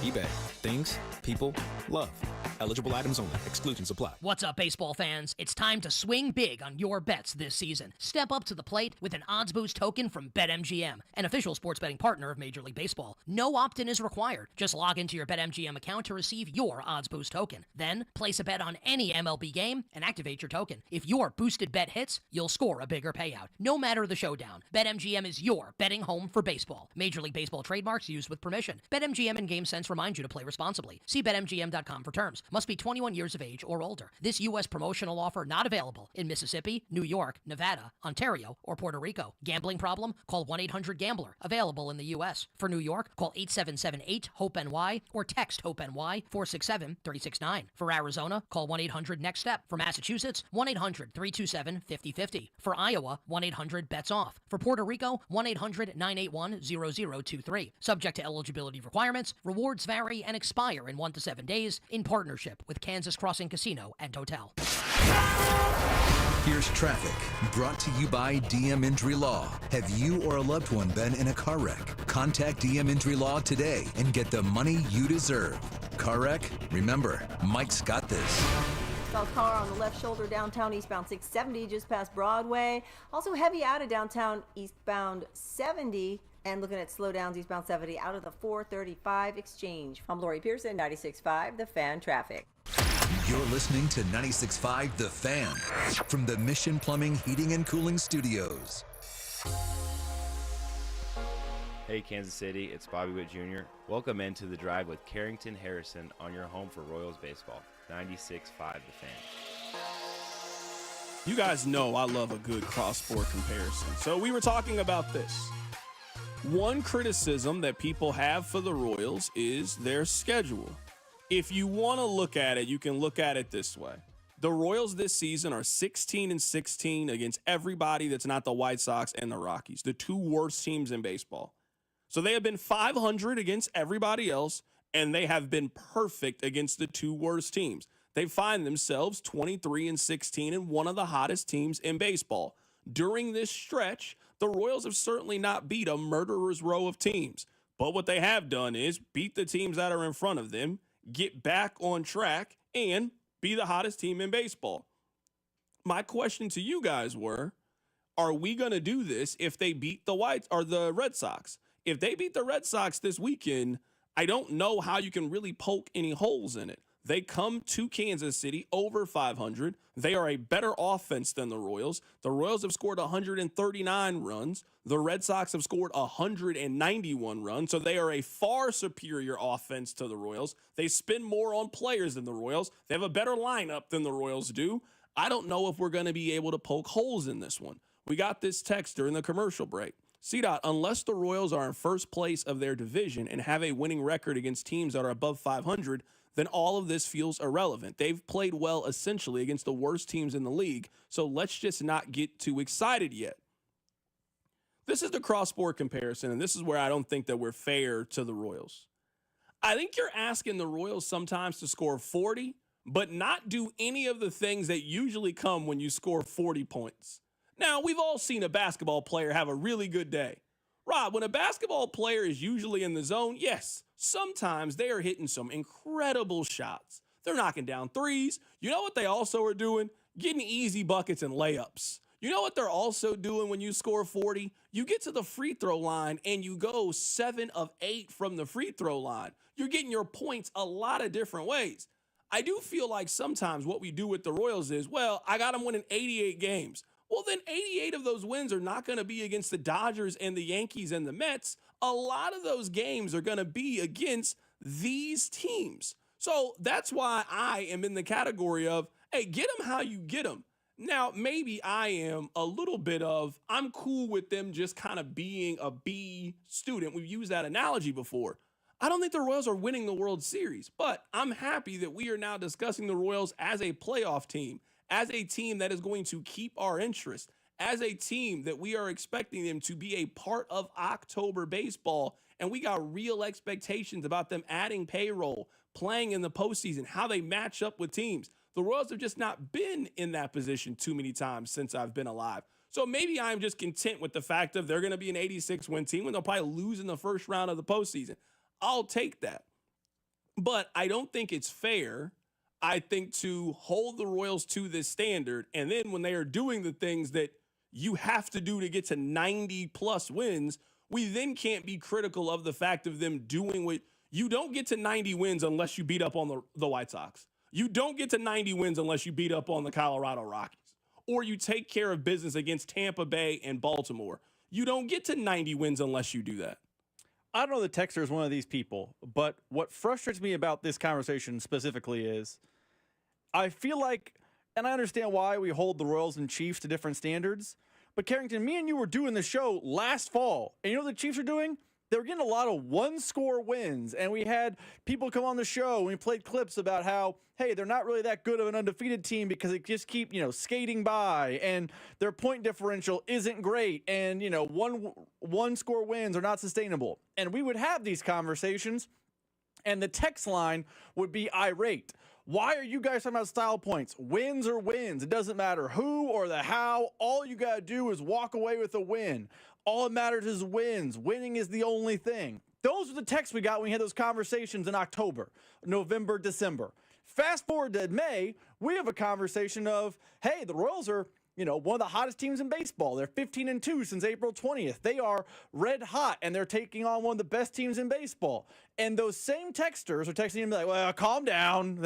eBay. Things, people, love. Eligible items only. Exclusions apply. What's up, baseball fans? It's time to swing big on your bets this season. Step up to the plate with an odds boost token from BetMGM, an official sports betting partner of Major League Baseball. No opt-in is required. Just log into your BetMGM account to receive your odds boost token. Then, place a bet on any MLB game and activate your token. If your boosted bet hits, you'll score a bigger payout. No matter the showdown, BetMGM is your betting home for baseball. Major League Baseball trademarks used with permission. BetMGM and GameSense remind you to play responsibly. See BetMGM.com for terms. Must be 21 years of age or older. This U.S. promotional offer not available in Mississippi, New York, Nevada, Ontario, or Puerto Rico. Gambling problem? Call 1-800-GAMBLER. Available in the U.S. For New York, call 877-8-HOPE-NY or text HOPE-NY 467-369. For Arizona, call 1-800-NEXT-STEP. For Massachusetts, 1-800-327-5050. For Iowa, 1-800-BETS-OFF. For Puerto Rico, 1-800-981-0023. Subject to eligibility requirements. Rewards vary and expire in 1 to 7 days in partnership with Kansas Crossing Casino and Hotel. Here's traffic, brought to you by DM Injury Law. Have you or a loved one been in a car wreck? Contact DM Injury Law today and get the money you deserve. Car wreck? Remember, Mike's got this. South car on the left shoulder downtown eastbound 670 just past Broadway. Also heavy out of downtown eastbound 70. And looking at slowdowns eastbound 70 out of the 435 exchange. I'm Lori Pearson, 96.5 The Fan Traffic. You're listening to 96.5 The Fan from the Mission Plumbing, Heating, and Cooling Studios. Hey, Kansas City, it's Bobby Witt Jr. Welcome into The Drive with Carrington Harrison on your home for Royals baseball. 96.5 The Fan. You guys know I love a good cross-sport comparison. So we were talking about this. One criticism that people have for the Royals is their schedule. If you want to look at it, you can look at it this way. The Royals this season are 16-16 against everybody that's not the White Sox and the Rockies, the two worst teams in baseball. So they have been 500 against everybody else, and they have been perfect against the two worst teams. They find themselves 23-16 and one of the hottest teams in baseball. During this stretch, the Royals have certainly not beat a murderer's row of teams. But what they have done is beat the teams that are in front of them, get back on track, and be the hottest team in baseball. My question to you guys were, are we going to do this if they beat the Red Sox? If they beat the Red Sox this weekend, I don't know how you can really poke any holes in it. They come to Kansas City over 500. They are a better offense than the Royals. The Royals have scored 139 runs. The Red Sox have scored 191 runs. So they are a far superior offense to the Royals. They spend more on players than the Royals. They have a better lineup than the Royals do. I don't know if we're going to be able to poke holes in this one. We got this text during the commercial break. CDOT, unless the Royals are in first place of their division and have a winning record against teams that are above 500, then all of this feels irrelevant. They've played well essentially against the worst teams in the league, so let's just not get too excited yet. This is the cross-sport comparison, and this is where I don't think that we're fair to the Royals. I think you're asking the Royals sometimes to score 40, but not do any of the things that usually come when you score 40 points. Now, we've all seen a basketball player have a really good day. Rob, when a basketball player is usually in the zone, yes, sometimes they are hitting some incredible shots. They're knocking down threes. You know what they also are doing? Getting easy buckets and layups. You know what they're also doing when you score 40? You get to the free throw line and you go 7 of 8 from the free throw line. You're getting your points a lot of different ways. I do feel like sometimes what we do with the Royals is, well, I got them winning 88 games. Well, then 88 of those wins are not going to be against the Dodgers and the Yankees and the Mets. A lot of those games are going to be against these teams. So that's why I am in the category of, hey, get them how you get them. Now, maybe I am a little bit of, I'm cool with them just kind of being a B student. We've used that analogy before. I don't think the Royals are winning the World Series, but I'm happy that we are now discussing the Royals as a playoff team, as a team that is going to keep our interest, as a team that we are expecting them to be a part of October baseball, and we got real expectations about them adding payroll, playing in the postseason, how they match up with teams. The Royals have just not been in that position too many times since I've been alive. So maybe I'm just content with the fact of they're going to be an 86-win team when they'll probably lose in the first round of the postseason. I'll take that. But I don't think it's fair, I think, to hold the Royals to this standard, and then when they are doing the things that you have to do to get to 90-plus wins, we then can't be critical of the fact of them doing what you don't get to 90 wins unless you beat up on the White Sox. You don't get to 90 wins unless you beat up on the Colorado Rockies, or you take care of business against Tampa Bay and Baltimore. You don't get to 90 wins unless you do that. I don't know the texter is one of these people, but what frustrates me about this conversation specifically is I feel like, and I understand why we hold the Royals and Chiefs to different standards, but Carrington, me and you were doing the show last fall, and you know what the Chiefs are doing? They were getting a lot of one-score wins, and we had people come on the show, and we played clips about how, hey, they're not really that good of an undefeated team because they just keep, skating by, and their point differential isn't great, and, one-score wins are not sustainable. And we would have these conversations, and the text line would be irate. Why are you guys talking about style points? Wins are wins. It doesn't matter who or the how. All you got to do is walk away with a win. All that matters is wins. Winning is the only thing. Those are the texts we got when we had those conversations in October, November, December. Fast forward to May, we have a conversation of, hey, the Royals are, one of the hottest teams in baseball. They're 15-2 since April 20th. They are red hot, and they're taking on one of the best teams in baseball. And those same texters are texting him like, well, calm down.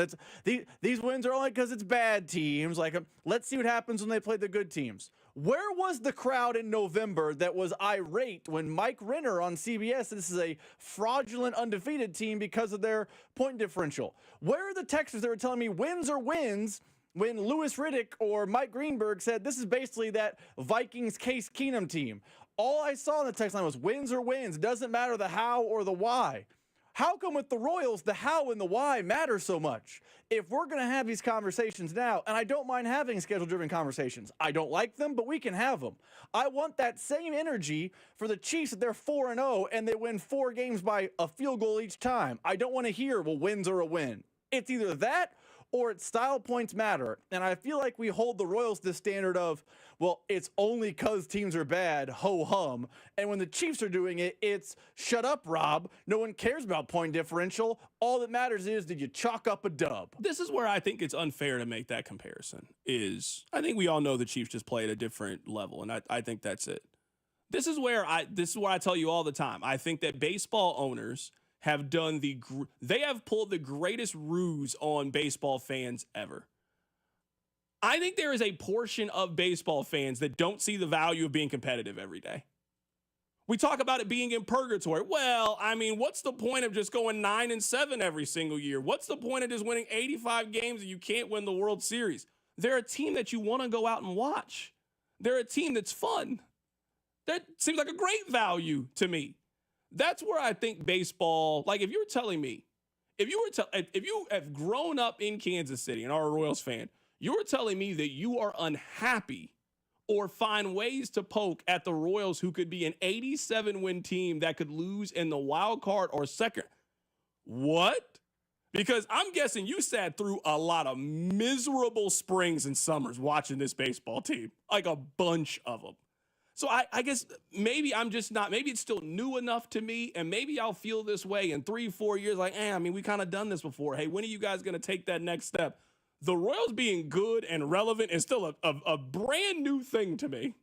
These wins are only because it's bad teams. Like, let's see what happens when they play the good teams. Where was the crowd in November that was irate when Mike Renner on CBS said this is a fraudulent undefeated team because of their point differential? Where are the texters that were telling me wins are wins when Louis Riddick or Mike Greenberg said this is basically that Vikings Case Keenum team? All I saw in the text line was wins are wins. It doesn't matter the how or the why. How come with the Royals, the how and the why matter so much? If we're going to have these conversations now, and I don't mind having schedule-driven conversations. I don't like them, but we can have them. I want that same energy for the Chiefs that they're 4-0 and they win 4 games by a field goal each time. I don't want to hear, well, wins are a win. It's either that or it's style points matter. And I feel like we hold the Royals to the standard of, well, it's only because teams are bad, ho-hum. And when the Chiefs are doing it, it's shut up, Rob. No one cares about point differential. All that matters is, did you chalk up a dub? This is where I think it's unfair to make that comparison. I think we all know the Chiefs just play at a different level, and I think that's it. This is what I tell you all the time. I think that baseball owners have done they have pulled the greatest ruse on baseball fans ever. I think there is a portion of baseball fans that don't see the value of being competitive every day. We talk about it being in purgatory. Well, I mean, what's the point of just going 9-7 every single year? What's the point of just winning 85 games and you can't win the World Series? They're a team that you want to go out and watch. They're a team that's fun. That seems like a great value to me. That's where I think baseball, like if you were telling me, if you have grown up in Kansas City and are a Royals fan, you're telling me that you are unhappy or find ways to poke at the Royals, who could be an 87-win team that could lose in the wild card or second. What? Because I'm guessing you sat through a lot of miserable springs and summers watching this baseball team, like a bunch of them. So I guess maybe I'm just not, maybe it's still new enough to me, and maybe I'll feel this way in 3-4 years, like, I mean, we kind of done this before. Hey, when are you guys going to take that next step? The Royals being good and relevant is still a brand new thing to me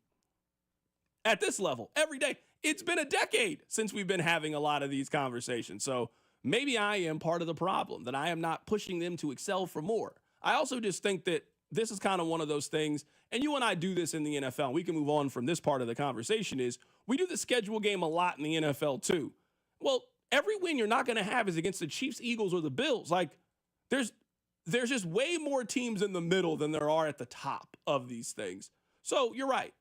at this level every day. It's been a decade since we've been having a lot of these conversations. So maybe I am part of the problem, that I am not pushing them to excel for more. I also just think that this is kind of one of those things, and you and I do this in the NFL, and we can move on from this part of the conversation, is we do the schedule game a lot in the NFL too. Well, every win you're not going to have is against the Chiefs, Eagles, or the Bills. Like, there's just way more teams in the middle than there are at the top of these things. So you're right.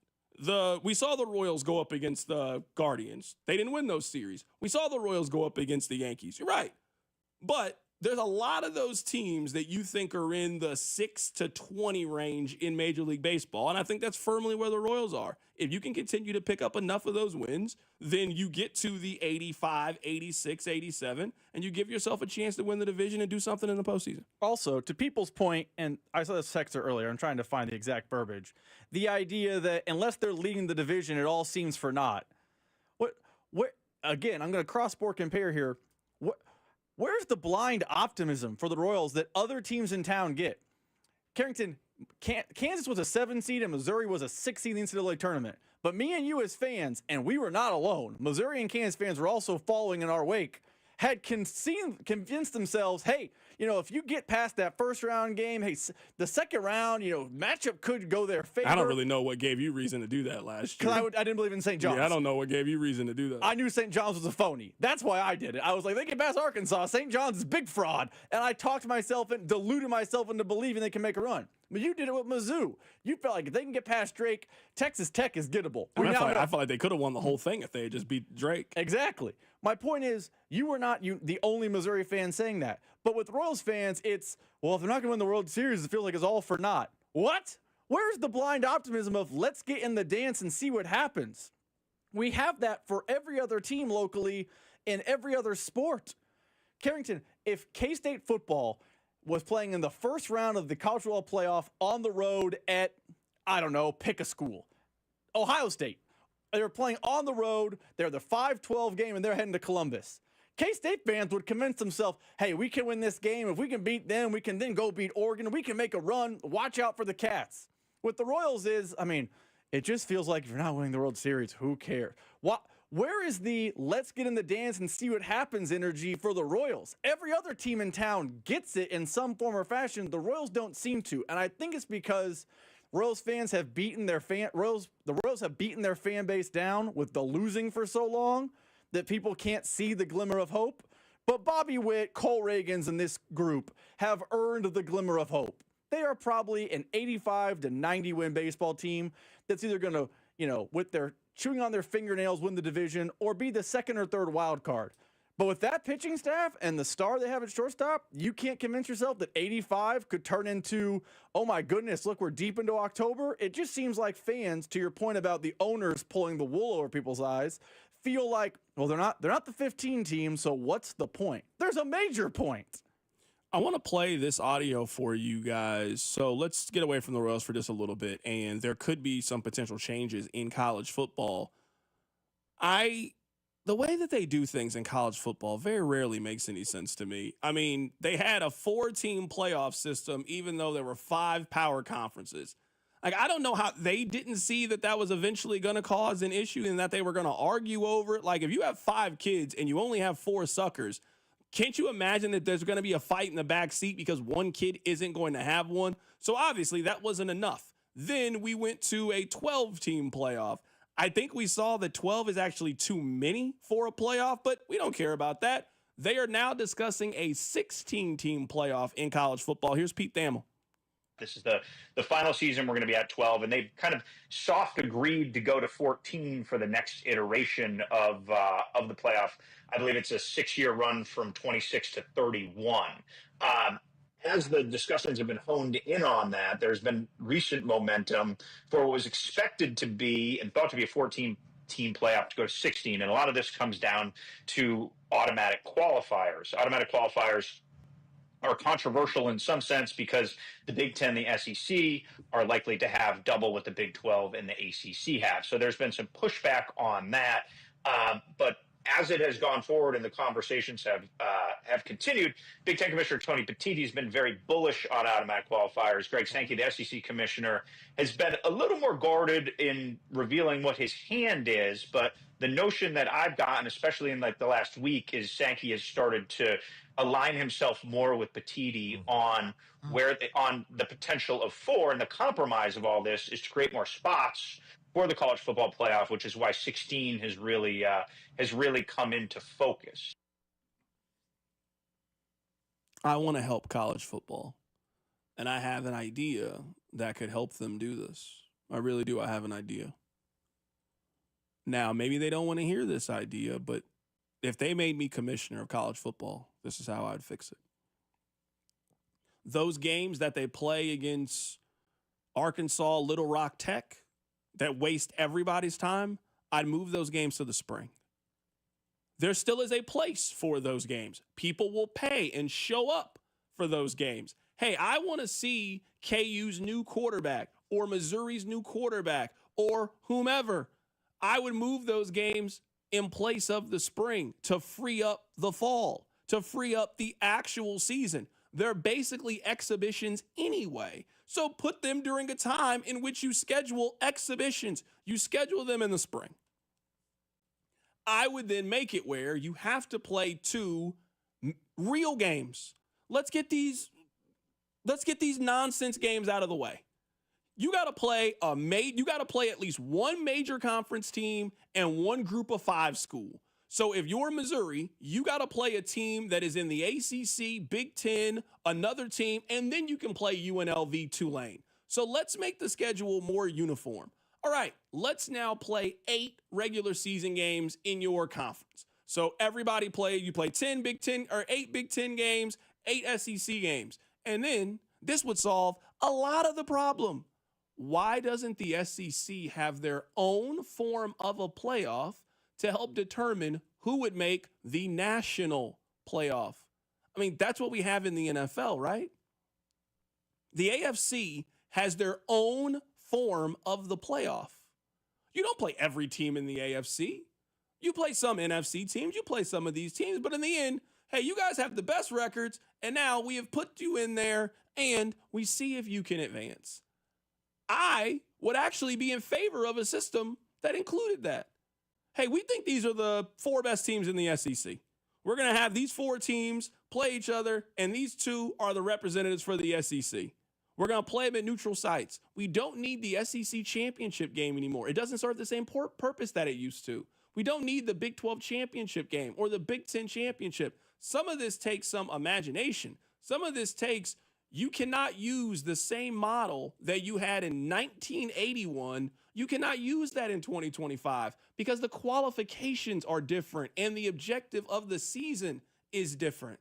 We saw the Royals go up against the Guardians. They didn't win those series. We saw the Royals go up against the Yankees. You're right. But there's a lot of those teams that you think are in the 6-20 range in Major League Baseball, and I think that's firmly where the Royals are. If you can continue to pick up enough of those wins, then you get to the 85, 86, 87, and you give yourself a chance to win the division and do something in the postseason. Also, to people's point, and I saw this texter earlier, I'm trying to find the exact verbiage, the idea that unless they're leading the division, it all seems for naught. Again, I'm going to cross-sport compare here. Where's the blind optimism for the Royals that other teams in town get? Carrington, Kansas was a 7 seed and Missouri was a 6 seed in the NCAA tournament. But me and you as fans, and we were not alone, Missouri and Kansas fans were also following in our wake, had convinced themselves, hey, if you get past that first round game, hey, the second round, matchup could go their favor. I don't really know what gave you reason to do that last year. Because I didn't believe in St. John's. Yeah, I don't know what gave you reason to do that. I knew St. John's was a phony. That's why I did it. I was like, they get past Arkansas. St. John's is big fraud. And I talked myself and deluded myself into believing they can make a run. But you did it with Mizzou. You felt like if they can get past Drake, Texas Tech is gettable. I felt like they could have won the whole thing if they had just beat Drake. Exactly. My point is, you were not the only Missouri fan saying that. But with Royals fans, it's, well, if they're not going to win the World Series, it feels like it's all for naught. What? Where's the blind optimism of let's get in the dance and see what happens? We have that for every other team locally in every other sport. Carrington, if K-State football was playing in the first round of the college football playoff on the road at, I don't know, pick a school. Ohio State. They were playing on the road. They're the 5-12 game, and they're heading to Columbus. K-State fans would convince themselves, hey, we can win this game. If we can beat them, we can then go beat Oregon. We can make a run. Watch out for the Cats. With the Royals it just feels like if you're not winning the World Series, who cares? Where is the let's get in the dance and see what happens energy for the Royals? Every other team in town gets it in some form or fashion. The Royals don't seem to. And I think it's because Royals fans have beaten the Royals have beaten their fan base down with the losing for so long that people can't see the glimmer of hope. But Bobby Witt, Cole Reagans, and this group have earned the glimmer of hope. They are probably an 85 to 90 win baseball team that's either going to, with their chewing on their fingernails, win the division or be the second or third wild card. But with that pitching staff and the star they have at shortstop, you can't convince yourself that 85 could turn into, oh my goodness, look, we're deep into October. It just seems like fans, to your point about the owners pulling the wool over people's eyes, feel like, well, they're not the 15 team, so what's the point? There's a major point. I want to play this audio for you guys. So let's get away from the Royals for just a little bit. And there could be some potential changes in college football. The way that they do things in college football very rarely makes any sense to me. I mean, they had a 4-team playoff system, even though there were 5 power conferences. Like, I don't know how they didn't see that was eventually going to cause an issue and that they were going to argue over it. Like, if you have 5 kids and you only have 4 suckers, can't you imagine that there's going to be a fight in the back seat because one kid isn't going to have one? So obviously that wasn't enough. Then we went to a 12-team playoff. I think we saw that 12 is actually too many for a playoff, but we don't care about that. They are now discussing a 16-team playoff in college football. Here's Pete Thamel. This is the final season. We're going to be at 12, and they've kind of soft agreed to go to 14 for the next iteration of the playoff. I believe it's a 6-year run from 26 to 31. As the discussions have been honed in on that, there's been recent momentum for what was expected to be and thought to be a 14-team playoff to go to 16, and a lot of this comes down to automatic qualifiers. Automatic qualifiers are controversial in some sense because the Big Ten, the SEC, are likely to have double what the Big 12 and the ACC have. So there's been some pushback on that. But as it has gone forward and the conversations have continued, Big Ten Commissioner Tony Petitti has been very bullish on automatic qualifiers. Greg Sankey, the SEC commissioner, has been a little more guarded in revealing what his hand is. But the notion that I've gotten, especially in like the last week, is Sankey has started to align himself more with Petitti on on the potential of 4, and the compromise of all this is to create more spots for the college football playoff, which is why 16 has really come into focus. I want to help college football, and I have an idea that could help them do this. I really do. I have an idea. Now, maybe they don't want to hear this idea, but if they made me commissioner of college football, this is how I'd fix it. Those games that they play against Arkansas, Little Rock Tech, that waste everybody's time, I'd move those games to the spring. There still is a place for those games. People will pay and show up for those games. Hey, I want to see KU's new quarterback or Missouri's new quarterback or whomever. I would move those games in place of the spring to free up the fall, to free up the actual season. They're basically exhibitions anyway. So put them during a time in which you schedule exhibitions. You schedule them in the spring. I would then make it where you have to play 2 real games. Let's get these nonsense games out of the way. You got to play at least one major conference team and one group of 5 school. So if you're Missouri, you got to play a team that is in the ACC, Big Ten, another team, and then you can play UNLV, Tulane. So let's make the schedule more uniform. All right, let's now play 8 regular season games in your conference. So everybody you play 10 Big Ten or 8 Big Ten games, 8 SEC games. And then this would solve a lot of the problem. Why doesn't the SEC have their own form of a playoff to help determine who would make the national playoff? I mean, that's what we have in the NFL, right? The AFC has their own form of the playoff. You don't play every team in the AFC. You play some NFC teams, you play some of these teams, but in the end, hey, you guys have the best records, and now we have put you in there, and we see if you can advance. I would actually be in favor of a system that included that. Hey, we think these are the 4 best teams in the SEC. We're going to have these 4 teams play each other, and these 2 are the representatives for the SEC. We're going to play them at neutral sites. We don't need the SEC championship game anymore. It doesn't serve the same purpose that it used to. We don't need the Big 12 championship game or the Big 10 championship. Some of this takes some imagination. Some of this takes, you cannot use the same model that you had in 1981. You cannot use that in 2025 because the qualifications are different and the objective of the season is different.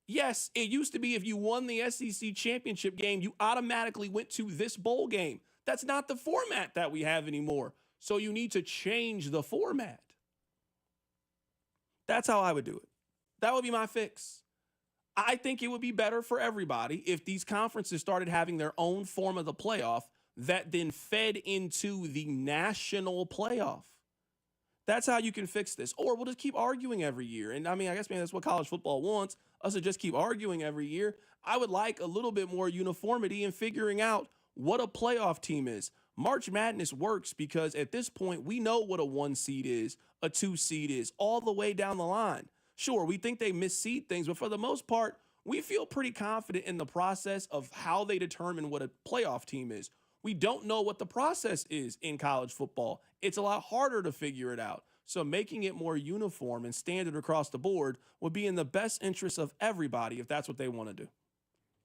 Yes, it used to be if you won the SEC championship game, you automatically went to this bowl game. That's not the format that we have anymore. So you need to change the format. That's how I would do it. That would be my fix. I think it would be better for everybody if these conferences started having their own form of the playoff that then fed into the national playoff. That's how you can fix this. Or we'll just keep arguing every year. And I mean, I guess maybe that's what college football wants, us to just keep arguing every year. I would like a little bit more uniformity in figuring out what a playoff team is. March Madness works because at this point, we know what a 1 seed is, a 2 seed is, all the way down the line. Sure, we think they misseed things, but for the most part, we feel pretty confident in the process of how they determine what a playoff team is. We don't know what the process is in college football. It's a lot harder to figure it out. So making it more uniform and standard across the board would be in the best interest of everybody if that's what they want to do.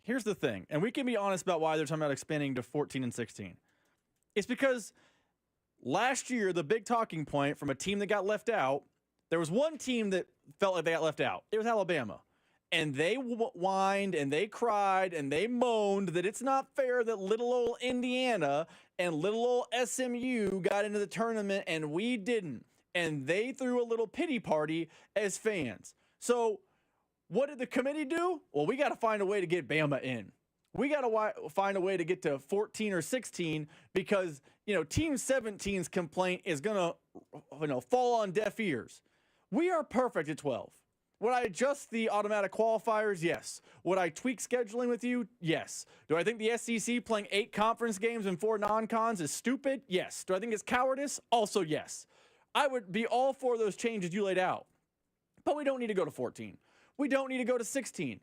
Here's the thing, and we can be honest about why they're talking about expanding to 14 and 16. It's because last year, the big talking point from a team that got left out, there was one team that felt like they got left out. It was Alabama. And they whined and they cried and they moaned that it's not fair that little old Indiana and little old SMU got into the tournament and we didn't. And they threw a little pity party as fans. So what did the committee do? Well, we got to find a way to get Bama in. We got to find a way to get to 14 or 16 because, Team 17's complaint is going to, fall on deaf ears. We are perfect at 12. Would I adjust the automatic qualifiers? Yes. Would I tweak scheduling with you? Yes. Do I think the SEC playing 8 conference games and 4 non-cons is stupid? Yes. Do I think it's cowardice? Also yes. I would be all for those changes you laid out. But we don't need to go to 14. We don't need to go to 16.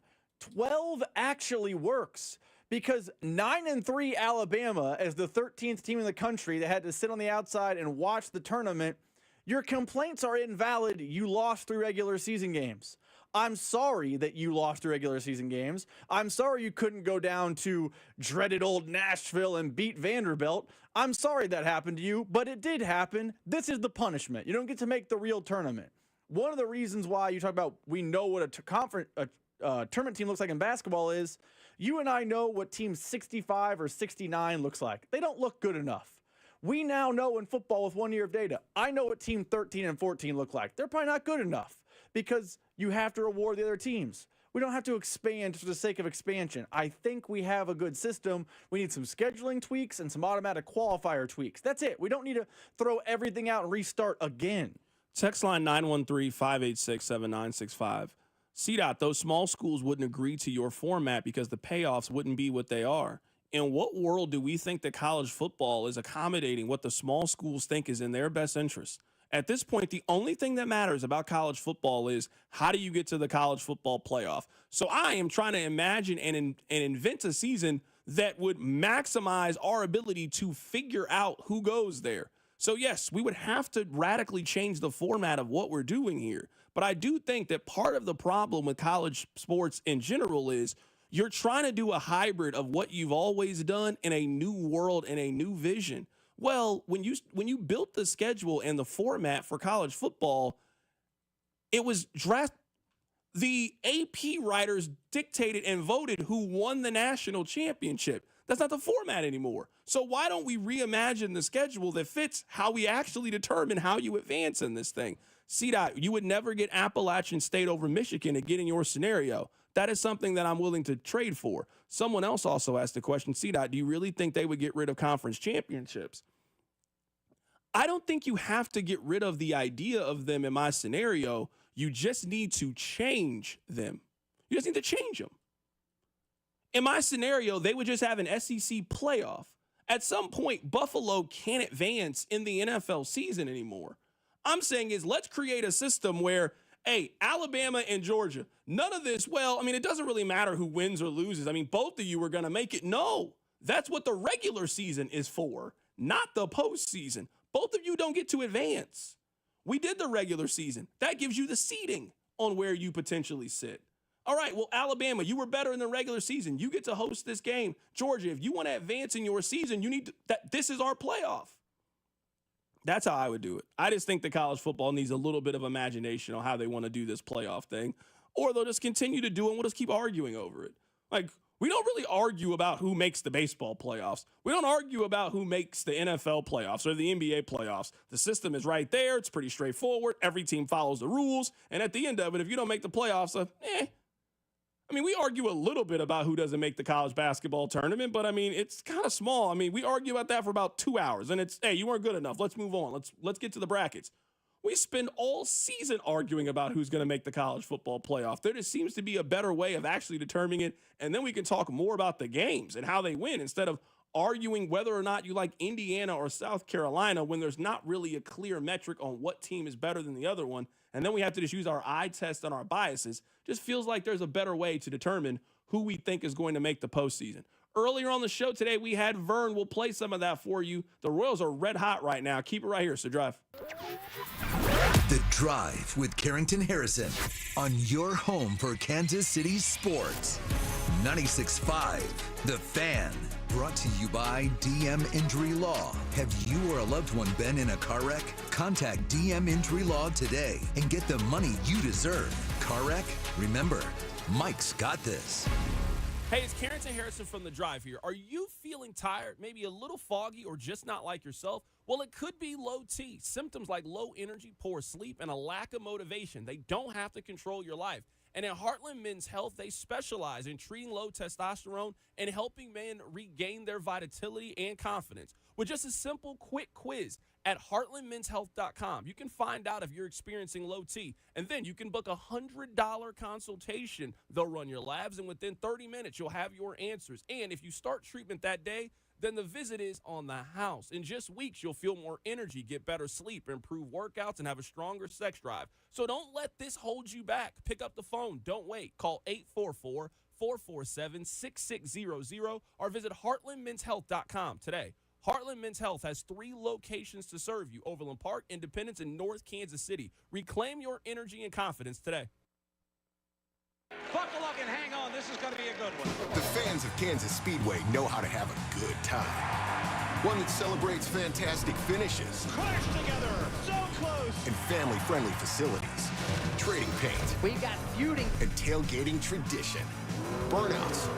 12 actually works because 9-3 Alabama as the 13th team in the country that had to sit on the outside and watch the tournament, your complaints are invalid. You lost 3 regular season games. I'm sorry that you lost 3 regular season games. I'm sorry you couldn't go down to dreaded old Nashville and beat Vanderbilt. I'm sorry that happened to you, but it did happen. This is the punishment. You don't get to make the real tournament. One of the reasons why you talk about we know what a tournament team looks like in basketball is you and I know what team 65 or 69 looks like. They don't look good enough. We now know in football with 1 year of data, I know what team 13 and 14 look like. They're probably not good enough because you have to reward the other teams. We don't have to expand for the sake of expansion. I think we have a good system. We need some scheduling tweaks and some automatic qualifier tweaks. That's it. We don't need to throw everything out and restart again. Text line 913-586-7965. CDOT, those small schools wouldn't agree to your format because the payoffs wouldn't be what they are. In what world do we think that college football is accommodating what the small schools think is in their best interest? At this point, the only thing that matters about college football is how do you get to the college football playoff? So I am trying to imagine and invent a season that would maximize our ability to figure out who goes there. So yes, we would have to radically change the format of what we're doing here. But I do think that part of the problem with college sports in general is you're trying to do a hybrid of what you've always done in a new world and a new vision. Well, when you built the schedule and the format for college football, it was the AP writers dictated and voted who won the national championship. That's not the format anymore. So why don't we reimagine the schedule that fits how we actually determine how you advance in this thing? CDOT, you would never get Appalachian State over Michigan again in your scenario. that is something that I'm willing to trade for. Someone else also asked the question, CDOT, do you really think they would get rid of conference championships? I don't think you have to get rid of the idea of them in my scenario. You just need to change them. You just need to change them. In my scenario, they would just have an SEC playoff. At some point, Buffalo can't advance in the NFL season anymore. I'm saying is let's create a system where, hey, Alabama and Georgia, none of this, well, I mean, it doesn't really matter who wins or loses. I mean, both of you are going to make it. No, that's what the regular season is for, not the postseason. Both of you don't get to advance. We did the regular season. That gives you the seeding on where you potentially sit. All right, well, Alabama, you were better in the regular season. You get to host this game. Georgia, if you want to advance in your season, you need to, this is our playoff. That's how I would do it. I just think that college football needs a little bit of imagination on how they want to do this playoff thing, or they'll just continue to do it and we'll just keep arguing over it. Like, we don't really argue about who makes the baseball playoffs. We don't argue about who makes the NFL playoffs or the NBA playoffs. The system is right there. It's pretty straightforward. Every team follows the rules. And at the end of it, if you don't make the playoffs, I mean, we argue a little bit about who doesn't make the college basketball tournament, but I mean, it's kind of small. I mean, we argue about that for about 2 hours, and it's, hey, you weren't good enough. Let's move on. Let's get to the brackets. We spend all season arguing about who's going to make the college football playoff. There just seems to be a better way of actually determining it, and then we can talk more about the games and how they win instead of arguing whether or not you like Indiana or South Carolina when there's not really a clear metric on what team is better than the other one. And then we have to just use our eye test and our biases. Just feels like there's a better way to determine who we think is going to make the postseason. Earlier on the show today, we had Vern. We'll play some of that for you. The Royals are red hot right now. Keep it right here, so drive. The Drive with Carrington Harrison on your home for Kansas City sports. 96.5, The Fan. Brought to you by DM Injury Law. Have you or a loved one been in a car wreck? Contact DM Injury Law today and get the money you deserve. Car wreck? Remember, Mike's got this. Hey, it's Carrington Harrison from The Drive here. Are you feeling tired, maybe a little foggy, or just not like yourself? Well, it could be low T. Symptoms like low energy, poor sleep, and a lack of motivation. They don't have to control your life. And at Heartland Men's Health, they specialize in treating low testosterone and helping men regain their vitality and confidence. With just a simple, quick quiz at heartlandmenshealth.com, you can find out if you're experiencing low T, and then you can book a $100 consultation. They'll run your labs, and within 30 minutes, you'll have your answers. And if you start treatment that day, then the visit is on the house. In just weeks, you'll feel more energy, get better sleep, improve workouts, and have a stronger sex drive. So don't let this hold you back. Pick up the phone. Don't wait. Call 844-447-6600 or visit heartlandmenshealth.com today. Heartland Men's Health has 3 locations to serve you: Overland Park, Independence, and North Kansas City. Reclaim your energy and confidence today. Buckle up and hang on. This is going to be a good one. The fans of Kansas Speedway know how to have a good time. One that celebrates fantastic finishes. Crash together. So close. And family-friendly facilities. Trading paint. We've got feuding. And tailgating tradition. Burnouts.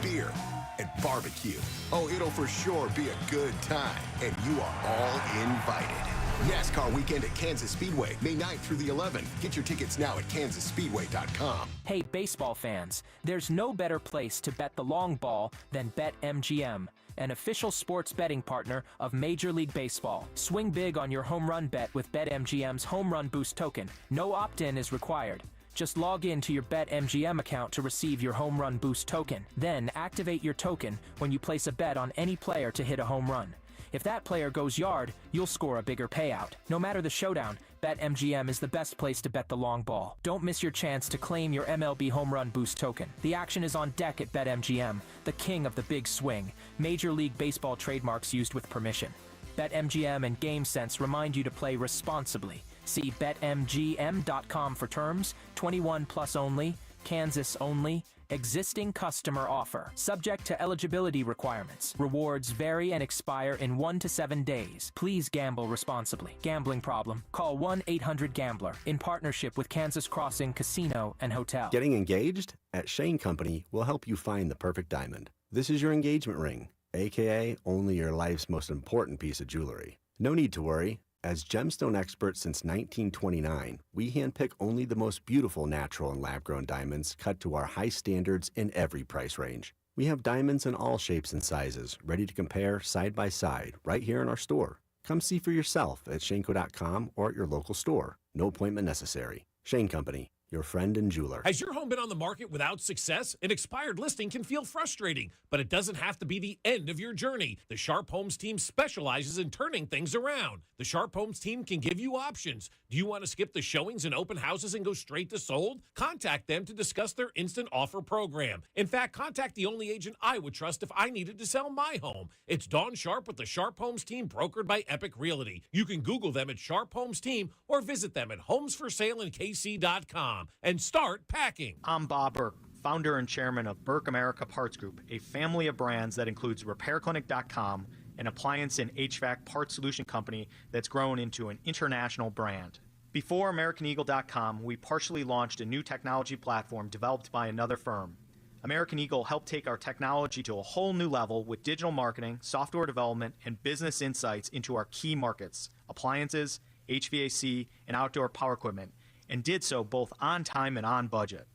Beer. And barbecue. Oh, it'll for sure be a good time. And you are all invited. NASCAR weekend at Kansas Speedway, May 9th through the 11th. Get your tickets now at kansasspeedway.com. Hey, baseball fans, there's no better place to bet the long ball than BetMGM, an official sports betting partner of Major League Baseball. Swing big on your home run bet with BetMGM's Home Run Boost token. No opt-in is required. Just log in to your BetMGM account to receive your Home Run Boost token. Then activate your token when you place a bet on any player to hit a home run. If that player goes yard, you'll score a bigger payout. No matter the showdown, BetMGM is the best place to bet the long ball. Don't miss your chance to claim your MLB Home Run Boost token. The action is on deck at BetMGM, the king of the big swing. Major League Baseball trademarks used with permission. BetMGM and GameSense remind you to play responsibly. See BetMGM.com for terms. 21 plus only. Kansas only. Existing customer offer. Subject to eligibility requirements. Rewards vary and expire in 1 to 7 days. Please gamble responsibly. Gambling problem? Call 1-800-GAMBLER in partnership with Kansas Crossing Casino and Hotel. Getting engaged? At Shane Company, we'll help you find the perfect diamond. This is your engagement ring, aka only your life's most important piece of jewelry. No need to worry. As gemstone experts since 1929, we handpick only the most beautiful natural and lab-grown diamonds cut to our high standards in every price range. We have diamonds in all shapes and sizes, ready to compare side by side right here in our store. Come see for yourself at Shanco.com or at your local store. No appointment necessary. Shane Company, your friend and jeweler. Has your home been on the market without success? An expired listing can feel frustrating, but it doesn't have to be the end of your journey. The Sharp Homes team specializes in turning things around. The Sharp Homes team can give you options. Do you want to skip the showings and open houses and go straight to sold? Contact them to discuss their instant offer program. In fact, contact the only agent I would trust if I needed to sell my home. It's Dawn Sharp with the Sharp Homes team, brokered by Epic Realty. You can Google them at Sharp Homes Team or visit them at homesforsaleInKC.com and start packing. I'm Bob Burke, founder and chairman of Burke America Parts Group, a family of brands that includes RepairClinic.com, an appliance and HVAC parts solution company that's grown into an international brand. Before AmericanEagle.com, we partially launched a new technology platform developed by another firm. American Eagle helped take our technology to a whole new level with digital marketing, software development, and business insights into our key markets, appliances, HVAC, and outdoor power equipment, and did so both on time and on budget.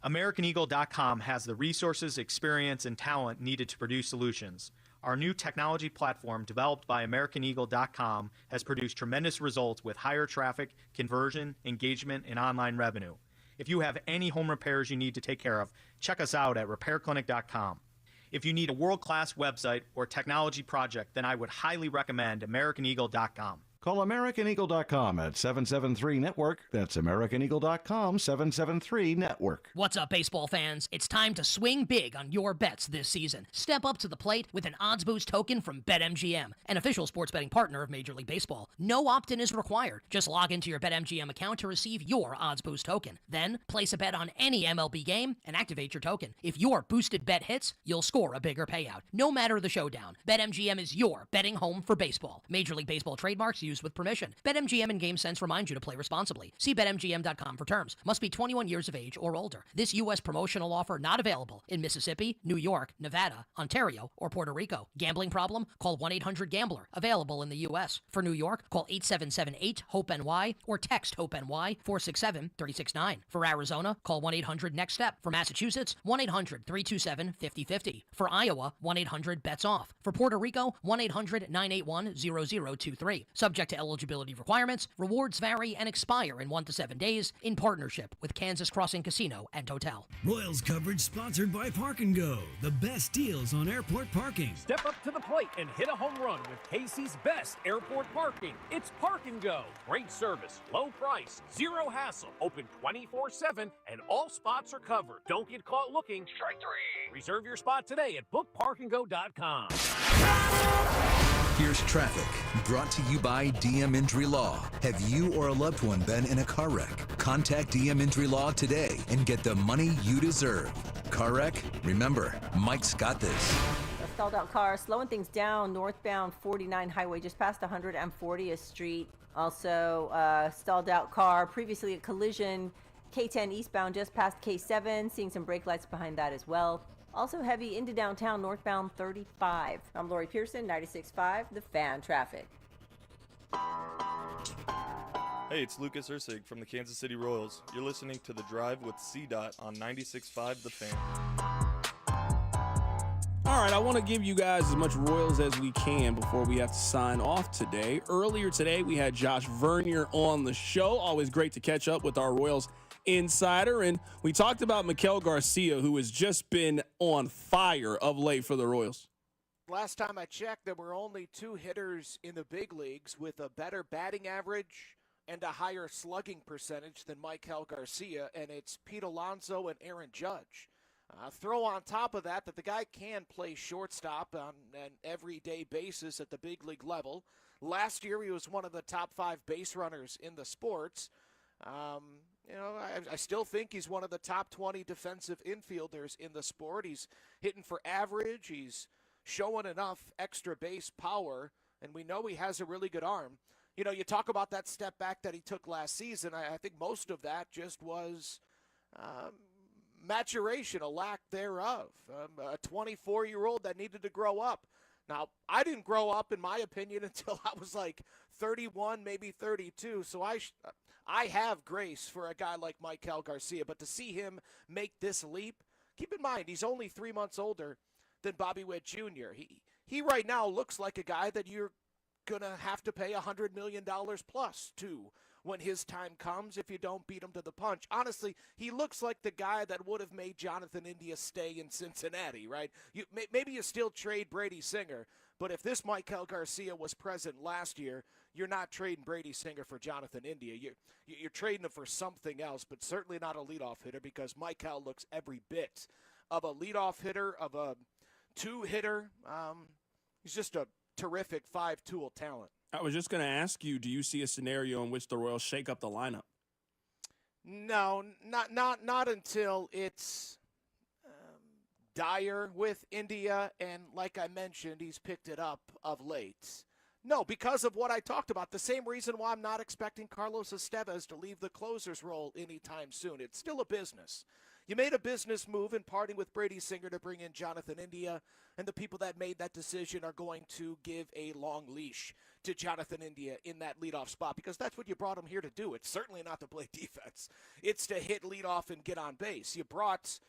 AmericanEagle.com has the resources, experience, and talent needed to produce solutions. Our new technology platform, developed by AmericanEagle.com, has produced tremendous results with higher traffic, conversion, engagement, and online revenue. If you have any home repairs you need to take care of, check us out at RepairClinic.com. If you need a world-class website or technology project, then I would highly recommend AmericanEagle.com. Call AmericanEagle.com at 773-NETWORK. That's AmericanEagle.com, 773-NETWORK. What's up, baseball fans? It's time to swing big on your bets this season. Step up to the plate with an odds boost token from BetMGM, an official sports betting partner of Major League Baseball. No opt-in is required. Just log into your BetMGM account to receive your odds boost token. Then, place a bet on any MLB game and activate your token. If your boosted bet hits, you'll score a bigger payout. No matter the showdown, BetMGM is your betting home for baseball. Major League Baseball trademarks used with permission. BetMGM and GameSense remind you to play responsibly. See BetMGM.com for terms. Must be 21 years of age or older. This U.S. promotional offer not available in Mississippi, New York, Nevada, Ontario, or Puerto Rico. Gambling problem? Call 1-800-GAMBLER. Available in the U.S. For New York, call 877-8-HOPE-NY or text HOPE-NY 467-369. For Arizona, call 1-800-NEXT-STEP. For Massachusetts, 1-800-327-5050. For Iowa, 1-800-BETS-OFF. For Puerto Rico, 1-800-981-0023. Subject to eligibility requirements, rewards vary and expire in 1 to 7 days in partnership with Kansas Crossing Casino and Hotel. Royals coverage sponsored by Park & Go, the best deals on airport parking. Step up to the plate and hit a home run with Casey's best airport parking. It's Park & Go. Great service, low price, zero hassle, open 24/7, and all spots are covered. Don't get caught looking. Strike three. Reserve your spot today at bookparkandgo.com. Here's traffic, brought to you by DM Injury Law. Have you or a loved one been in a car wreck? Contact DM Injury Law today and get the money you deserve. Car wreck? Remember, Mike's got this. A stalled out car slowing things down northbound 49 highway just past 140th Street. Also, stalled out car, previously a collision, K10 eastbound just past K7, seeing some brake lights behind that as well. Also heavy into downtown northbound 35. I'm Lori Pearson, 96.5, The Fan Traffic. Hey, it's Lucas Ursig from the Kansas City Royals. You're listening to The Drive with C-Dot on 96.5 The Fan. All right, I want to give you guys as much Royals as we can before we have to sign off today. Earlier today, we had Josh Vernier on the show. Always great to catch up with our Royals insider, and we talked about Maikel Garcia, who has just been on fire of late for the Royals. Last time I checked, there were only 2 hitters in the big leagues with a better batting average and a higher slugging percentage than Maikel Garcia, and it's Pete Alonso and Aaron Judge. Throw on top of that the guy can play shortstop on an everyday basis at the big league level. Last year, he was one of the top 5 base runners in the sports. I still think he's one of the top 20 defensive infielders in the sport. He's hitting for average. He's showing enough extra base power, and we know he has a really good arm. You know, you talk about that step back that he took last season. I think most of that just was maturation, a lack thereof. A 24-year-old that needed to grow up. Now, I didn't grow up, in my opinion, until I was like 31, maybe 32. So I have grace for a guy like Michael Garcia, but to see him make this leap, keep in mind he's only 3 months older than Bobby Witt Jr. He right now looks like a guy that you're gonna have to pay $100 million plus to when his time comes if you don't beat him to the punch. Honestly, he looks like the guy that would have made Jonathan India stay in Cincinnati, right? Maybe you still trade Brady Singer, but if this Michael Garcia was present last year, you're not trading Brady Singer for Jonathan India. You're trading him for something else, but certainly not a leadoff hitter, because Michael looks every bit of a leadoff hitter, of a two-hitter. He's just a terrific five-tool talent. I was just going to ask you, do you see a scenario in which the Royals shake up the lineup? No, not until it's dire with India, and like I mentioned, he's picked it up of late. No, because of what I talked about, the same reason why I'm not expecting Carlos Estevez to leave the closer's role anytime soon. It's still a business. You made a business move in parting with Brady Singer to bring in Jonathan India, and the people that made that decision are going to give a long leash to Jonathan India in that leadoff spot, because that's what you brought him here to do. It's certainly not to play defense. It's to hit leadoff and get on base. You brought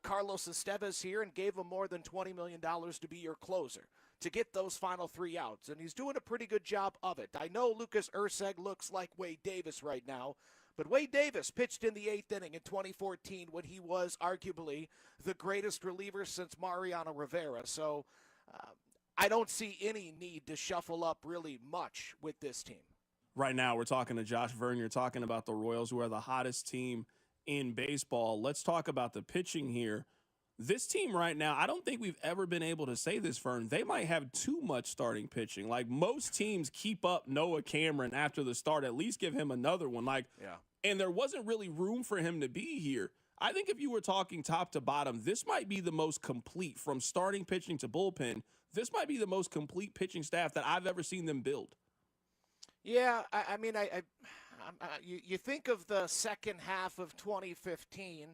Carlos Estevez here and gave him more than $20 million to be your closer, to get those final 3 outs, and he's doing a pretty good job of it. I know Lucas Erceg looks like Wade Davis right now, but Wade Davis pitched in the 8th inning in 2014 when he was arguably the greatest reliever since Mariano Rivera. So I don't see any need to shuffle up really much with this team. Right now, we're talking to Josh Vern. You're talking about the Royals, who are the hottest team in baseball. Let's talk about the pitching here. This team right now, I don't think we've ever been able to say this, Vern. They might have too much starting pitching. Like, most teams keep up Noah Cameron after the start, at least give him another one. And there wasn't really room for him to be here. I think if you were talking top to bottom, this might be the most complete, from starting pitching to bullpen. This might be the most complete pitching staff that I've ever seen them build. Yeah, I mean, you think of the second half of 2015.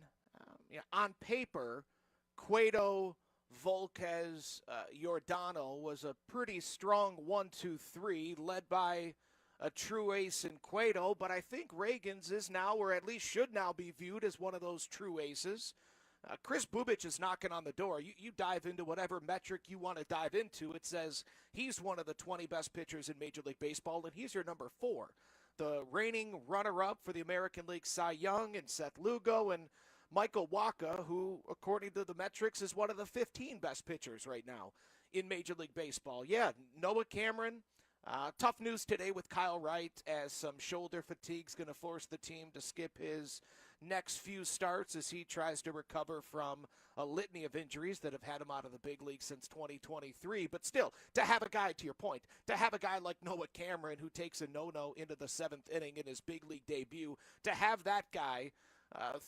On paper, Cueto, Volquez, Giordano was a pretty strong 1-2-3 led by a true ace in Cueto, but I think Reagan's is now, or at least should now be viewed as one of those true aces. Chris Bubich is knocking on the door. You dive into whatever metric you want to dive into. It says he's one of the 20 best pitchers in Major League Baseball, and he's your number 4. The reigning runner-up for the American League Cy Young and Seth Lugo, and Michael Wacha, who, according to the metrics, is one of the 15 best pitchers right now in Major League Baseball. Yeah, Noah Cameron. Tough news today with Kyle Wright, as some shoulder fatigue is going to force the team to skip his next few starts as he tries to recover from a litany of injuries that have had him out of the big league since 2023. But still, to have a guy, to your point, to have a guy like Noah Cameron, who takes a no-no into the 7th inning in his big league debut, to have that guy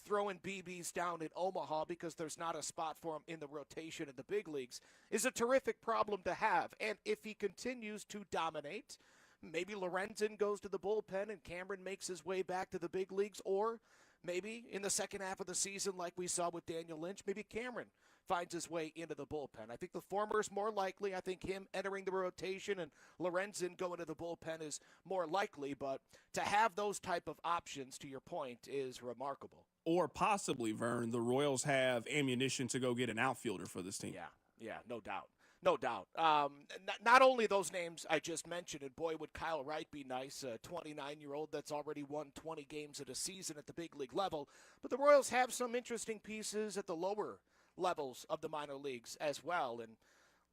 throwing BBs down in Omaha because there's not a spot for him in the rotation in the big leagues is a terrific problem to have. And if he continues to dominate, maybe Lorenzen goes to the bullpen and Cameron makes his way back to the big leagues, or maybe in the second half of the season, like we saw with Daniel Lynch, maybe Cameron finds his way into the bullpen. I think the former is more likely. I think him entering the rotation and Lorenzen going to the bullpen is more likely, but to have those type of options, to your point, is remarkable. Or possibly, Vern, the Royals have ammunition to go get an outfielder for this team. Yeah, no doubt. No doubt. Not only those names I just mentioned, and boy, would Kyle Wright be nice, a 29-year-old that's already won 20 games at a season at the big league level, but the Royals have some interesting pieces at the lower levels of the minor leagues as well. And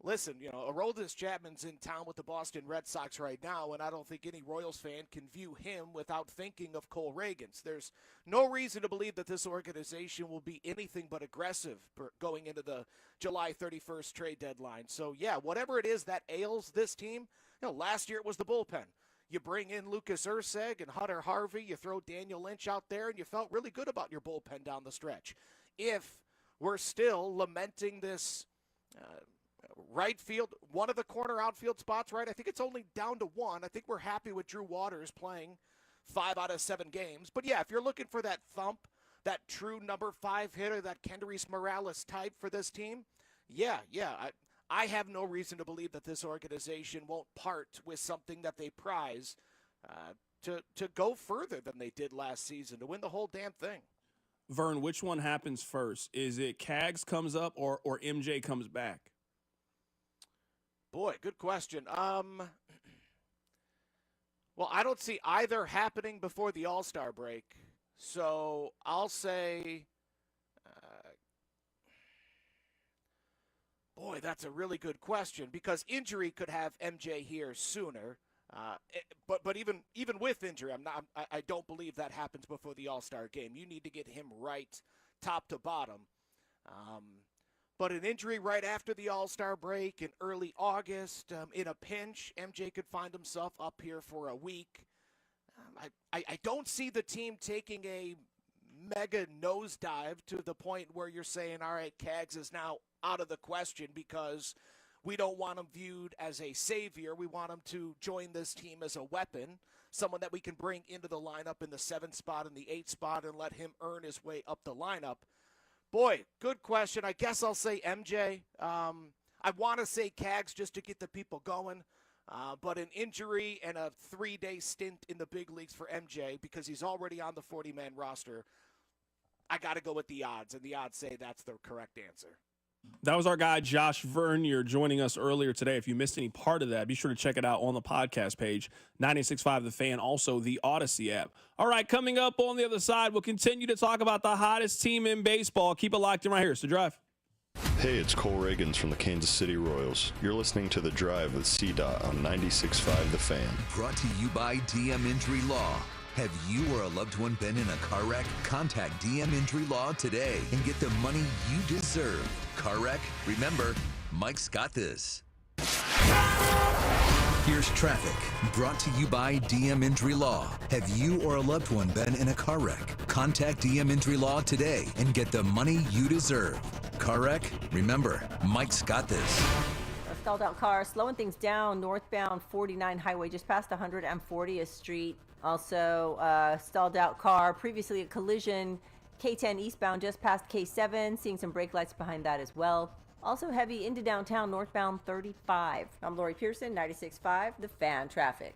listen, Aroldis Chapman's in town with the Boston Red Sox right now, and I don't think any Royals fan can view him without thinking of Cole Reagans. There's no reason to believe that this organization will be anything but aggressive going into the July 31st trade deadline. So, yeah, whatever it is that ails this team, last year it was the bullpen. You bring in Lucas Erceg and Hunter Harvey, you throw Daniel Lynch out there, and you felt really good about your bullpen down the stretch. If we're still lamenting this right field, one of the corner outfield spots, right? I think it's only down to one. I think we're happy with Drew Waters playing 5 out of 7 games. But, yeah, if you're looking for that thump, that true number 5 hitter, that Kendrys Morales type for this team, yeah, I have no reason to believe that this organization won't part with something that they prize to go further than they did last season, to win the whole damn thing. Vern, which one happens first? Is it Cags comes up or MJ comes back? Boy, good question. Well, I don't see either happening before the All-Star break. So I'll say, boy, that's a really good question, because injury could have MJ here sooner. But even with injury, I don't believe that happens before the All-Star game. You need to get him right, top to bottom. But an injury right after the All-Star break in early August, in a pinch, MJ could find himself up here for a week. I don't see the team taking a mega nosedive to the point where you're saying, all right, Cags is now out of the question because we don't want him viewed as a savior. We want him to join this team as a weapon, someone that we can bring into the lineup in the 7th spot and the 8th spot and let him earn his way up the lineup. Boy, good question. I guess I'll say MJ. I want to say Cags just to get the people going, but an injury and a 3-day stint in the big leagues for MJ, because he's already on the 40-man roster, I got to go with the odds, and the odds say that's the correct answer. That was our guy, Josh Vernier, joining us earlier today. If you missed any part of that, be sure to check it out on the podcast page, 96.5 The Fan, also the Odyssey app. All right, coming up on the other side, we'll continue to talk about the hottest team in baseball. Keep it locked in right here. It's The Drive. Hey, it's Cole Reagans from the Kansas City Royals. You're listening to The Drive with CDOT on 96.5 The Fan. Brought to you by DM Injury Law. Have you or a loved one been in a car wreck? Contact DM Injury Law today and get the money you deserve. Car wreck? Remember, Mike's got this. Here's traffic, brought to you by DM Injury Law. Have you or a loved one been in a car wreck? Contact DM Injury Law today and get the money you deserve. Car wreck? Remember, Mike's got this. A stalled out car slowing things down northbound 49 highway just past 140th Street. Also, stalled out car, previously a collision, K10 eastbound just past K7, seeing some brake lights behind that as well. Also heavy into downtown northbound 35. I'm Lori Pearson, 96.5, The Fan Traffic.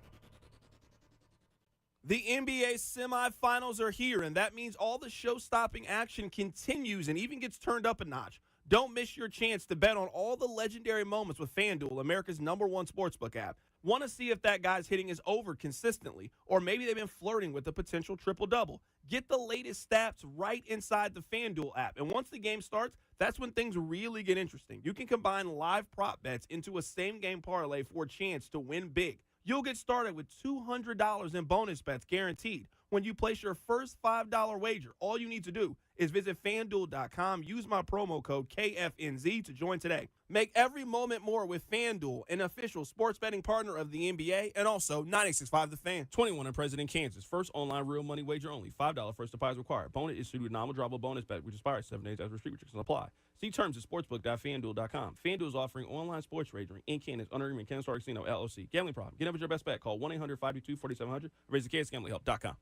The NBA semifinals are here, and that means all the show-stopping action continues and even gets turned up a notch. Don't miss your chance to bet on all the legendary moments with FanDuel, America's #1 sportsbook app. Want to see if that guy's hitting his over consistently, or maybe they've been flirting with a potential triple-double. Get the latest stats right inside the FanDuel app, and once the game starts, that's when things really get interesting. You can combine live prop bets into a same-game parlay for a chance to win big. You'll get started with $200 in bonus bets guaranteed when you place your first $5 wager. All you need to do is visit FanDuel.com, use my promo code KFNZ to join today. Make every moment more with FanDuel, an official sports betting partner of the NBA, and also 96.5 The Fan. 21 and present in Kansas. First online real money wager only. $5 first deposit required. Bonus issued with nominal drawable bonus bet, which expires 7 days after restrictions apply. See terms at sportsbook.fanduel.com. FanDuel is offering online sports wagering in Kansas under agreement Kansas Star Casino, LLC. Gambling problem? Get up with your best bet. Call 1-800-522-4700 or visit kansasgamblinghelp.com.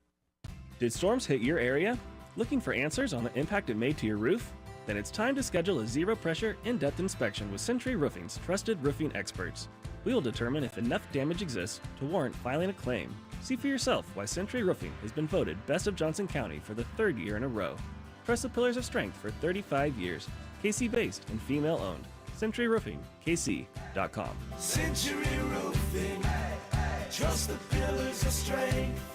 Did storms hit your area? Looking for answers on the impact it made to your roof? Then it's time to schedule a zero-pressure, in-depth inspection with Century Roofing's trusted roofing experts. We will determine if enough damage exists to warrant filing a claim. See for yourself why Century Roofing has been voted Best of Johnson County for the 3rd year in a row. Trust the pillars of strength for 35 years. KC-based and female-owned. Century Roofing, KC.com. Century Roofing, trust the pillars of strength.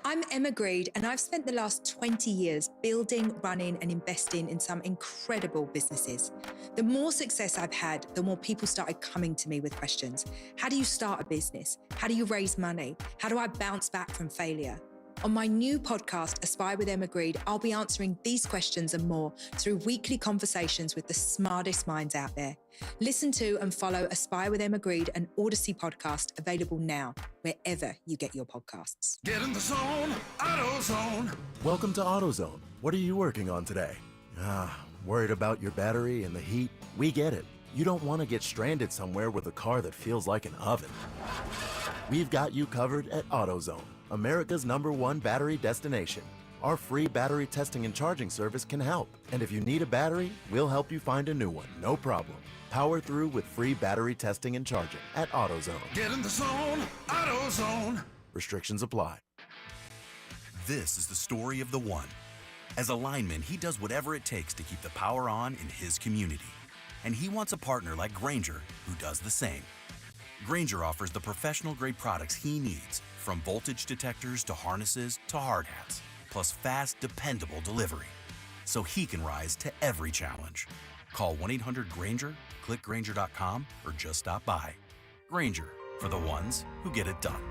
I'm Emma Greed, and I've spent the last 20 years building, running, and investing in some incredible businesses. The more success I've had, the more people started coming to me with questions. How do you start a business? How do you raise money? How do I bounce back from failure? On my new podcast, Aspire with Emma Greed, I'll be answering these questions and more through weekly conversations with the smartest minds out there. Listen to and follow Aspire with Emma Greed, an Odyssey podcast, available now, wherever you get your podcasts. Get in the zone, AutoZone. Welcome to AutoZone. What are you working on today? Worried about your battery and the heat? We get it. You don't want to get stranded somewhere with a car that feels like an oven. We've got you covered at AutoZone, America's #1 battery destination. Our free battery testing and charging service can help. And if you need a battery, we'll help you find a new one, no problem. Power through with free battery testing and charging at AutoZone. Get in the zone, AutoZone. Restrictions apply. This is the story of the one. As a lineman, he does whatever it takes to keep the power on in his community. And he wants a partner like Grainger who does the same. Grainger offers the professional-grade products he needs, from voltage detectors to harnesses to hard hats, plus fast, dependable delivery, so he can rise to every challenge. Call 1-800-GRAINGER, click Grainger.com, or just stop by. Grainger, for the ones who get it done.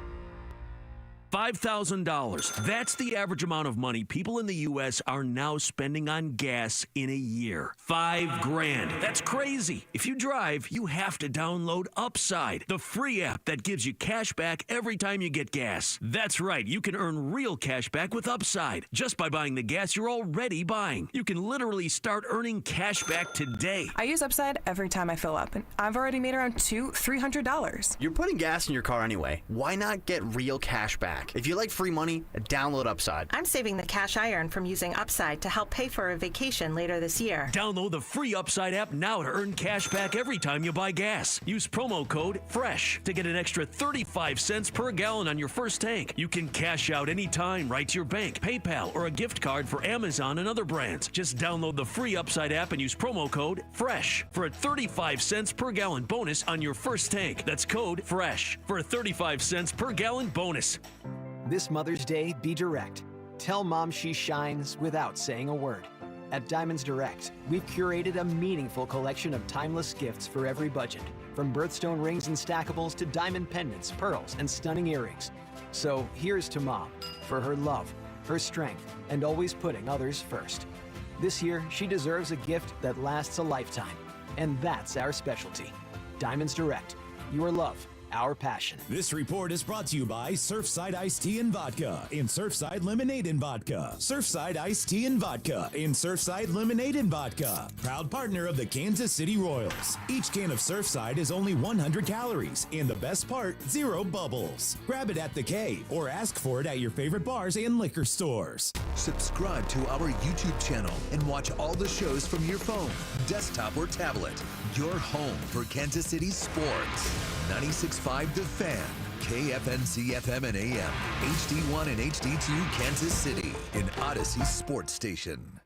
$5,000. That's the average amount of money people in the U.S. are now spending on gas in a year. $5,000. That's crazy. If you drive, you have to download Upside, the free app that gives you cash back every time you get gas. That's right. You can earn real cash back with Upside just by buying the gas you're already buying. You can literally start earning cash back today. I use Upside every time I fill up, and I've already made around $300. You're putting gas in your car anyway. Why not get real cash back? If you like free money, download Upside. I'm saving the cash I earn from using Upside to help pay for a vacation later this year. Download the free Upside app now to earn cash back every time you buy gas. Use promo code FRESH to get an extra 35 cents per gallon on your first tank. You can cash out anytime right to your bank, PayPal, or a gift card for Amazon and other brands. Just download the free Upside app and use promo code FRESH for a 35 cents per gallon bonus on your first tank. That's code FRESH for a 35 cents per gallon bonus. This Mother's Day, be direct. Tell Mom she shines without saying a word. At Diamonds Direct, we've curated a meaningful collection of timeless gifts for every budget, from birthstone rings and stackables to diamond pendants, pearls, and stunning earrings. So here's to Mom, for her love, her strength, and always putting others first. This year, she deserves a gift that lasts a lifetime, and that's our specialty. Diamonds Direct, your love, our passion. This report is brought to you by Surfside Iced Tea and Vodka and Surfside Lemonade and Vodka. Surfside Iced Tea and Vodka and Surfside Lemonade and Vodka. Proud partner of the Kansas City Royals. Each can of Surfside is only 100 calories and the best part, 0 bubbles. Grab it at the Cave or ask for it at your favorite bars and liquor stores. Subscribe to our YouTube channel and watch all the shows from your phone, desktop, or tablet. Your home for Kansas City sports. 96.5 The Fan, KFNC FM and AM, HD1 and HD2 Kansas City, an Odyssey sports station.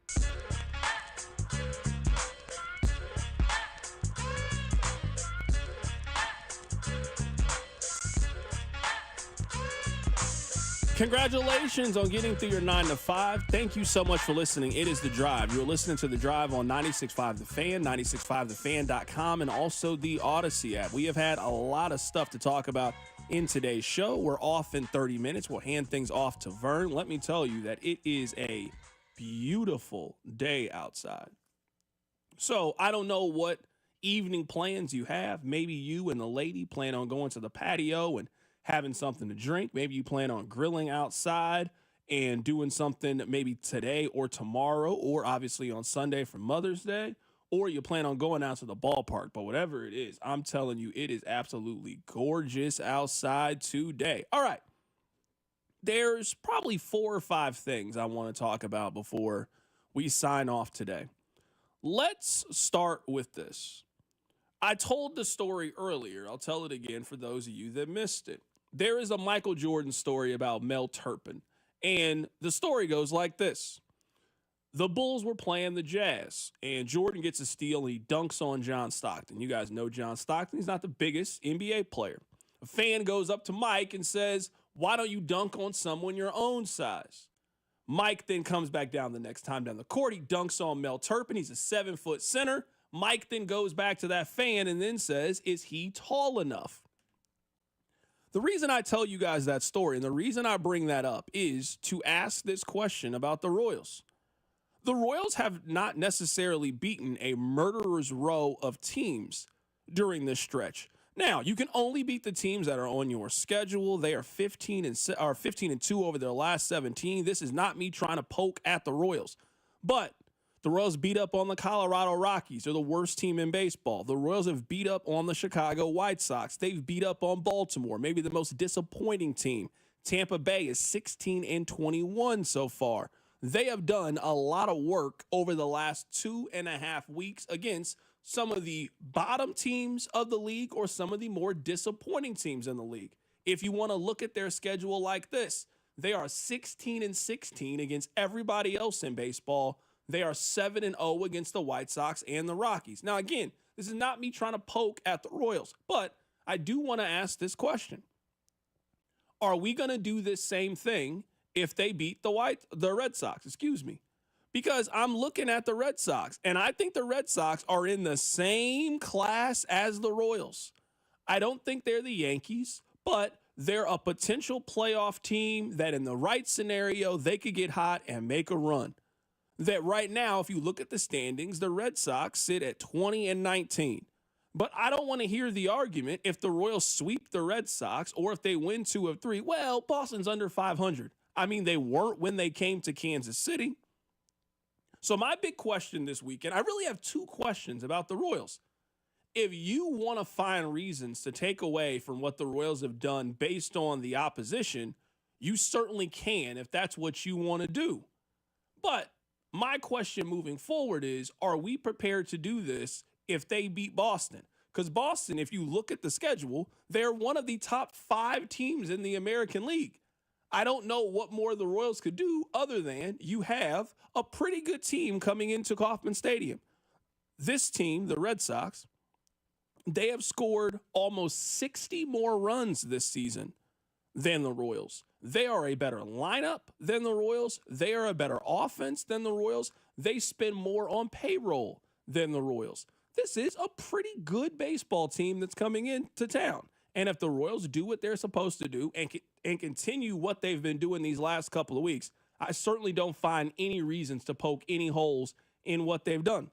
Congratulations on getting through your 9 to 5. Thank you so much for listening. It is The Drive. You're listening to The Drive on 96.5 The Fan, 96.5thefan.com, and also the Odyssey app. We have had a lot of stuff to talk about in today's show. We're off in 30 minutes. We'll hand things off to Vern. Let me tell you that it is a beautiful day outside. So I don't know what evening plans you have. Maybe you and the lady plan on going to the patio and having something to drink. Maybe you plan on grilling outside and doing something maybe today or tomorrow, or obviously on Sunday for Mother's Day, or you plan on going out to the ballpark. But whatever it is, I'm telling you, it is absolutely gorgeous outside today. All right. There's probably 4 or 5 things I want to talk about before we sign off today. Let's start with this. I told the story earlier. I'll tell it again for those of you that missed it. There is a Michael Jordan story about Mel Turpin, and the story goes like this. The Bulls were playing the Jazz, and Jordan gets a steal, and he dunks on John Stockton. You guys know John Stockton. He's not the biggest NBA player. A fan goes up to Mike and says, "Why don't you dunk on someone your own size?" Mike then comes back down the next time down the court. He dunks on Mel Turpin. He's a 7-foot center. Mike then goes back to that fan and then says, "Is he tall enough?" The reason I tell you guys that story and the reason I bring that up is to ask this question about the Royals. The Royals have not necessarily beaten a murderer's row of teams during this stretch. Now, you can only beat the teams that are on your schedule. They are 15-2 over their last 17. This is not me trying to poke at the Royals, but the Royals beat up on the Colorado Rockies. They're the worst team in baseball. The Royals have beat up on the Chicago White Sox. They've beat up on Baltimore, maybe the most disappointing team. Tampa Bay is 16-21 so far. they have done a lot of work over the last 2.5 weeks against some of the bottom teams of the league or some of the more disappointing teams in the league. If you want to look at their schedule like this, they are 16-16 against everybody else in baseball. They are 7-0 against the White Sox and the Rockies. Now, again, this is not me trying to poke at the Royals, but I do want to ask this question. Are we going to do this same thing if they beat the Red Sox? Because I'm looking at the Red Sox, and I think the Red Sox are in the same class as the Royals. I don't think they're the Yankees, but they're a potential playoff team that in the right scenario, they could get hot and make a run. That right now, if you look at the standings, the Red Sox sit at 20-19. But I don't want to hear the argument if the Royals sweep the Red Sox or if they win 2 of 3. Well, Boston's under 500. I mean, they weren't when they came to Kansas City. So my big question this weekend, I really have 2 questions about the Royals. If you want to find reasons to take away from what the Royals have done based on the opposition, you certainly can if that's what you want to do. But my question moving forward is, are we prepared to do this if they beat Boston? Because Boston, if you look at the schedule, they're one of the top 5 teams in the American League. I don't know what more the Royals could do other than you have a pretty good team coming into Kauffman Stadium. This team, the Red Sox, they have scored almost 60 more runs this season than the Royals. They are a better lineup than the Royals. They are a better offense than the Royals. They spend more on payroll than the Royals. This is a pretty good baseball team that's coming into town. And if the Royals do what they're supposed to do and continue what they've been doing these last couple of weeks, I certainly don't find any reasons to poke any holes in what they've done.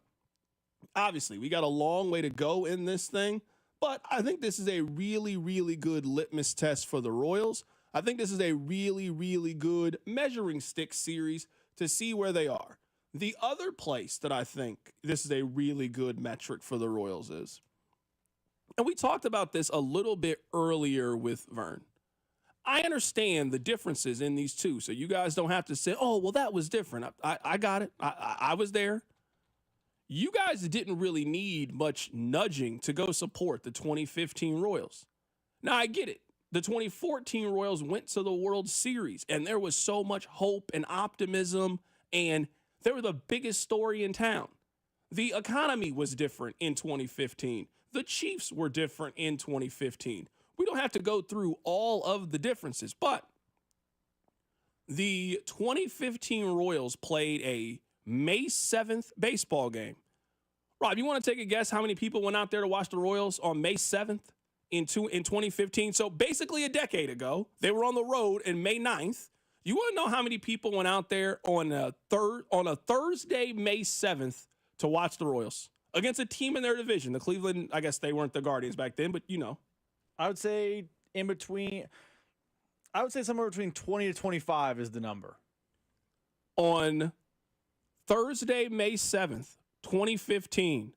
Obviously, we got a long way to go in this thing, but I think this is a really, really good litmus test for the Royals. I think this is a really, really good measuring stick series to see where they are. The other place that I think this is a really good metric for the Royals is, and we talked about this a little bit earlier with Vern. I understand the differences in these two, so you guys don't have to say, oh, well, that was different. I got it. I was there. You guys didn't really need much nudging to go support the 2015 Royals. Now, I get it. The 2014 Royals went to the World Series, and there was so much hope and optimism, and they were the biggest story in town. The economy was different in 2015. The Chiefs were different in 2015. We don't have to go through all of the differences, but the 2015 Royals played a May 7th baseball game. Rob, you want to take a guess how many people went out there to watch the Royals on May 7th in 2015? So basically a decade ago, they were on the road in May 9th. You want to know how many people went out there on a Thursday, May 7th to watch the Royals against a team in their division? The Cleveland, I guess they weren't the Guardians back then, but you know. I would say somewhere between 20 to 25 is the number. On Thursday, May 7th, 2015,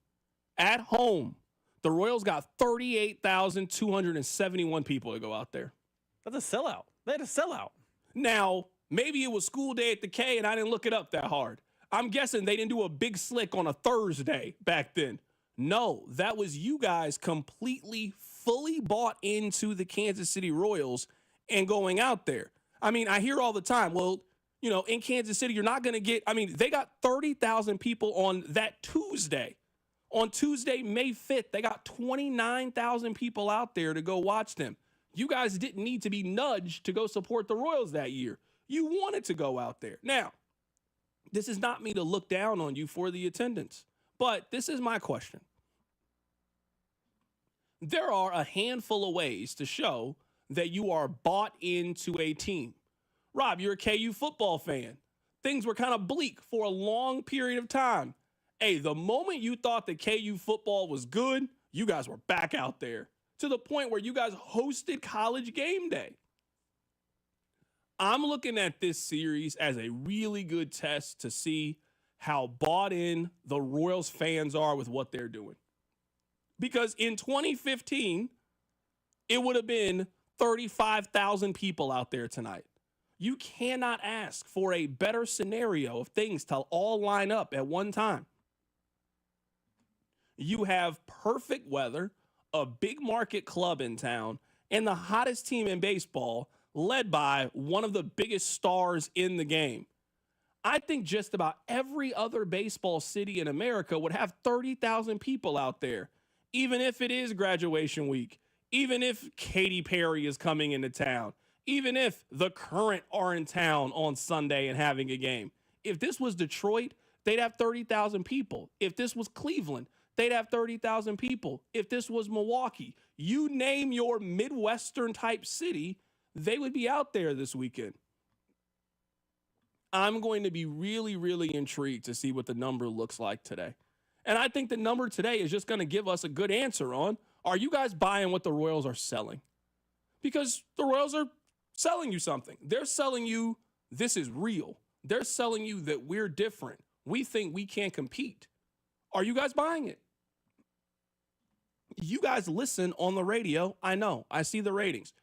at home, the Royals got 38,271 people to go out there. That's a sellout. They had a sellout. Now, maybe it was school day at the K and I didn't look it up that hard. I'm guessing they didn't do a big slick on a Thursday back then. No, that was you guys completely, fully bought into the Kansas City Royals and going out there. I mean, I hear all the time, well, you know, in Kansas City, you're not going to get, I mean, they got 30,000 people on that Tuesday. On Tuesday, May 5th, they got 29,000 people out there to go watch them. You guys didn't need to be nudged to go support the Royals that year. You wanted to go out there. Now, this is not me to look down on you for the attendance, but this is my question. There are a handful of ways to show that you are bought into a team. Rob, you're a KU football fan. Things were kind of bleak for a long period of time. Hey, the moment you thought that KU football was good, you guys were back out there to the point where you guys hosted College Game Day. I'm looking at this series as a really good test to see how bought in the Royals fans are with what they're doing. Because in 2015, it would have been 35,000 people out there tonight. You cannot ask for a better scenario of things to all line up at one time. You have perfect weather, a big market club in town, and the hottest team in baseball, led by one of the biggest stars in the game. I think just about every other baseball city in America would have 30,000 people out there, even if it is graduation week, even if Katy Perry is coming into town, even if the Current are in town on Sunday and having a game. If this was Detroit, they'd have 30,000 people. If this was Cleveland, they'd have 30,000 people. If this was Milwaukee, you name your Midwestern type city, they would be out there this weekend. I'm going to be really, really intrigued to see what the number looks like today. And I think the number today is just going to give us a good answer on, are you guys buying what the Royals are selling? Because the Royals are selling you something. They're selling you this is real. They're selling you that we're different. We think we can't compete. Are you guys buying it? You guys listen on the radio. I know. I see the ratings.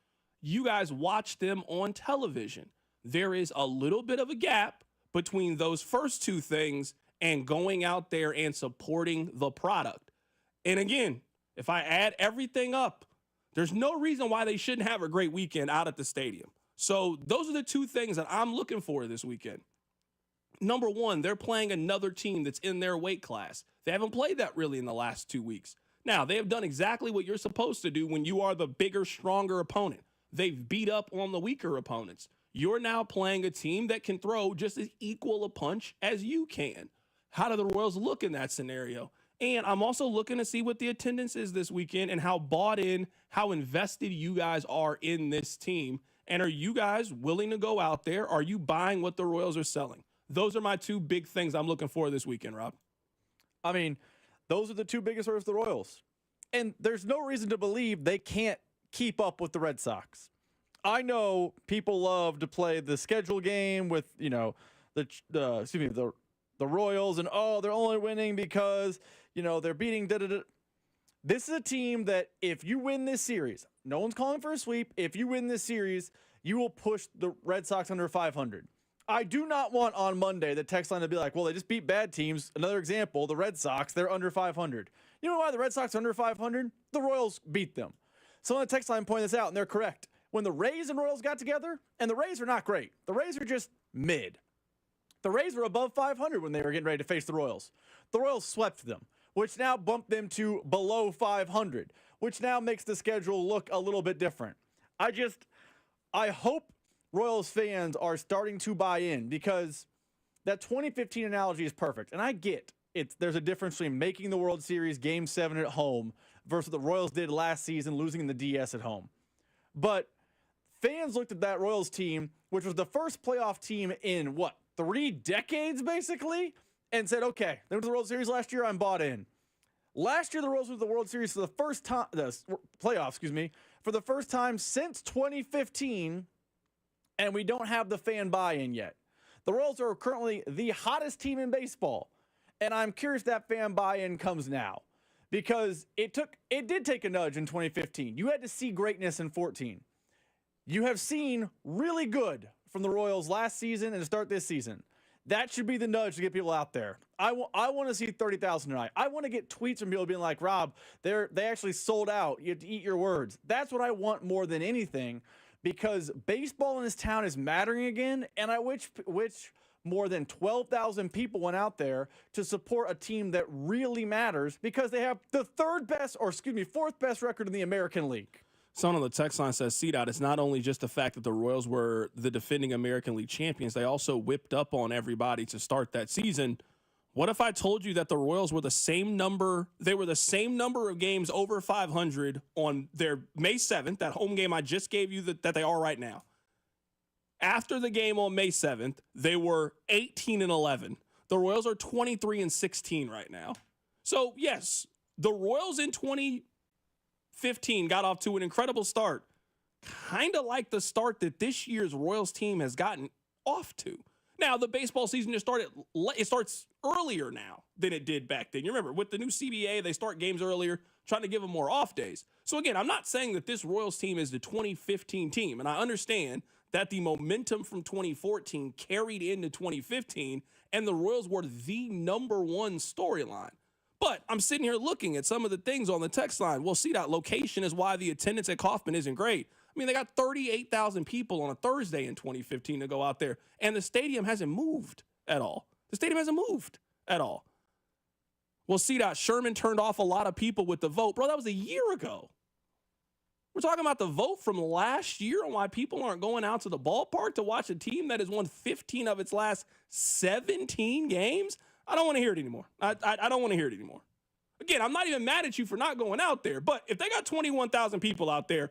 You guys watch them on television. There is a little bit of a gap between those first two things and going out there and supporting the product. And again, if I add everything up, there's no reason why they shouldn't have a great weekend out at the stadium. So those are the two things that I'm looking for this weekend. Number one, they're playing another team that's in their weight class. They haven't played that really in the last 2 weeks. Now, they have done exactly what you're supposed to do when you are the bigger, stronger opponent. They've beat up on the weaker opponents. You're now playing a team that can throw just as equal a punch as you can. How do the Royals look in that scenario? And I'm also looking to see what the attendance is this weekend and how bought in, how invested you guys are in this team. And are you guys willing to go out there? Are you buying what the Royals are selling? Those are my two big things I'm looking for this weekend, Rob. I mean, those are the two biggest for the Royals. And there's no reason to believe they can't keep up with the Red Sox. I know people love to play the schedule game with, the Royals and, they're only winning because, they're beating da-da-da. This is a team that if you win this series, no one's calling for a sweep. If you win this series, you will push the Red Sox under 500. I do not want on Monday the text line to be like, well, they just beat bad teams. Another example, the Red Sox, they're under 500. You know why the Red Sox are under 500? The Royals beat them. So on the text line pointed this out, and they're correct. When the Rays and Royals got together, and the Rays are not great. The Rays are just mid. The Rays were above 500 when they were getting ready to face the Royals. The Royals swept them, which now bumped them to below 500, which now makes the schedule look a little bit different. I hope Royals fans are starting to buy in, because that 2015 analogy is perfect. And I get there's a difference between making the World Series Game 7 at home versus what the Royals did last season, losing in the DS at home. But fans looked at that Royals team, which was the first playoff team in, 3 decades, basically, and said, okay, they went to the World Series last year, I'm bought in. Last year, the Royals went to the World Series for the first time, for the first time since 2015, and we don't have the fan buy-in yet. The Royals are currently the hottest team in baseball, and I'm curious if that fan buy-in comes now, because it did take a nudge in 2015. You had to see greatness in 14. You have seen really good from the Royals last season and to start this season. That should be the nudge to get people out there. I want to see 30,000 tonight. I want to get tweets from people being like, Rob, they actually sold out. You have to eat your words. That's what I want more than anything, because baseball in this town is mattering again, and I wish more than 12,000 people went out there to support a team that really matters, because they have the fourth best record in the American League. Someone on the text line says, CDOT, it's not only just the fact that the Royals were the defending American League champions, they also whipped up on everybody to start that season. What if I told you that the Royals were the same number of games over 500 on their May 7th, that home game I just gave you that they are right now? After the game on May 7th, they were 18-11. The Royals are 23-16 right now. So, yes, the Royals in 2015 got off to an incredible start, kind of like the start that this year's Royals team has gotten off to. Now, the baseball season it starts earlier now than it did back then. You remember, with the new CBA, they start games earlier, trying to give them more off days. So, again, I'm not saying that this Royals team is the 2015 team, and I understand that the momentum from 2014 carried into 2015, and the Royals were the number one storyline. But I'm sitting here looking at some of the things on the text line. Well, see, that location is why the attendance at Kauffman isn't great. I mean, they got 38,000 people on a Thursday in 2015 to go out there, and the stadium hasn't moved at all. The stadium hasn't moved at all. Well, see, Sherman turned off a lot of people with the vote. Bro, that was a year ago. We're talking about the vote from last year and why people aren't going out to the ballpark to watch a team that has won 15 of its last 17 games. I don't want to hear it anymore. I don't want to hear it anymore. Again, I'm not even mad at you for not going out there, but if they got 21,000 people out there,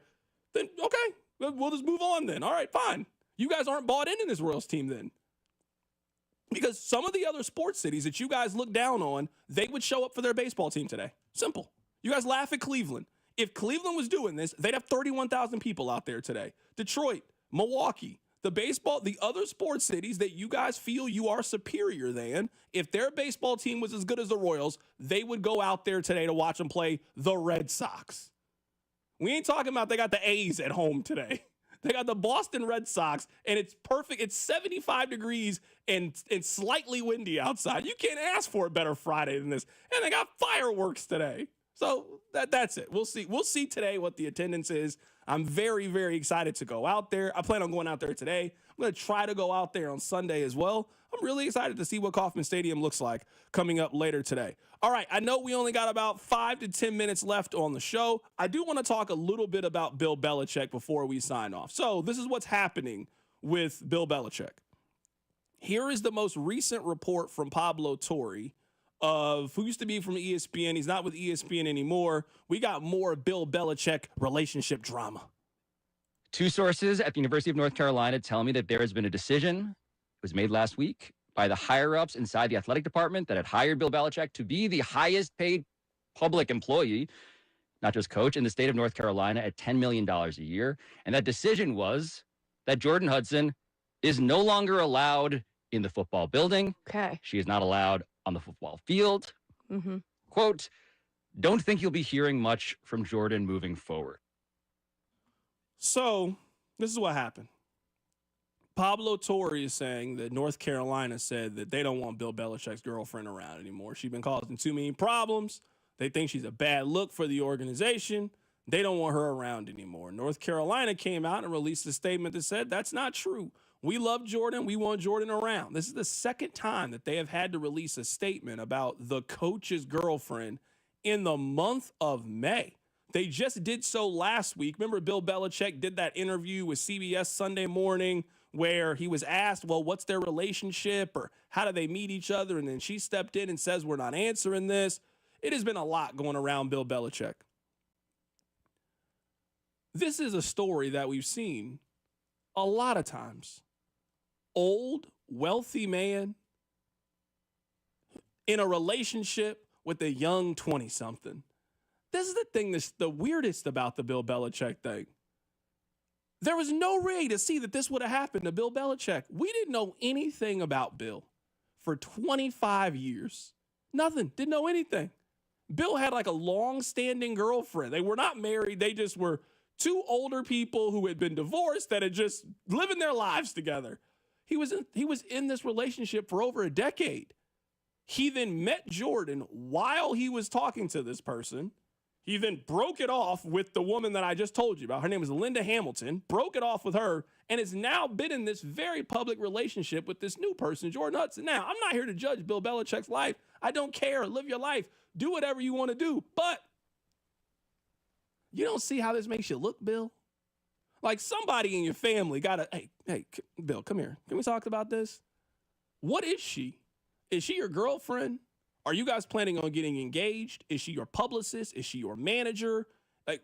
then okay, we'll just move on then. All right, fine. You guys aren't bought into this Royals team then. Because some of the other sports cities that you guys look down on, they would show up for their baseball team today. Simple. You guys laugh at Cleveland. If Cleveland was doing this, they'd have 31,000 people out there today. Detroit, Milwaukee, the other sports cities that you guys feel you are superior than, if their baseball team was as good as the Royals, they would go out there today to watch them play the Red Sox. We ain't talking about they got the A's at home today. They got the Boston Red Sox, and it's perfect. It's 75 degrees and slightly windy outside. You can't ask for a better Friday than this. And they got fireworks today. So that's it. We'll see. We'll see today what the attendance is. I'm very, very excited to go out there. I plan on going out there today. I'm going to try to go out there on Sunday as well. I'm really excited to see what Kauffman Stadium looks like coming up later today. All right, I know we only got about 5 to 10 minutes left on the show. I do want to talk a little bit about Bill Belichick before we sign off. So this is what's happening with Bill Belichick. Here is the most recent report from Pablo Torre, who used to be from ESPN. He's not with ESPN anymore. We got more Bill Belichick relationship drama. Two sources at the University of North Carolina tell me that there has been a decision, it was made last week, by the higher-ups inside the athletic department that had hired Bill Belichick to be the highest-paid public employee, not just coach, in the state of North Carolina at $10 million a year. And that decision was that Jordan Hudson is no longer allowed in the football building. Okay. She is not allowed on the football field. Mm-hmm. Quote, don't think you'll be hearing much from Jordan moving forward. So this is what happened. Pablo Torre is saying that North Carolina said that they don't want Bill Belichick's girlfriend around anymore. She's been causing too many problems. They think she's a bad look for the organization. They don't want her around anymore. North Carolina came out and released a statement that said that's not true. We love Jordan. We want Jordan around. This is the second time that they have had to release a statement about the coach's girlfriend in the month of May. They just did so last week. Remember, Bill Belichick did that interview with CBS Sunday Morning where he was asked, well, what's their relationship or how do they meet each other? And then she stepped in and says, we're not answering this. It has been a lot going around Bill Belichick. This is a story that we've seen a lot of times. Old, wealthy man in a relationship with a young 20-something. This is the thing that's the weirdest about the Bill Belichick thing. There was no way to see that this would have happened to Bill Belichick. We didn't know anything about Bill for 25 years. Nothing. Didn't know anything. Bill had like a long-standing girlfriend. They were not married. They just were two older people who had been divorced that had just living their lives together. He was in this relationship for over a decade. He then met Jordan while he was talking to this person. He then broke it off with the woman that I just told you about. Her name is Linda Hamilton. Broke it off with her and has now been in this very public relationship with this new person, Jordan Hudson. Now, I'm not here to judge Bill Belichick's life. I don't care. Live your life. Do whatever you want to do. But you don't see how this makes you look, Bill? Like somebody in your family got to, hey, Bill, come here. Can we talk about this? What is she? Is she your girlfriend? Are you guys planning on getting engaged? Is she your publicist? Is she your manager? Like,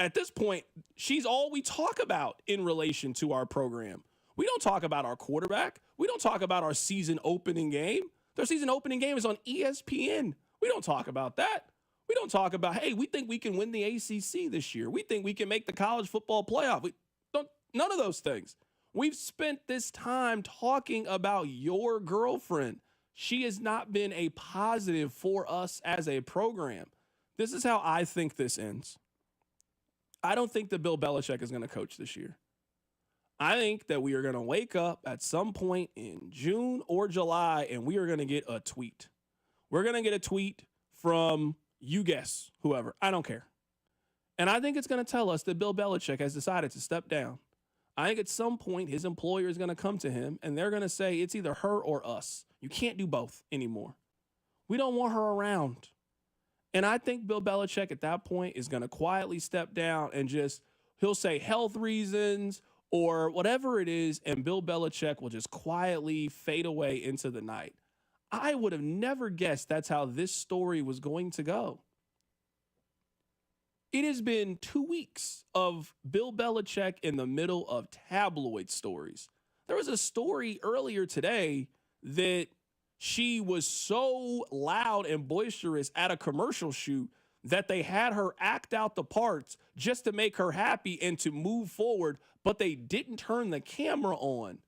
at this point, she's all we talk about in relation to our program. We don't talk about our quarterback. We don't talk about our season opening game. Their season opening game is on ESPN. We don't talk about that. We don't talk about, hey, we think we can win the ACC this year. We think we can make the college football playoff. We don't, none of those things. We've spent this time talking about your girlfriend. She has not been a positive for us as a program. This is how I think this ends. I don't think that Bill Belichick is going to coach this year. I think that we are going to wake up at some point in June or July, and we are going to get a tweet. We're going to get a tweet from, you guess, whoever. I don't care. And I think it's going to tell us that Bill Belichick has decided to step down. I think at some point his employer is going to come to him, and they're going to say it's either her or us. You can't do both anymore. We don't want her around. And I think Bill Belichick at that point is going to quietly step down and he'll say health reasons or whatever it is, and Bill Belichick will just quietly fade away into the night. I would have never guessed that's how this story was going to go. It has been 2 weeks of Bill Belichick in the middle of tabloid stories. There was a story earlier today that she was so loud and boisterous at a commercial shoot that they had her act out the parts just to make her happy and to move forward, but they didn't turn the camera on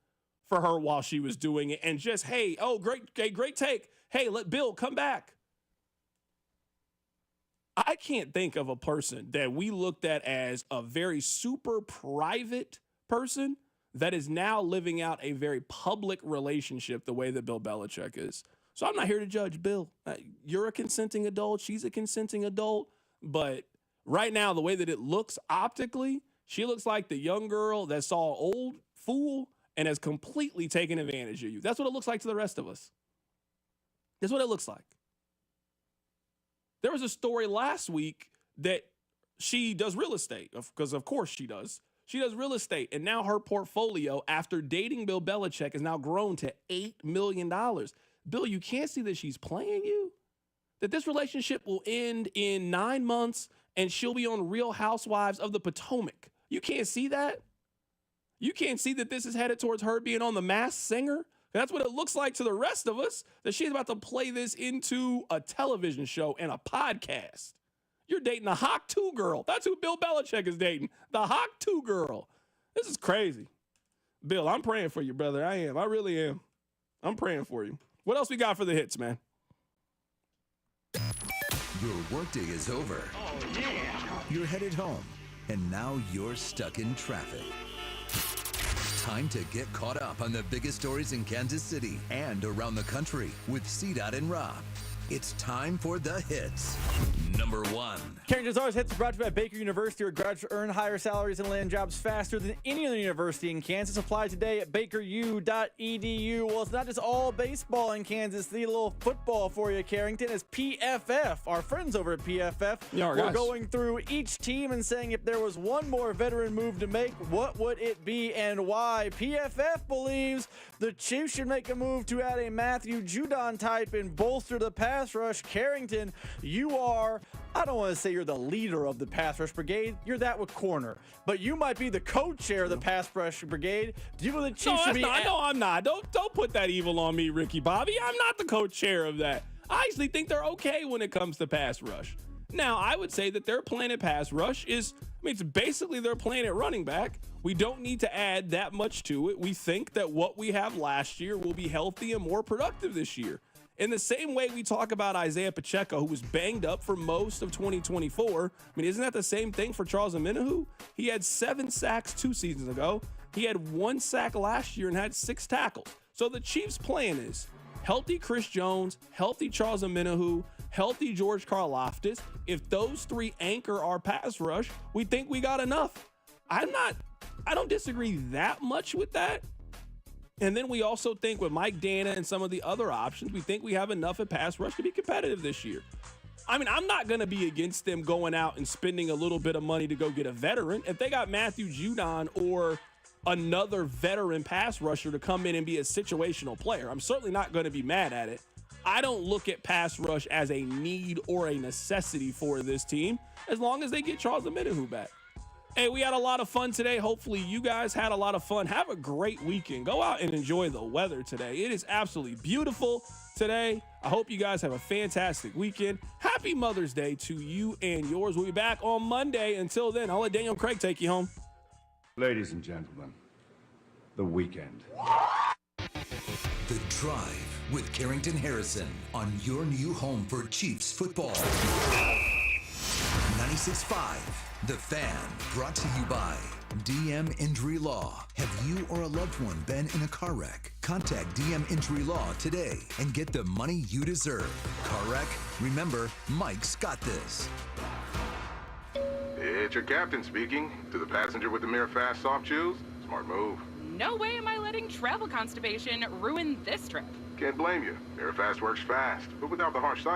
for her while she was doing it and just, hey, oh, great take. Hey, let Bill come back. I can't think of a person that we looked at as a very super private person that is now living out a very public relationship the way that Bill Belichick is. So I'm not here to judge Bill. You're a consenting adult. She's a consenting adult. But right now, the way that it looks optically, she looks like the young girl that saw an old fool and has completely taken advantage of you. That's what it looks like to the rest of us. That's what it looks like. There was a story last week that she does real estate, because of course she does. She does real estate, and now her portfolio, after dating Bill Belichick, has now grown to $8 million. Bill, you can't see that she's playing you? That this relationship will end in 9 months, and she'll be on Real Housewives of the Potomac. You can't see that? You can't see that this is headed towards her being on The Masked Singer? That's what it looks like to the rest of us, that she's about to play this into a television show and a podcast. You're dating the Hawk 2 girl. That's who Bill Belichick is dating, the Hawk 2 girl. This is crazy. Bill, I'm praying for you, brother. I am. I really am. I'm praying for you. What else we got for the hits, man? Your workday is over. Oh, yeah. You're headed home, and now you're stuck in traffic. Time to get caught up on the biggest stories in Kansas City and around the country with C-Dot and Rob. It's time for the hits. Number 1. Carrington's Always Hits is brought to you by Baker University, where graduates earn higher salaries and land jobs faster than any other university in Kansas. Apply today at bakeru.edu. Well, it's not just all baseball in Kansas City. A little football for you, Carrington, as PFF, our friends over at PFF, we're going through each team and saying if there was one more veteran move to make, what would it be and why? PFF believes the Chiefs should make a move to add a Matthew Judon type and bolster the pass rush. Carrington, you are, I don't want to say you're the leader of the pass rush brigade. You're that with corner. But you might be the co-chair of the pass rush brigade. Do you believe the Chiefs should be... No, I'm not. Don't put that evil on me, Ricky Bobby. I'm not the co-chair of that. I actually think they're okay when it comes to pass rush. Now, I would say that their plan at pass rush is, it's basically their plan at running back. We don't need to add that much to it. We think that what we have last year will be healthy and more productive this year. In the same way we talk about Isaiah Pacheco, who was banged up for most of 2024, isn't that the same thing for Charles Omenihu? He had 7 sacks 2 seasons ago. He had 1 sack last year and had 6 tackles. So the Chiefs' plan is healthy Chris Jones, healthy Charles Omenihu, healthy George Karlaftis. If those 3 anchor our pass rush, we think we got enough. I don't disagree that much with that. And then we also think with Mike Dana and some of the other options, we think we have enough at pass rush to be competitive this year. I'm not going to be against them going out and spending a little bit of money to go get a veteran. If they got Matthew Judon or another veteran pass rusher to come in and be a situational player, I'm certainly not going to be mad at it. I don't look at pass rush as a need or a necessity for this team, as long as they get Charles Omenihu back. Hey, we had a lot of fun today. Hopefully you guys had a lot of fun. Have a great weekend. Go out and enjoy the weather today. It is absolutely beautiful today. I hope you guys have a fantastic weekend. Happy Mother's Day to you and yours. We'll be back on Monday. Until then, I'll let Daniel Craig take you home. Ladies and gentlemen, the weekend. The Drive with Carrington Harrison on your new home for Chiefs football. 96.5 96.5. The Fan, brought to you by DM Injury Law. Have you or a loved one been in a car wreck? Contact DM Injury Law today and get the money you deserve. Car wreck? Remember, Mike's got this. It's your captain speaking. To the passenger with the mirror fast soft shoes, smart move. No way am I letting travel constipation ruin this trip. Can't blame you. Mirror fast works fast, but without the harsh side